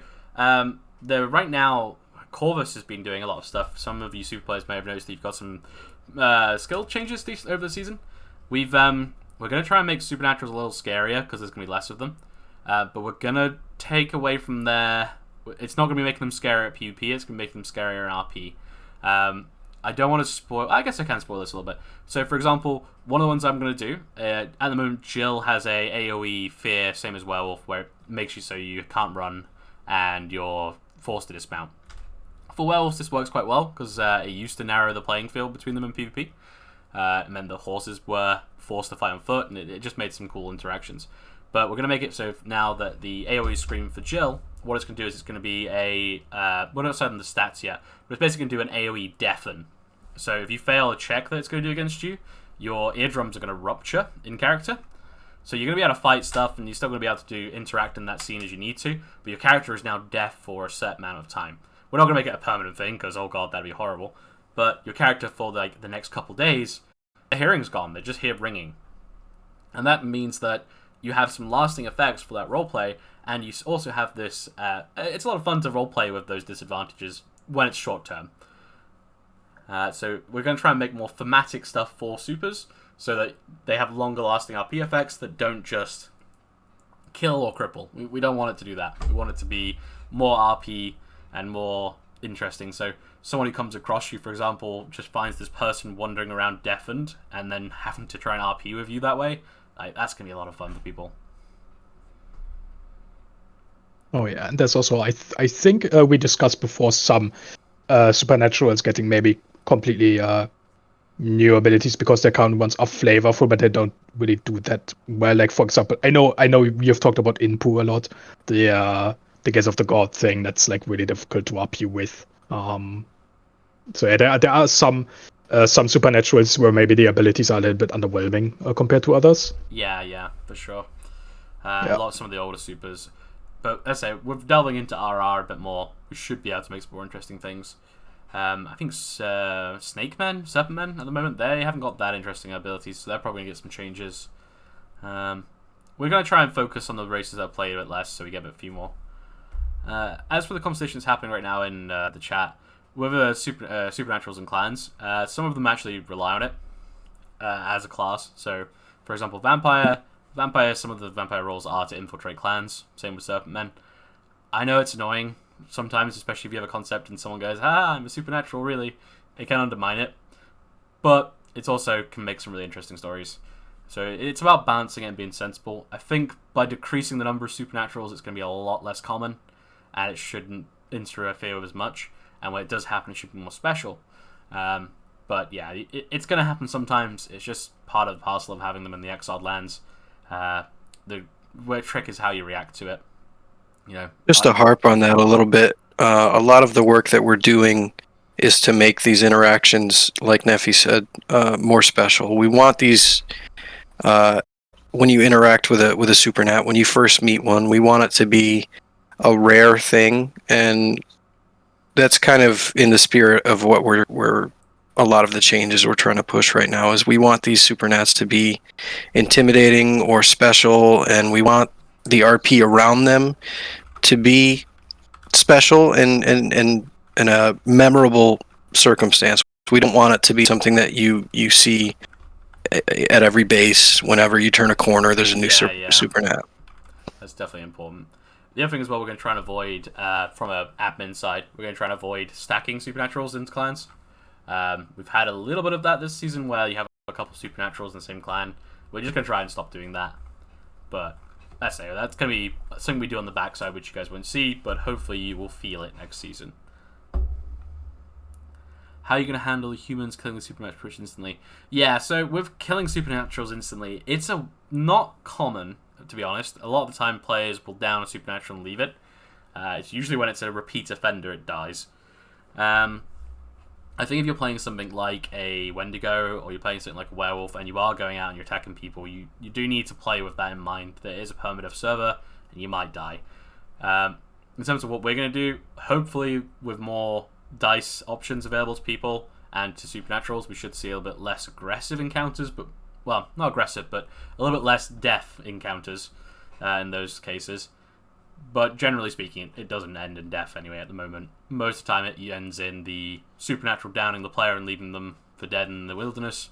right now, Corvus has been doing a lot of stuff. Some of you super players may have noticed that you've got some skill changes over the season. We're going to try and make Supernaturals a little scarier because there's going to be less of them. But we're going to take away from their... It's not going to be making them scarier at PvP. It's going to make them scarier in RP. I don't want to spoil... I guess I can spoil this a little bit. So, for example, one of the ones I'm going to do, at the moment, Jill has a AoE fear, same as Werewolf, where it makes you so you can't run and you're forced to dismount. For Werewolves, this works quite well, because it used to narrow the playing field between them in PvP. And then the horses were forced to fight on foot, and it just made some cool interactions. But we're going to make it so now that the AoE scream for Jill, what it's going to do is it's going to be a... we're not certain the stats yet, but it's basically going to do an AoE deafen. So if you fail a check that it's going to do against you, your eardrums are going to rupture in character. So you're going to be able to fight stuff, and you're still going to be able to interact in that scene as you need to, but your character is now deaf for a set amount of time. We're not going to make it a permanent thing, because, oh god, that'd be horrible. But your character, for like the next couple days, the hearing's gone. They just hear ringing. And that means that you have some lasting effects for that roleplay, and you also have this... it's a lot of fun to roleplay with those disadvantages when it's short-term. So we're going to try and make more thematic stuff for supers, so that they have longer-lasting RP effects that don't just kill or cripple. We don't want it to do that. We want it to be more RP and more interesting. So someone who comes across you, for example, just finds this person wandering around deafened and then having to try and RP with you that way. That's going to be a lot of fun for people. Oh yeah, and there's also, I think we discussed before some Supernaturals getting maybe completely new abilities because their current ones are flavorful, but they don't really do that well. Like, for example, I know you've talked about Inpu a lot, the Gaze of the God thing that's like really difficult to RP with. So yeah, there are some Supernaturals where maybe the abilities are a little bit underwhelming compared to others. Yeah, for sure. A lot of some of the older supers. But as I say, we're delving into RR a bit more. We should be able to make some more interesting things. I think Snake Men, Serpent Men, at the moment, they haven't got that interesting abilities, so they're probably going to get some changes. We're going to try and focus on the races that play a bit less, so we get a few more. As for the conversations happening right now in the chat, with Supernaturals and clans, some of them actually rely on it as a class. So, for example, Vampire, some of the Vampire roles are to infiltrate clans, same with Serpent Men. I know it's annoying sometimes, especially if you have a concept and someone goes, I'm a Supernatural, really. It can undermine it. But it also can make some really interesting stories. So it's about balancing it and being sensible. I think by decreasing the number of Supernaturals, it's going to be a lot less common, and it shouldn't interfere with as much. And when it does happen, it should be more special. But yeah, it's going to happen sometimes. It's just part of the parcel of having them in the exiled lands. The trick is how you react to it. Just to harp on that a little bit, a lot of the work that we're doing is to make these interactions, like Neffy said, more special. We want these, when you interact with a supernat, when you first meet one, we want it to be a rare thing, and that's kind of in the spirit of what we're a lot of the changes we're trying to push right now. Is we want these supernats to be intimidating or special, and we want the RP around them to be special and in a memorable circumstance. We don't want it to be something that you see at every base. Whenever you turn a corner, there's a new supernat. That's definitely important. The other thing as well, we're going to try and avoid, from an admin side, we're going to try and avoid stacking Supernaturals into clans. We've had a little bit of that this season where you have a couple Supernaturals in the same clan. We're just going to try and stop doing that. But that's going to be something we do on the backside, which you guys won't see, but hopefully you will feel it next season. How are you going to handle humans killing the Supernaturals instantly? Yeah, so with killing Supernaturals instantly, it's not common, to be honest. A lot of the time players will down a Supernatural and leave it. It's usually when it's a repeat offender it dies. I think if you're playing something like a Wendigo, or you're playing something like a Werewolf, and you are going out and you're attacking people, you do need to play with that in mind. There is a permadeath server, and you might die. In terms of what we're going to do, hopefully with more dice options available to people and to Supernaturals, we should see a little bit less aggressive encounters, but, well, not aggressive, but a little bit less death encounters in those cases. But generally speaking, it doesn't end in death anyway at the moment. Most of the time it ends in the Supernatural downing the player and leaving them for dead in the wilderness,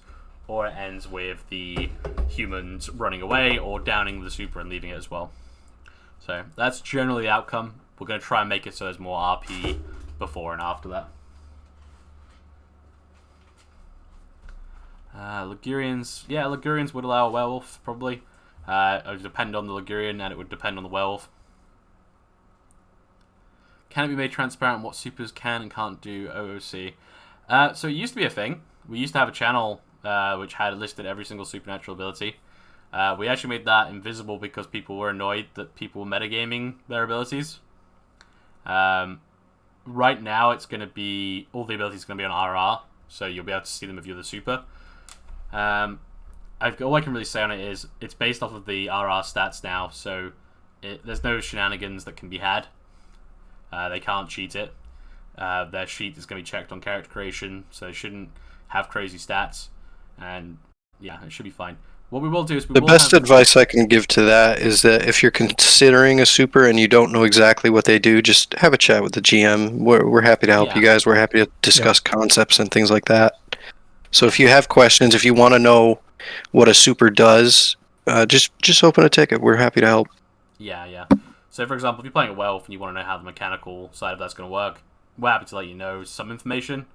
or it ends with the humans running away or downing the super and leaving it as well. So that's generally the outcome. We're going to try and make it so there's more RP before and after that. Ligurians, yeah, Ligurians would allow a werewolf, probably. It would depend on the Ligurian, and it would depend on the werewolf. Can it be made transparent what supers can and can't do OOC? So it used to be a thing. We used to have a channel which had listed every single supernatural ability. We actually made that invisible because people were annoyed that people were metagaming their abilities. Right now, it's going to be... all the abilities are going to be on RR, so you'll be able to see them if you're the super. All I can really say on it is it's based off of the RR stats now, so there's no shenanigans that can be had. They can't cheat it. Their sheet is going to be checked on character creation, so they shouldn't have crazy stats. And yeah, it should be fine. What we will do is the best advice I can give to that is that if you're considering a super and you don't know exactly what they do, just have a chat with the GM. We're happy to help you guys. We're happy to discuss concepts and things like that. So if you have questions, if you want to know what a super does, just open a ticket. We're happy to help. Yeah. So for example, if you're playing a werewolf and you want to know how the mechanical side of that's going to work, we're happy to let you know some information.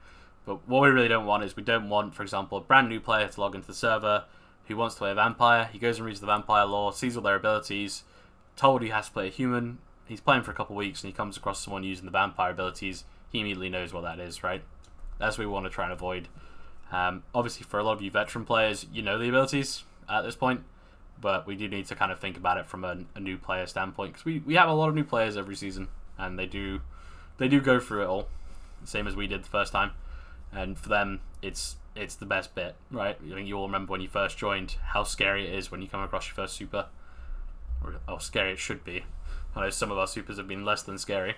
But what we really don't want is we don't want, for example, a brand new player to log into the server who wants to play a vampire. He goes and reads the vampire lore, sees all their abilities, told he has to play a human. He's playing for a couple of weeks and he comes across someone using the vampire abilities. He immediately knows what that is, right? That's what we want to try and avoid. Obviously, for a lot of you veteran players, you know the abilities at this point, but we do need to kind of think about it from a new player standpoint, because we have a lot of new players every season, and they do go through it all, the same as we did the first time. And for them, it's the best bit, right? I think you all remember when you first joined how scary it is when you come across your first super, or how scary it should be. I know some of our supers have been less than scary.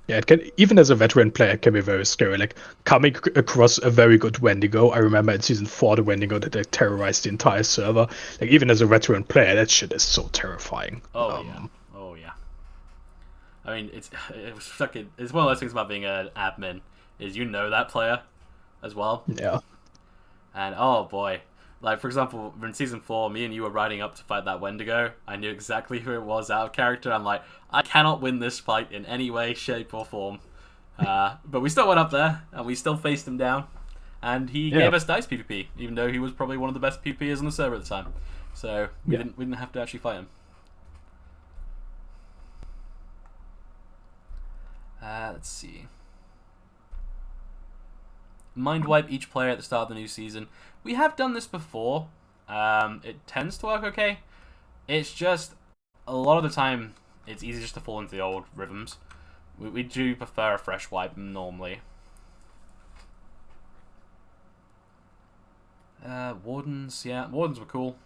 Yeah, it can, even as a veteran player, it can be very scary. Like, coming across a very good Wendigo. I remember in Season 4, the Wendigo that terrorized the entire server. Like, even as a veteran player, that shit is so terrifying. Oh yeah. I mean, it's one of those things about being an admin, is you know that player as well. Yeah. And oh boy. Like, for example, in Season 4, me and you were riding up to fight that Wendigo. I knew exactly who it was out of character. I'm like, I cannot win this fight in any way, shape, or form. But we still went up there, and we still faced him down. And he gave us dice PvP, even though he was probably one of the best PvPers on the server at the time. So we didn't have to actually fight him. Let's see. Mind wipe each player at the start of the new season. We have done this before. It tends to work okay. It's just, a lot of the time, it's easy just to fall into the old rhythms. We do prefer a fresh wipe normally. Wardens, yeah. Wardens were cool.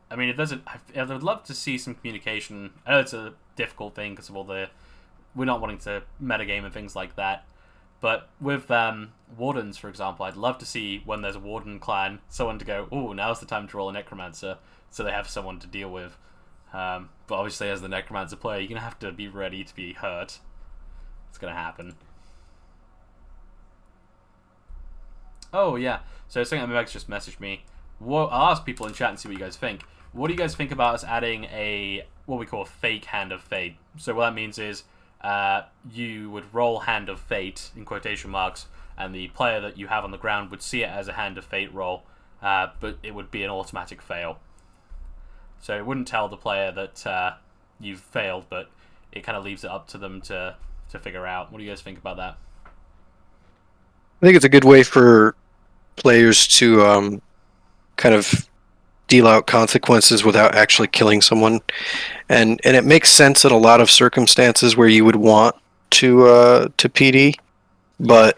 I mean, I would love to see some communication. I know it's a difficult thing because of all the... we're not wanting to metagame and things like that. But with Wardens, for example, I'd love to see, when there's a Warden clan, someone to go, ooh, now's the time to roll a Necromancer, so they have someone to deal with. But obviously, as the Necromancer player, you're going to have to be ready to be hurt. It's going to happen. Oh, yeah. So, something that Memex just messaged me. I'll ask people in chat and see what you guys think. What do you guys think about us adding what we call a fake Hand of Fate? So, what that means is, you would roll Hand of Fate, in quotation marks, and the player that you have on the ground would see it as a Hand of Fate roll, but it would be an automatic fail. So it wouldn't tell the player that you've failed, but it kind of leaves it up to them to figure out. What do you guys think about that? I think it's a good way for players to kind of deal out consequences without actually killing someone, and it makes sense in a lot of circumstances where you would want to PD, but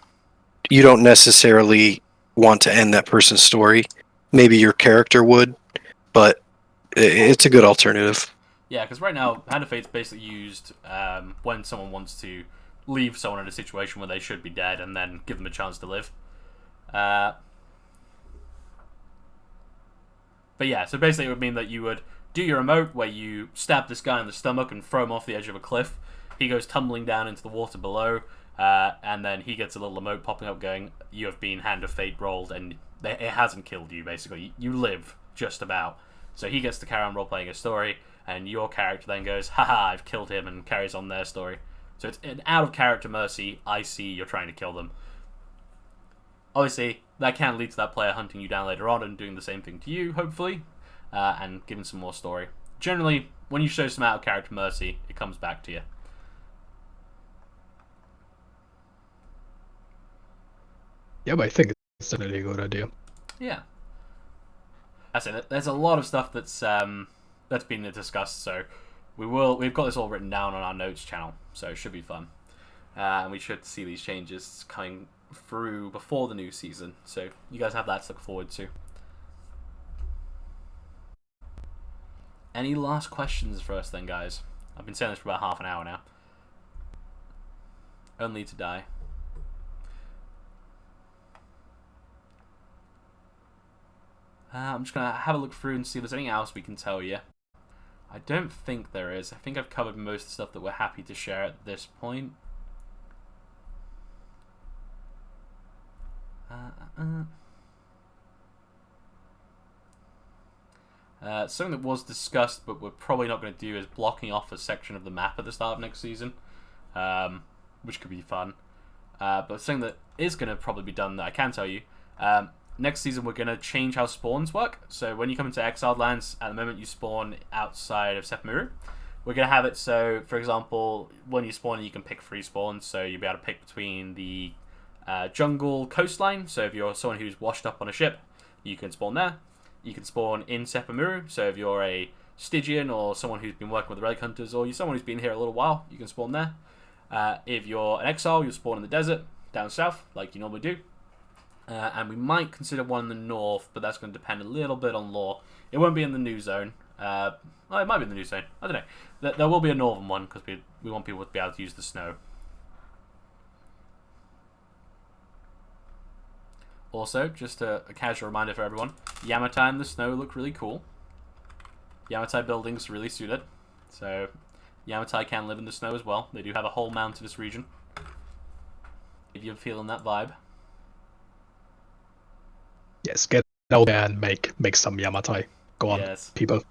you don't necessarily want to end that person's story. Maybe your character would, but it's a good alternative. Yeah, because right now, Hand of Fate's basically used when someone wants to leave someone in a situation where they should be dead and then give them a chance to live. But yeah, so basically it would mean that you would do your emote where you stab this guy in the stomach and throw him off the edge of a cliff. He goes tumbling down into the water below, and then he gets a little emote popping up going, you have been Hand of Fate rolled, and it hasn't killed you, basically. You live, just about. So he gets to carry on role-playing his story, and your character then goes, haha, I've killed him, and carries on their story. So it's an out-of-character mercy. I see you're trying to kill them. Obviously, that can lead to that player hunting you down later on and doing the same thing to you, hopefully, and giving some more story. Generally, when you show some out-of-character mercy, it comes back to you. Yeah, but I think it's definitely a good idea. Yeah. I say there's a lot of stuff that's been discussed, so we've got this all written down on our notes channel, so it should be fun. And we should see these changes coming through before the new season, so you guys have that to look forward to. Any last questions for us then, guys? I've been saying this for about half an hour now. Only to die. I'm just going to have a look through and see if there's anything else we can tell you. I don't think there is. I think I've covered most of the stuff that we're happy to share at this point. Something that was discussed, but we're probably not going to do, is blocking off a section of the map at the start of next season, which could be fun. But something that is going to probably be done that I can tell you, next season we're going to change how spawns work. So when you come into Exiled Lands, at the moment you spawn outside of Sephiroth. We're going to have it so, for example, when you spawn, you can pick 3 spawns. So you'll be able to pick between the jungle coastline. So if you're someone who's washed up on a ship, you can spawn there. You can spawn in Sephiroth. So if you're a Stygian or someone who's been working with the Relic Hunters, or you're someone who's been here a little while, you can spawn there. If you're an exile, you'll spawn in the desert down south, like you normally do. And we might consider one in the north, but that's going to depend a little bit on lore. It won't be in the new zone. Well, it might be in the new zone. I don't know. There will be a northern one, because we want people to be able to use the snow. Also, just a casual reminder for everyone, Yamatai and the snow look really cool. Yamatai buildings really suit it. So, Yamatai can live in the snow as well. They do have a whole mountainous region. If you're feeling that vibe. Yes, get out there and make some Yamatai. Go on, Yes. people.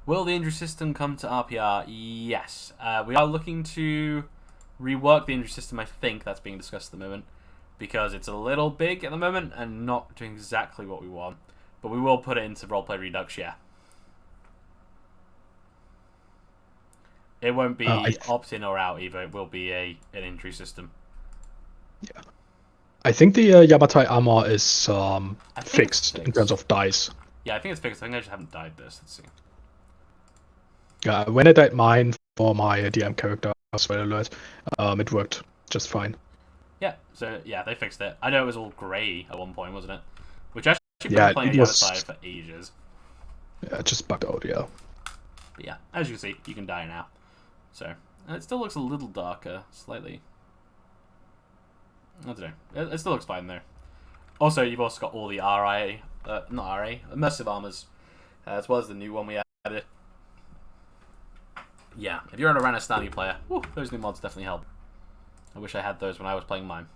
Will the injury system come to RPR? Yes. We are looking to rework the injury system, I think. That's being discussed at the moment. Because it's a little big at the moment and not doing exactly what we want. But we will put it into Roleplay Redux, yeah. It won't be opt-in or out either. It will be an injury system. Yeah. I think the Yamatai armor is fixed in terms of dice. Yeah, I think it's fixed. I think I just haven't dyed this. Let's see. When I dyed mine for my DM character, spoiler alert, it worked just fine. Yeah, so yeah, they fixed it. I know it was all grey at one point, wasn't it? Which actually Yeah, playing it was Yamatai for ages. Yeah, it just bugged out, yeah. But yeah, as you can see, you can dye now. So, it still looks a little darker, slightly. I don't know. It still looks fine there. Also, you've also got all the immersive armors, as well as the new one we added. Yeah, if you're an Aranastani player, those new mods definitely help. I wish I had those when I was playing mine.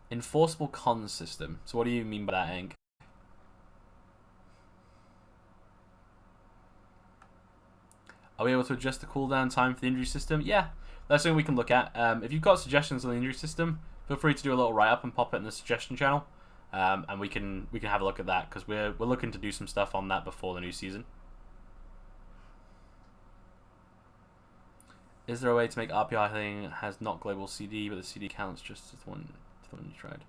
Enforceable cons system. So what do you mean by that, Hank? Are we able to adjust the cooldown time for the injury system? Yeah, that's something we can look at. If you've got suggestions on the injury system, feel free to do a little write-up and pop it in the suggestion channel. And we can have a look at that, because we're looking to do some stuff on that before the new season. Is there a way to make RPI thing has not global CD, but the CD counts just as the one you tried?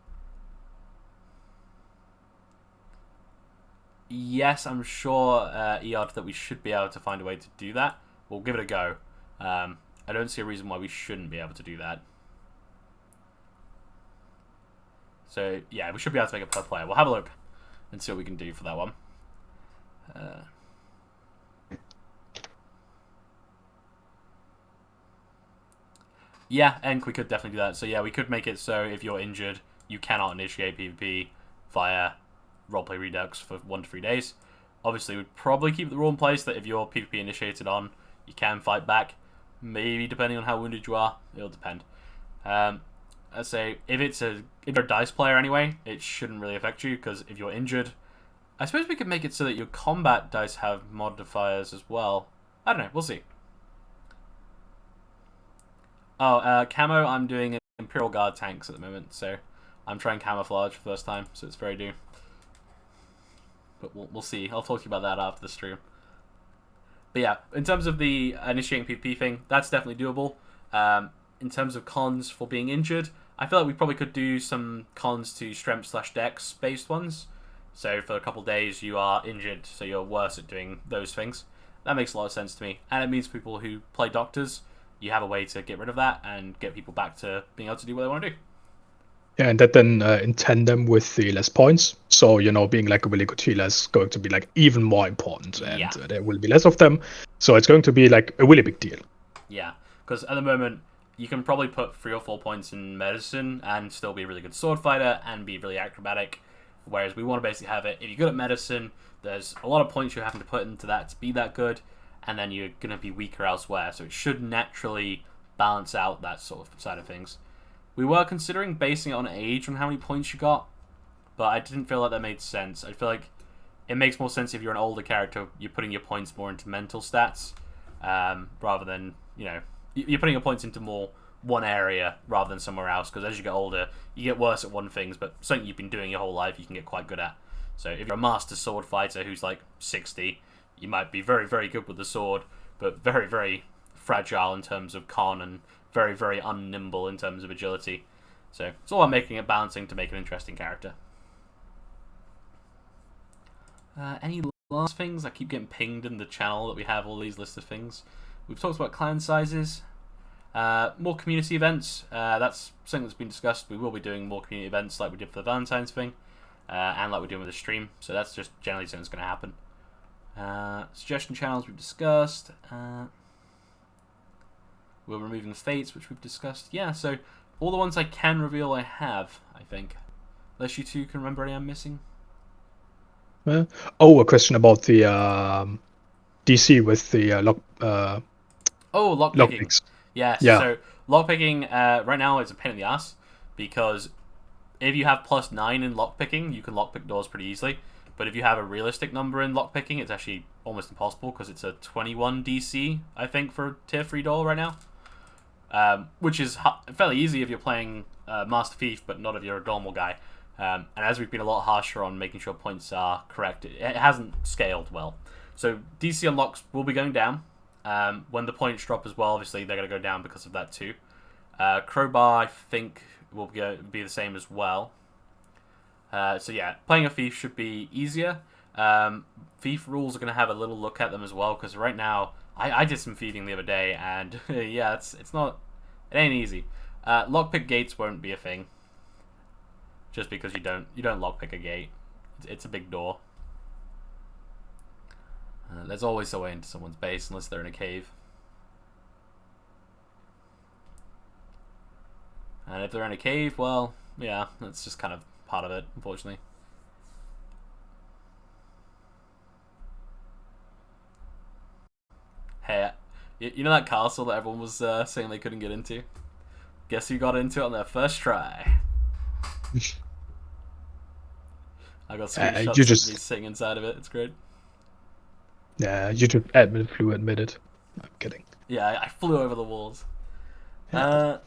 Yes, I'm sure, EOD, that we should be able to find a way to do that. We'll give it a go. I don't see a reason why we shouldn't be able to do that. So, yeah, we should be able to make it per player. We'll have a look and see what we can do for that one. Yeah, and we could definitely do that. So yeah, we could make it so if you're injured, you cannot initiate PvP via Roleplay Redux for 1 to 3 days. Obviously, we'd probably keep the rule in place that if you're PvP initiated on, you can fight back. Maybe depending on how wounded you are, it'll depend. I'd say if you're a dice player anyway, it shouldn't really affect you, because if you're injured, I suppose we could make it so that your combat dice have modifiers as well. I don't know, we'll see. Oh, camo, I'm doing Imperial Guard tanks at the moment, so I'm trying camouflage for the first time, so it's very new. But we'll see. I'll talk to you about that after the stream. But yeah, in terms of the initiating PvP thing, that's definitely doable. In terms of cons for being injured, I feel like we probably could do some cons to strength/dex based ones. So for a couple days you are injured, so you're worse at doing those things. That makes a lot of sense to me, and it means people who play doctors, you have a way to get rid of that and get people back to being able to do what they want to do. Yeah, and that then in tandem with the less points. So, being like a really good healer is going to be like even more important, Yeah. and there will be less of them. So it's going to be like a really big deal. Yeah, because at the moment you can probably put 3 or 4 points in medicine and still be a really good sword fighter and be really acrobatic. Whereas we want to basically have it, if you're good at medicine, there's a lot of points you're having to put into that to be that good, and then you're going to be weaker elsewhere. So it should naturally balance out that sort of side of things. We were considering basing it on age on how many points you got, but I didn't feel like that made sense. I feel like it makes more sense if you're an older character, you're putting your points more into mental stats, rather than, you're putting your points into more one area rather than somewhere else, because as you get older, you get worse at one things, but something you've been doing your whole life, you can get quite good at. So if you're a master sword fighter who's like 60, you might be very, very good with the sword, but very, very fragile in terms of con and very, very unnimble in terms of agility. So it's all about making it balancing to make an interesting character. Any last things? I keep getting pinged in the channel that we have all these lists of things. We've talked about clan sizes. More community events. That's something that's been discussed. We will be doing more community events like we did for the Valentine's thing, and like we're doing with the stream. So that's just generally something that's going to happen. Suggestion channels we've discussed. We're removing the fates, which we've discussed. Yeah, so all the ones I can reveal I have, I think. Unless you two can remember any I'm missing. A question about the DC with the lockpicking. lockpicks. Yes, Yeah. so lockpicking right now is a pain in the ass, because if you have +9 in lockpicking, you can lockpick doors pretty easily. But if you have a realistic number in lockpicking, it's actually almost impossible, because it's a 21 DC, I think, for a tier 3 door right now. Which is fairly easy if you're playing Master Thief, but not if you're a normal guy. And as we've been a lot harsher on making sure points are correct, it hasn't scaled well. So DC unlocks will be going down. When the points drop as well, obviously they're going to go down because of that too. Crowbar, I think, will be the same as well. So yeah, playing a Thief should be easier. Thief rules are going to have a little look at them as well, because right now, I did some thieving the other day, and yeah, it ain't easy. Lockpick gates won't be a thing, just because you don't lockpick a gate. It's a big door. There's always a way into someone's base unless they're in a cave. And if they're in a cave, well, yeah, that's just kind of part of it, unfortunately. Hey, you know that castle that everyone was saying they couldn't get into? Guess who got into it on their first try? I got screenshots of me sitting inside of it. It's great. Yeah, you just flew admitted. I'm kidding. Yeah, I flew over the walls. Yeah.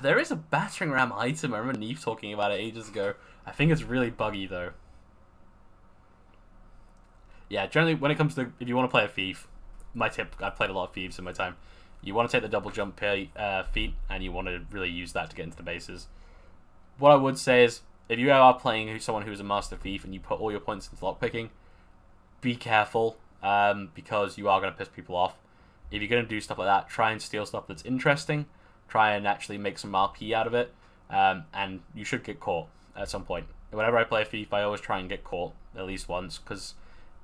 There is a battering ram item. I remember Neve talking about it ages ago. I think it's really buggy, though. Yeah, generally, when it comes to... If you want to play a thief, my tip... I've played a lot of thieves in my time. You want to take the double jump feat, and you want to really use that to get into the bases. What I would say is, if you are playing someone who's a master thief and you put all your points into lockpicking, be careful, because you are going to piss people off. If you're going to do stuff like that, try and steal stuff that's interesting. Try and actually make some RP out of it, and you should get caught at some point. Whenever I play a thief, I always try and get caught at least once, because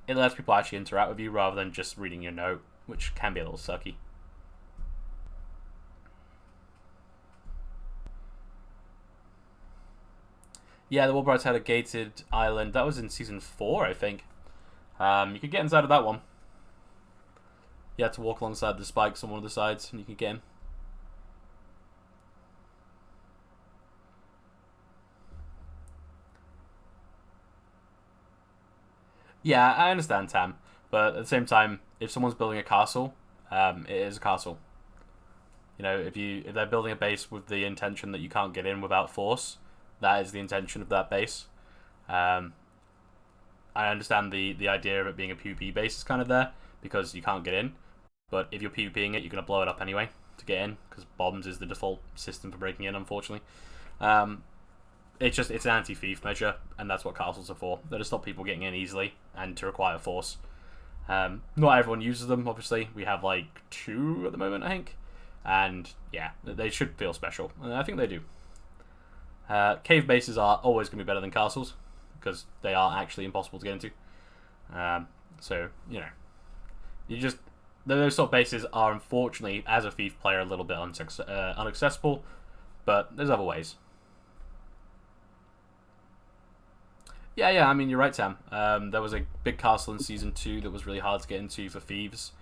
it lets people actually interact with you rather than just reading your note, which can be a little sucky. Yeah, the Warbrides had a gated island. That was in Season 4, I think. You could get inside of that one. You had to walk alongside the spikes on one of the sides, and you could get in. Yeah, I understand, Tam. But at the same time, if someone's building a castle, it is a castle. You know, if they're building a base with the intention that you can't get in without force, that is the intention of that base. I understand the idea of it being a PvP base is kind of there because you can't get in, but if you're PvPing it, you're going to blow it up anyway to get in because bombs is the default system for breaking in, unfortunately. It's an anti-thief measure, and that's what castles are for. They're to stop people getting in easily and to require force. Not everyone uses them, obviously. We have like 2 at the moment, I think. And yeah, they should feel special. And I think they do. Cave bases are always going to be better than castles because they are actually impossible to get into. So, you know, those sort of bases are unfortunately, as a thief player, a little bit unaccessible, but there's other ways. Yeah, I mean, you're right, Sam. There was a big castle in Season 2 that was really hard to get into for thieves.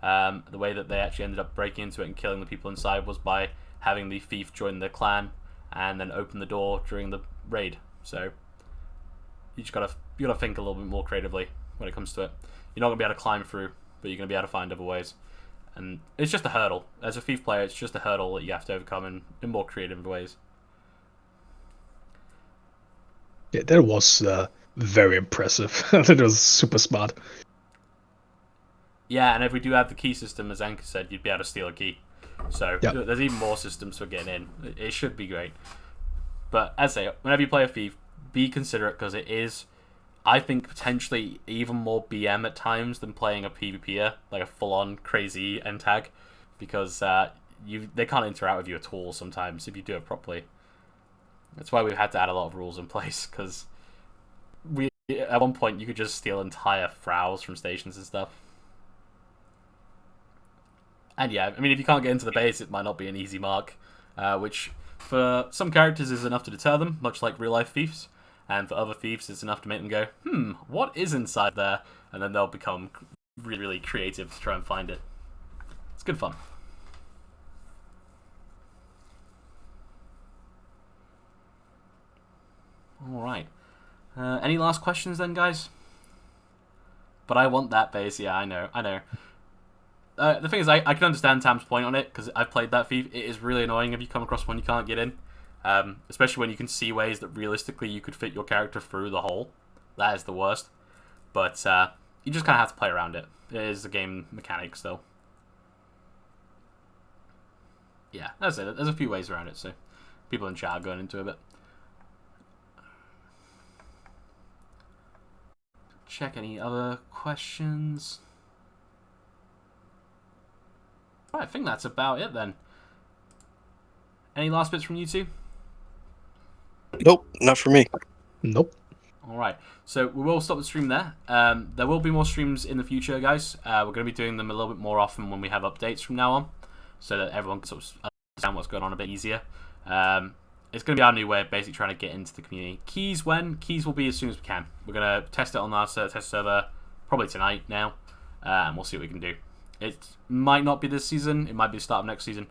The way that they actually ended up breaking into it and killing the people inside was by having the thief join the clan and then open the door during the raid. So you just gotta think a little bit more creatively when it comes to it. You're not gonna be able to climb through, but you're gonna be able to find other ways. And it's just a hurdle. As a thief player, it's just a hurdle that you have to overcome in more creative ways. Yeah, that was very impressive. That was super smart. Yeah, and if we do have the key system, as Anka said, you'd be able to steal a key. So Yep. there's even more systems for getting in. It should be great. But as I say, whenever you play a thief, be considerate because it is, I think, potentially even more BM at times than playing a PvPer, like a full-on crazy end tag, because they can't interact with you at all sometimes if you do it properly. That's why we've had to add a lot of rules in place, because at one point you could just steal entire fraus from stations and stuff. And yeah, I mean, if you can't get into the base, it might not be an easy mark, which for some characters is enough to deter them, much like real-life thieves. And for other thieves, it's enough to make them go, what is inside there? And then they'll become really, really creative to try and find it. It's good fun. Alright. Any last questions then, guys? But I want that base, yeah, I know. The thing is, I can understand Tam's point on it, because I've played that thief. It is really annoying if you come across one you can't get in. Especially when you can see ways that realistically you could fit your character through the hole. That is the worst. But you just kind of have to play around it. It is the game mechanic still. Yeah, that's it. There's a few ways around it, so people in chat are going into a bit. Check any other questions. Right, I think that's about it then. Any last bits from you two? Nope, not for me. Nope. Alright, so we will stop the stream there. There will be more streams in the future, guys. We're going to be doing them a little bit more often when we have updates from now on, so that everyone can sort of understand what's going on a bit easier. It's going to be our new way of basically trying to get into the community. Keys will be as soon as we can. We're going to test it on our test server probably tonight now, and we'll see what we can do. It might not be this season, it might be the start of next season.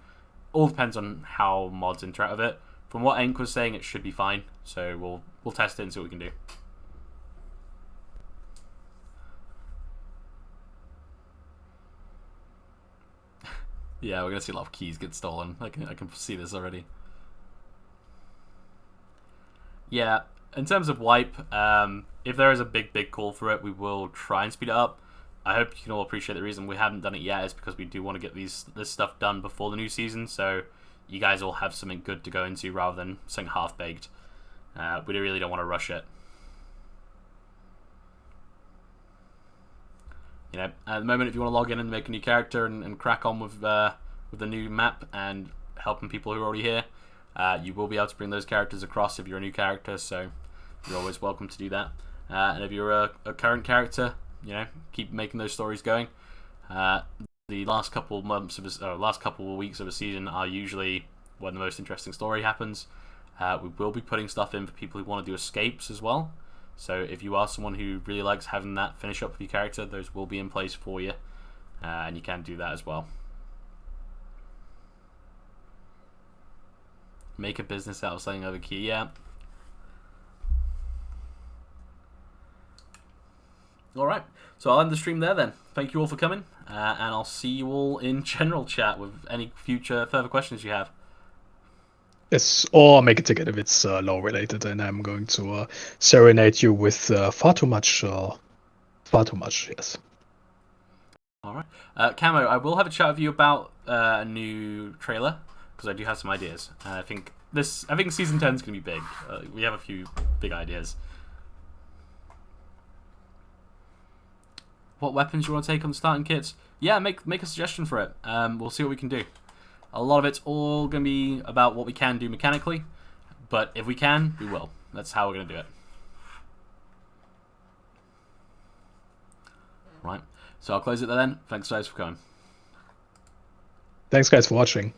All depends on how mods interact with it. From what Enk was saying, it should be fine, so we'll test it and see what we can do. Yeah, we're gonna see a lot of keys get stolen. I can see this already. Yeah, in terms of wipe, if there is a big call for it, we will try and speed it up. I hope you can all appreciate the reason we haven't done it yet is because we do want to get this stuff done before the new season, so you guys all have something good to go into rather than something half-baked. We really don't want to rush it. You know, at the moment, if you want to log in and make a new character and crack on with the new map and helping people who are already here, you will be able to bring those characters across if you're a new character, so you're always welcome to do that. And if you're a current character, you know, keep making those stories going. The last couple of weeks of a season are usually when the most interesting story happens. We will be putting stuff in for people who want to do escapes as well. So if you are someone who really likes having that finish up with your character, those will be in place for you, and you can do that as well. Make a business out of selling over key, yeah. All right. So I'll end the stream there then. Thank you all for coming, and I'll see you all in general chat with any future further questions you have. Yes, or make a ticket if it's law related, and I'm going to serenade you with far too much. Yes. All right. Camo, I will have a chat with you about a new trailer because I do have some ideas. I think season 10 is going to be big. We have a few big ideas. What weapons you want to take on the starting kits? Yeah, make a suggestion for it. We'll see what we can do. A lot of it's all going to be about what we can do mechanically, but if we can, we will. That's how we're going to do it. Right. So I'll close it there then. Thanks guys for coming. Thanks guys for watching.